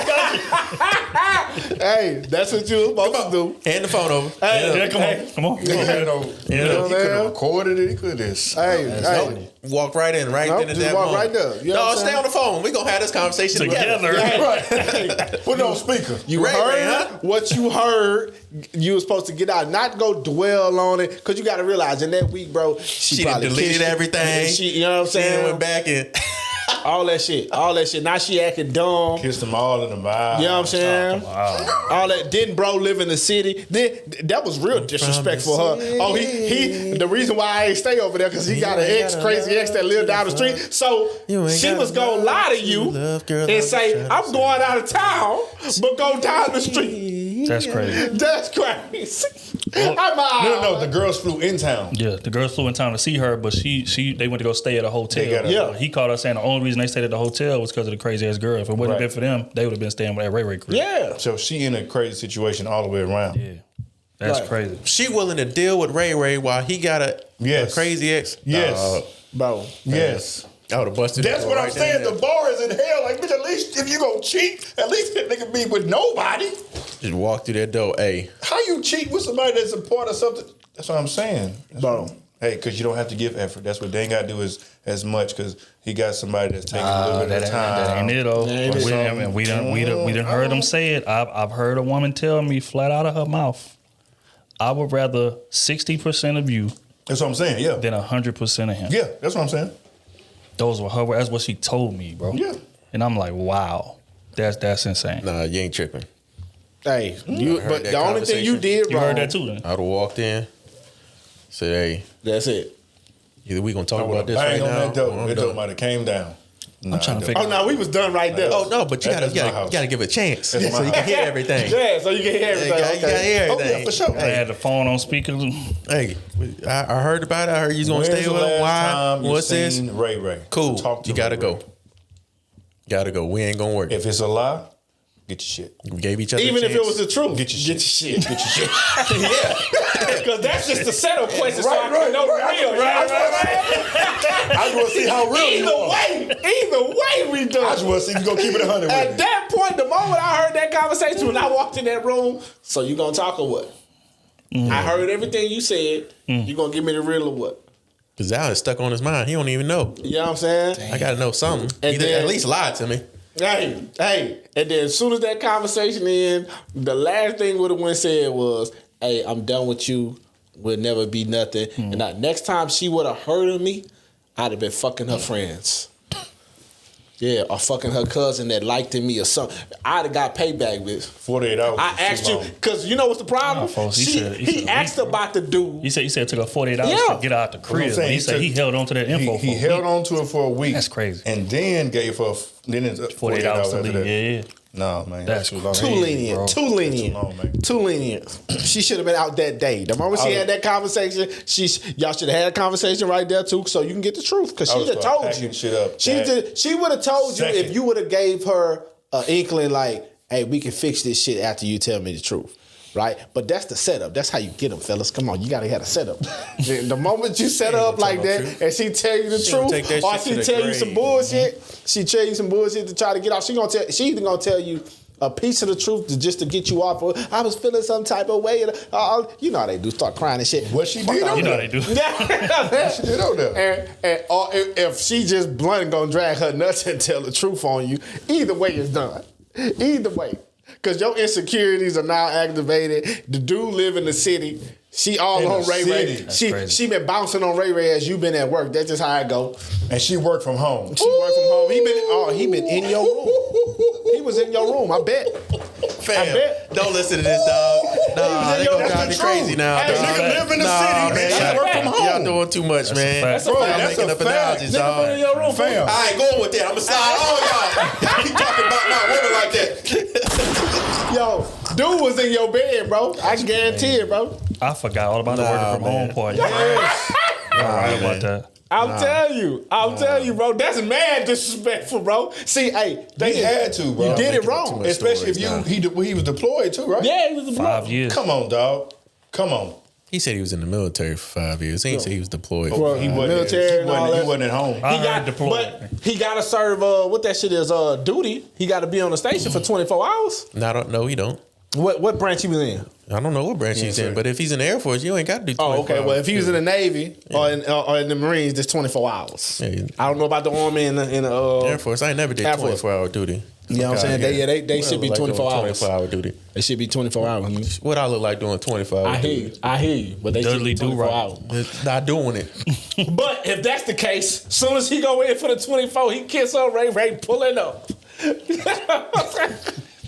Hey, that's what you were supposed to do. Hand the phone over. Hey, come on. He could have recorded it. He could have. Hey. Walk right in, right then and just that walk moment. right there. You know No, what I'm stay saying? on the phone. We're going to have this conversation together. Right. Put it on speaker. You heard what you heard. You were supposed to get out, not go dwell on it, because you got to realize in that week, bro, she done probably deleted kissed everything. you know what I'm saying? Went back and all that shit. Now she acting dumb. Kissed them all in the mouth. You know what I'm saying? All that. Didn't bro live in the city? That was real disrespectful for her. Oh, he the reason why I ain't stay over there because he got an crazy ex that lived down the street. So she was gonna lie to you and say, I'm going out of town, but go down the street. That's crazy. That's crazy. No, the girls flew in town. Yeah, the girls flew in town to see her, but they went to go stay at a hotel. He called her saying the only reason they stayed at the hotel was because of the crazy ass girl. If it wouldn't have been for them, they would have been staying with that Ray Ray crib. Yeah. So she in a crazy situation all the way around. Yeah. That's crazy. She willing to deal with Ray Ray while he got a crazy ex? Yes. Bro. Yes. I would have busted. That's what I'm saying. The bar is in hell. Like, bitch, at least if you gonna cheat, at least that nigga be with nobody. Just walk through that door. Hey. How you cheat with somebody that's a part of something? That's what I'm saying. Bro. Hey, because you don't have to give effort. That's what they ain't got to do is as much because he got somebody that's taking a little bit of time. That ain't it, though. We done heard him say it. I've heard a woman tell me flat out of her mouth, I would rather 60% of you. That's what I'm saying, yeah. Than 100% of him. Yeah, that's what I'm saying. Those were her. That's what she told me, bro. Yeah. And I'm like, wow, that's insane. Nah, you ain't tripping. Hey, but the only thing you did wrong. You heard that too, then? I'd have walked in, said, hey. That's it. Either we gonna talk about this right now. That door might have came down. I'm trying to figure out. Oh, no, we was done right there. Oh, no, but you gotta give it a chance so you can hear everything. Yeah, so you can hear everything. You gotta hear everything. Oh, yeah, for sure. I had the phone on speaker. Hey, I heard about it. I heard you was going to stay with him. Why? What's this? Ray. Cool. You gotta go. Gotta go. We ain't gonna work. If it's a lie, get your shit. We gave each other Even a if it was the truth. Get your shit. Get your shit. Yeah. Because that's just the setup question. Right. I just want to see how real you are. Either way, we done. I just want to see if you gonna keep it 100 with At me. that point, the moment I heard that conversation, when I walked in that room, so you gonna talk or what? I heard everything you said. You gonna give me the real or what? Because Al is stuck on his mind. He don't even know. You know what I'm saying? I gotta know something. And Either then- at least lie to me. Hey. And then as soon as that conversation ended, the last thing would have went said was, hey, I'm done with you. We'll never be nothing. And now, next time she would have heard of me, I'd have been fucking her friends. Yeah, or fucking her cousin that liked me or something. I'd have got payback, bitch. 48 hours. I asked you, because you know what's the problem? He asked about the dude. He said it took her 48 hours to get out the crib. He said he held on to that info. He held on to it for a week. That's crazy. And then gave her 48 hours to after leave. that. Yeah. No, man. That's Too lenient. Too lenient. She should have been out that day. The moment she had that conversation, y'all should have had a conversation right there too, so you can get the truth. Because she would have told you. Shit up she would have told you if you would have gave her an inkling like, hey, we can fix this shit after you tell me the truth. Right? But that's the setup. That's how you get them, fellas. Come on, you gotta have a setup. The moment you set her up like that and she tell you the truth, or she tell you some bullshit, she tell you some bullshit to try to get off, she either gonna tell you a piece of the truth just to get you off. I was feeling some type of way. You know how they do, start crying and shit. What she did on You know how they do. She did on there. Or if she just blunt and gonna drag her nuts and tell the truth on you, either way it's done. Either way. Because your insecurities are now activated. The dude live in the city. She all on Ray Ray. She been bouncing on Ray Ray as you been at work. That's just how it go. And she worked from home. She worked from home. He been in your room. He was in your room. I bet. Fam, don't listen to this, dog. Nah, they gonna drive me crazy now. Hey, dog. nigga live in the city, man. She work from home. Y'all doing too much, man. That's Y'all that's making a up fact. analogies, dog. in your room, Fam. I ain't going with that. I'ma slide on y'all. Y'all keep talking about my women like that. Yo, dude was in your bed, bro. I guarantee it, bro. I forgot all about the working from home part. Yes. You're right about that. I'm telling you, bro. That's mad disrespectful, bro. See, hey, They had to, bro. You did it wrong. Especially if he was deployed too, right? Yeah, he was deployed. 5 years. Come on, dog. Come on. He said he was in the military for 5 years. He ain't say he was deployed. Well, He wasn't, military and all that. he wasn't at home. I heard deployed. But he got to serve what that shit is duty. He got to be on the station for 24 hours. No, he don't. What branch he was in? I don't know what branch he's in, but if he's in the Air Force, you ain't got to do 24 Oh, okay. Well, if he was in the Navy or in the Marines, it's 24 hours. Yeah. I don't know about the Army and the Air Force, I ain't never did Air Force. 24-hour duty. You know what I'm saying? They should be 24 hours. 24-hour duty. They should be 24 hours. What I look like doing 24 hours? I hear you. But they should Dudley be 24 do hours. Not doing it. But if that's the case, soon as he go in for the 24, he kiss on Ray pulling up.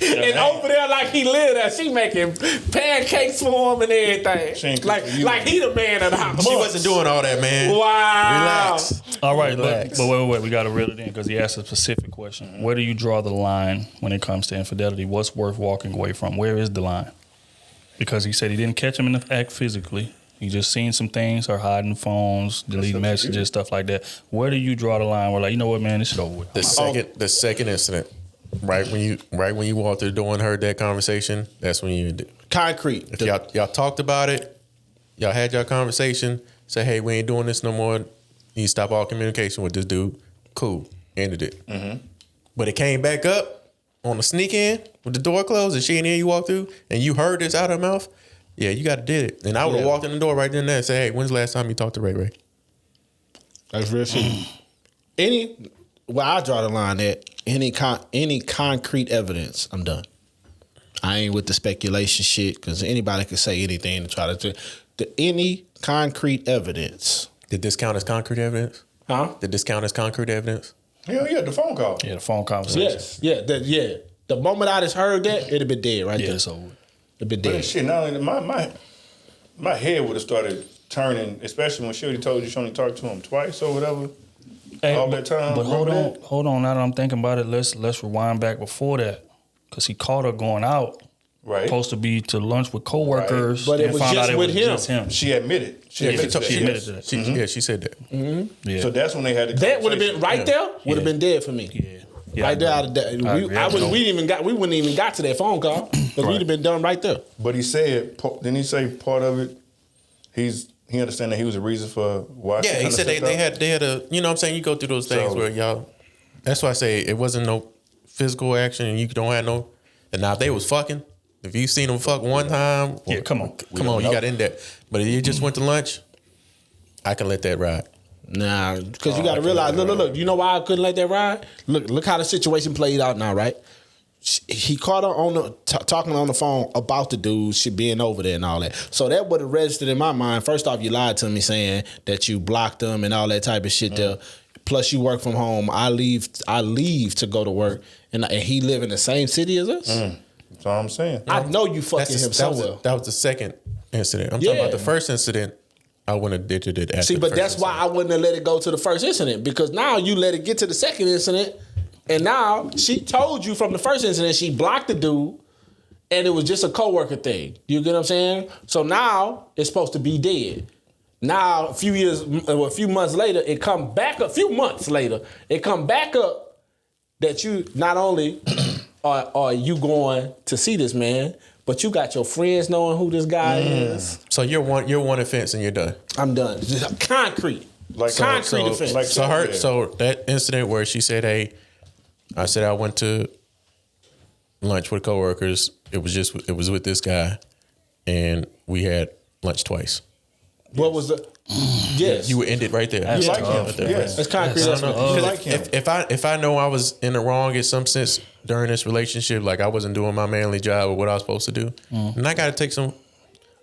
And over there, like he live there, she making pancakes for him and everything. Like he the man of the house. She wasn't doing all that, man. Wow. Relax. All right, Relax. but wait. We got to reel it in because he asked a specific question. Where do you draw the line when it comes to infidelity? What's worth walking away from? Where is the line? Because he said he didn't catch him in the act physically. He just seen some things, her hiding phones, deleting messages, stuff like that. Where do you draw the line? We're like, you know what, man, this shit over with. The second incident, right when you walked through the door and heard that conversation, that's when you concrete. If y'all talked about it, y'all had your conversation, say, hey, we ain't doing this no more. You stop all communication with this dude. Cool, ended it. Mm-hmm. But it came back up on the sneak in with the door closed, and she ain't in. You walked through, and you heard this out of her mouth. Yeah, you got to did it. And I would have walked in the door right then and there and say, hey, when's the last time you talked to Ray Ray? That's real shit. Where I draw the line at, any concrete evidence, I'm done. I ain't with the speculation shit because anybody could say anything to try to any concrete evidence. Did this count as concrete evidence? Huh? Did this count as concrete evidence? Hell yeah, the phone call. Yeah, the phone conversation. Yes. Yeah. The moment I just heard that, it'd have been dead right there. Yeah, so it'd been dead. But shit, not only my head would have started turning, especially when Shorty told you she only talked to him twice or whatever. all that time. But hold on. Now that I'm thinking about it, let's rewind back before that, because he caught her going out. Right. Supposed to be to lunch with coworkers, right. But it was just with him. Just him. She admitted. She admitted to that. Yeah, she said that. Mm-hmm. Yeah. So that's when they had the that would have been right there. Would have been dead for me. Yeah. Right there, out of that. We wouldn't even got to that phone call because we'd have been done right there. But he said, didn't he say part of it? He understand that he was a reason for why. Yeah, he said they had a, you know what I'm saying, you go through those things where y'all. That's why I say it wasn't no physical action and you don't have no. And now if they was fucking, if you seen them fuck one time, yeah, come on, you got in that. But if you just went to lunch, I can let that ride. Nah, because you got to realize. Look. You know why I couldn't let that ride? Look how the situation played out now, right? He caught her on talking on the phone about the dude, she being over there and all that. So that would have registered in my mind. First off, you lied to me saying that you blocked them and all that type of shit there. Plus, you work from home. I leave to go to work, and he live in the same city as us. That's all I'm saying. I know you fucking him somewhere. That was the second incident. I'm talking about the first incident. I wouldn't have did it. See, but that's why I wouldn't have let it go to the first incident, because now you let it get to the second incident, and now she told you from the first incident she blocked the dude, and it was just a coworker thing. You get what I'm saying? So now it's supposed to be dead. Now a few months later, it come back. A few months later, it come back up that you not only are you going to see this man, but you got your friends knowing who this guy is. So you're one offense and you're done. I'm done. Just concrete. Concrete offense. So that incident where she said, "Hey," I said I went to lunch with coworkers. It was with this guy, and we had lunch twice. What was the? Yes, you would end it right there. You like him? Yes, that's concrete. If I know I was in the wrong in some sense during this relationship, like I wasn't doing my manly job or what I was supposed to do, and I got to take some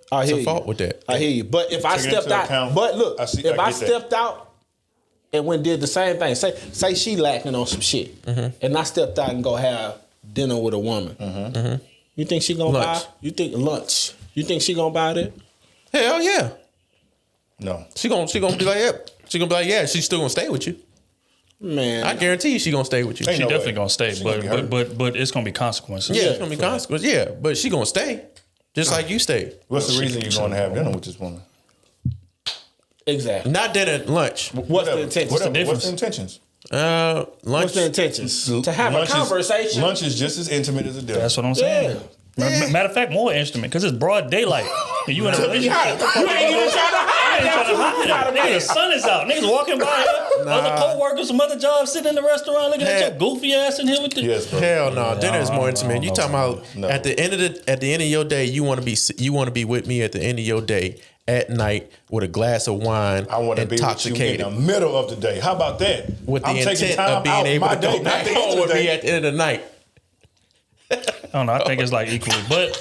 fault with that. I hear you. But if I stepped out, but look, if I stepped out and went did the same thing, say she lacking on some shit, and I stepped out and go have dinner with a woman, you think she gonna buy? You think lunch? You think she gonna buy that? Hell yeah. No. She gonna be like, yeah. She gonna be like, yeah. She's still gonna stay with you. Man, I guarantee you, she gonna stay with you. She definitely gonna stay, but it's gonna be consequences. Yeah, it's gonna be consequences. Yeah, but she gonna stay, just like you stay. What's the reason you're going to have dinner with this woman? Exactly. Not dinner, lunch. What's the intentions? What's the intentions? Lunch. What's the intentions? To have a conversation. Lunch is just as intimate as a dinner. That's what I'm saying. Yeah. Matter of fact, more intimate because it's broad daylight. And you in a relationship. You ain't even trying to hide that. Nigga, the sun is out. Niggas walking by here. Other co-workers from other jobs sitting in the restaurant looking at your goofy ass in here with the. Yes, bro. Hell no. Dinner is more intimate. You talking about at the end of your day, you want to be with me at the end of your day at night with a glass of wine. I want to be with you in the middle of the day. How about that? With the intent of being able to go back home with me at the end of the night. I don't know. I think it's like equally, but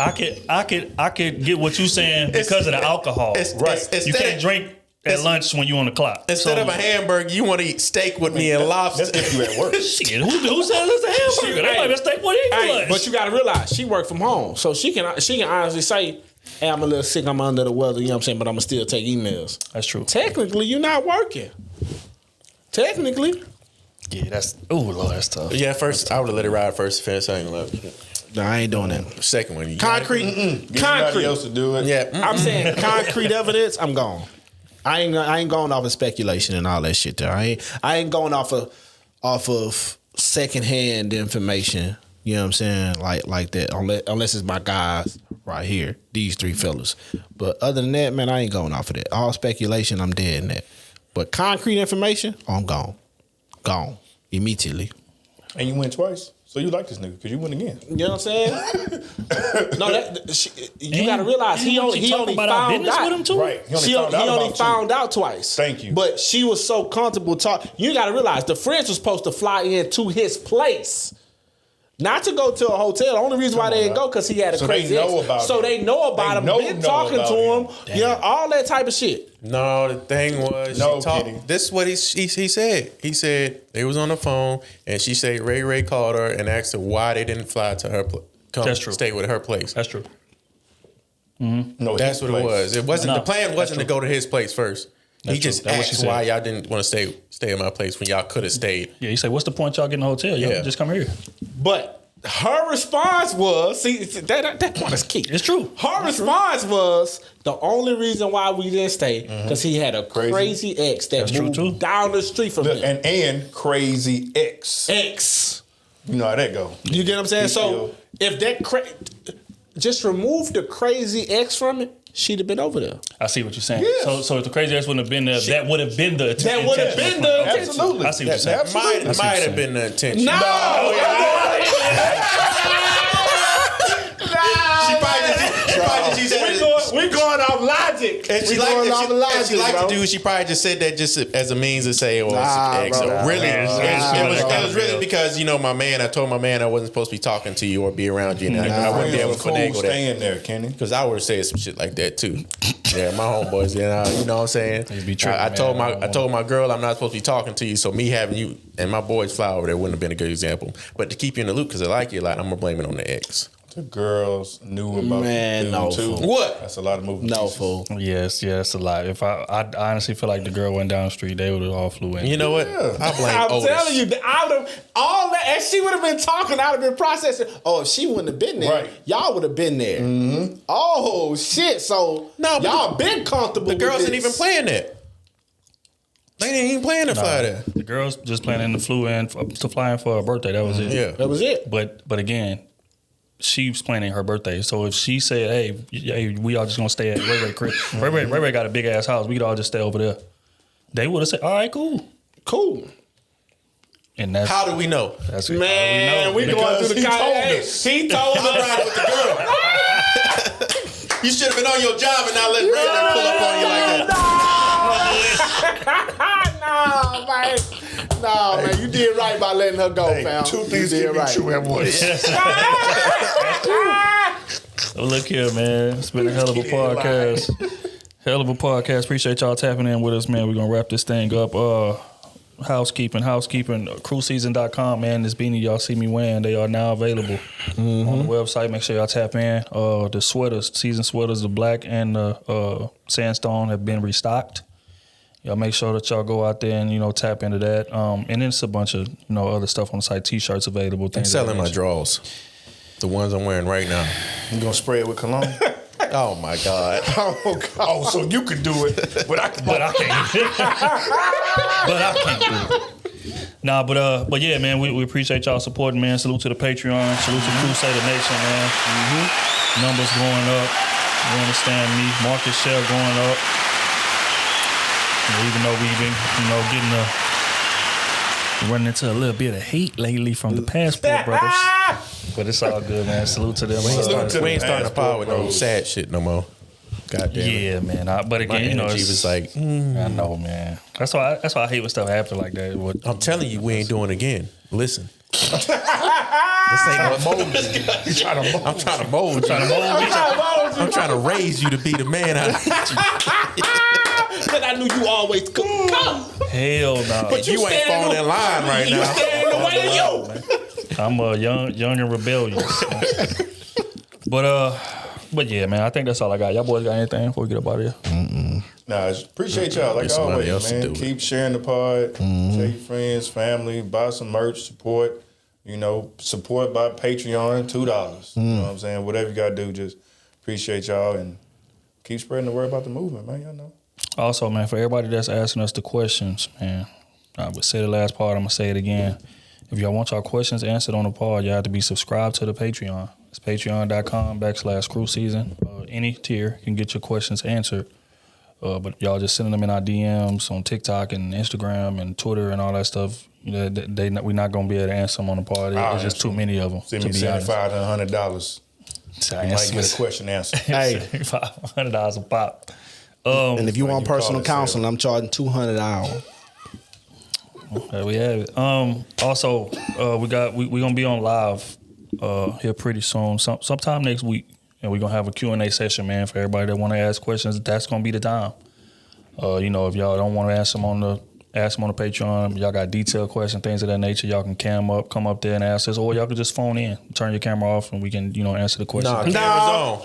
I could get what you're saying because of the alcohol. Right. You can't drink at lunch when you on the clock. Instead of a hamburger, you want to eat steak with me and lobster. That's if you at work. Shit, who says it's a hamburger? They might be steak with lunch. But you got to realize she work from home, so she can honestly say, "Hey, I'm a little sick. I'm under the weather." You know what I'm saying? But I'm gonna still take emails. That's true. Technically, you're not working. Technically. Yeah, that's Lord, that's tough. Yeah, first I would have let it ride first offense. I ain't gonna let it. No, I ain't doing that. Second one, concrete. Get somebody else to do it. Yeah, I'm saying concrete evidence. I'm gone. I ain't going off of speculation and all that shit. There, I ain't going off of secondhand information. You know what I'm saying? Like that. Unless it's my guys right here, these three fellas. But other than that, man, I ain't going off of that. All speculation, I'm dead in that. But concrete information, I'm gone. Gone. Immediately. And you went twice. So you like this nigga because you win again. You know what I'm saying? No, you got to realize he only found out. With him too? Right. He only found out twice. Thank you. But she was so comfortable talking. You got to realize the friends were supposed to fly in to his place. Not to go to a hotel. The only reason why they didn't go because he had a crazy ex. So they know about him. Been talking to him. Damn. You know, all that type of shit. No, the thing was, this is what he said. He said they was on the phone, and she said Ray called her and asked her why they didn't fly to her stay with her place. That's true. No, that's what it was. It wasn't the plan wasn't to go to his place first. He just asked why y'all didn't want to stay at my place when y'all could have stayed. Yeah, he said, "What's the point y'all getting a hotel? Y'all just come here." But her response was, see, that point is key. It's true. Her response was, the only reason why we didn't stay, because he had a crazy ex that moved down the street from him. And crazy ex. You know how that go. You get what I'm saying? So if that just remove the crazy ex from it, she'd have been over there. I see what you're saying. Yeah. So if the crazy ex wouldn't have been there, that would have been the intention. That would have been the intention. Absolutely. I see what you're saying. Might have been the intention. No. We going off logic. And she liked to do. She probably just said that just as a means to say, "Well, ex." Really, it was really because my man. I told my man I wasn't supposed to be talking to you or be around you. And I wouldn't be able to finagle that. Staying there, Kenny. Because I would have said some shit like that too. Yeah, my homeboys. You know what I'm saying? I told my girl I'm not supposed to be talking to you. So me having you and my boys fly over there wouldn't have been a good example. But to keep you in the loop because I like you a lot, I'm gonna blame it on the ex. The girls knew about the dude too. What? That's a lot of moving No, pieces. fool. Yes, that's a lot. If I honestly feel like the girl went down the street, they would have all flew in. You know what? I blame Otis. I'm telling you, out of all that, and she would have been talking, I'd have been processing. Oh, if she wouldn't have been there, y'all would have been there. Mm-hmm. Oh shit! So y'all been comfortable. The girls with didn't even plan that. They didn't even plan to fly there. The girls just planning to fly in for her birthday. That was it. Yeah, that was it. But again, she was planning her birthday. So if she said, hey, we all just gonna stay at Ray Ray crib. Ray Ray got a big ass house. We could all just stay over there. They would have said, all right, cool. And that's how do we know? That's man, we going through the conversation. He told us. Riding with the girl. You should have been on your job and not let Ray Ray pull up on you like that. No, man, you did right by letting her go, fam. Two things can be true at once. Well, look here, man. It's been a hell of a podcast. Appreciate y'all tapping in with us, man. We're gonna wrap this thing up. Housekeeping. Krewseason.com, man. This beanie y'all see me wearing, they are now available on the website. Make sure y'all tap in. The sweaters, season sweaters, the black and the sandstone have been restocked. Y'all make sure that y'all go out there and tap into that. And then it's a bunch of other stuff on the site. T-shirts available. I'm selling my drawers, the ones I'm wearing right now. You gonna spray it with cologne? Oh my God! Oh, so you can do it, but I can't. But I can't do it. Nah, but yeah, man, we appreciate y'all supporting, man. Salute to the Patreon. Salute to Crusader Nation, man. Numbers going up. You understand me? Market share going up. Even though we've been, running into a little bit of hate lately from the Passport brothers. But it's all good, man. Salute to them. We ain't starting a pod with no sad shit no more. God damn it. Yeah, man. But again, my energy was like, I know, man. That's why I hate when stuff happens like that. I'm telling you, we ain't doing it again. Listen. This ain't no mold. I'm trying to mold you. I'm trying to raise you to be the man But I knew you always could come. Hell no. But you ain't falling in line right now. You stand in the way of you. I'm young and rebellious. But yeah, man, I think that's all I got. Y'all boys got anything before we get up out of here? Nah, appreciate y'all like always, man. Keep sharing the pod. Tell your friends, family, buy some merch, support. Support by Patreon, $2. You know what I'm saying? Whatever you gotta do, just appreciate y'all and keep spreading the word about the movement, man. Y'all know. Also, man, for everybody that's asking us the questions, man, I would say the last part, I'm gonna say it again. If y'all want y'all questions answered on the pod, y'all have to be subscribed to the Patreon. It's patreon.com/Krewseason. Any tier can get your questions answered. But y'all just sending them in our DMs on TikTok and Instagram and Twitter and all that stuff. We're not gonna be able to answer them on the pod. It's just too many of them. Send me $75 to $100. You might get a question answered. Hey, $100 a pop. And if you want personal counseling, I'm charging $200 an hour. There we have it. Also, we're gonna be on live here pretty soon, sometime next week, and we're gonna have a Q&A session, man, for everybody that want to ask questions. That's gonna be the time. If y'all don't want to ask them on ask them on the Patreon. Y'all got detailed questions, things of that nature. Y'all can come up there and ask us, or y'all can just phone in, turn your camera off, and we can, answer the question.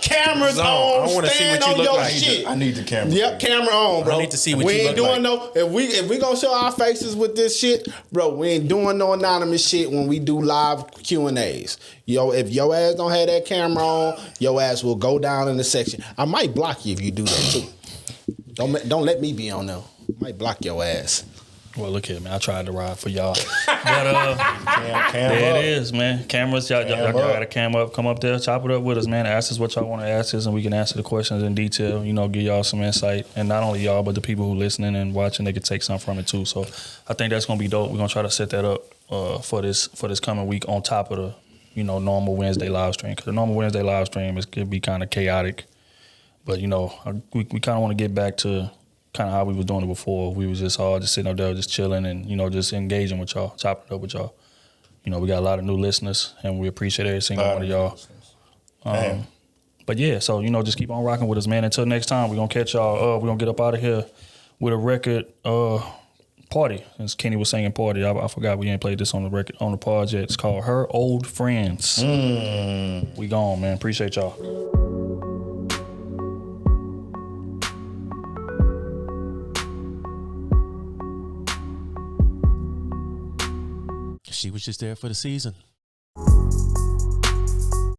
Cameras on. I want to see what you look like. Shit. I need the camera. Yep, camera on, bro. I need to see what we you ain't look doing like. no. If we gonna show our faces with this shit, bro, we ain't doing no anonymous shit when we do live Q&As. Yo, if your ass don't have that camera on, your ass will go down in the section. I might block you if you do that too. Don't let me be on there. Might block your ass. Well, look here, man. I tried to ride for y'all. But there it is, man. Cameras, y'all got a camera up. Come up there, chop it up with us, man. Ask us what y'all want to ask us, and we can answer the questions in detail. Give y'all some insight. And not only y'all, but the people who listening and watching, they can take something from it too. So I think that's gonna be dope. We're gonna try to set that up for this coming week on top of the normal Wednesday live stream. Because the normal Wednesday live stream could be kind of chaotic. But we kind of want to get back to kind of how we was doing it before. We was just all just sitting up there, just chilling and, just engaging with y'all, chopping it up with y'all. We got a lot of new listeners and we appreciate every single one of y'all. But yeah, so, just keep on rocking with us, man. Until next time, we're going to catch y'all. We're going to get up out of here with a record party. As Kenny was singing party, I forgot we ain't played this on the record, on the pod yet. It's called Her Old Friends. We gone, man. Appreciate y'all. She was just there for the season.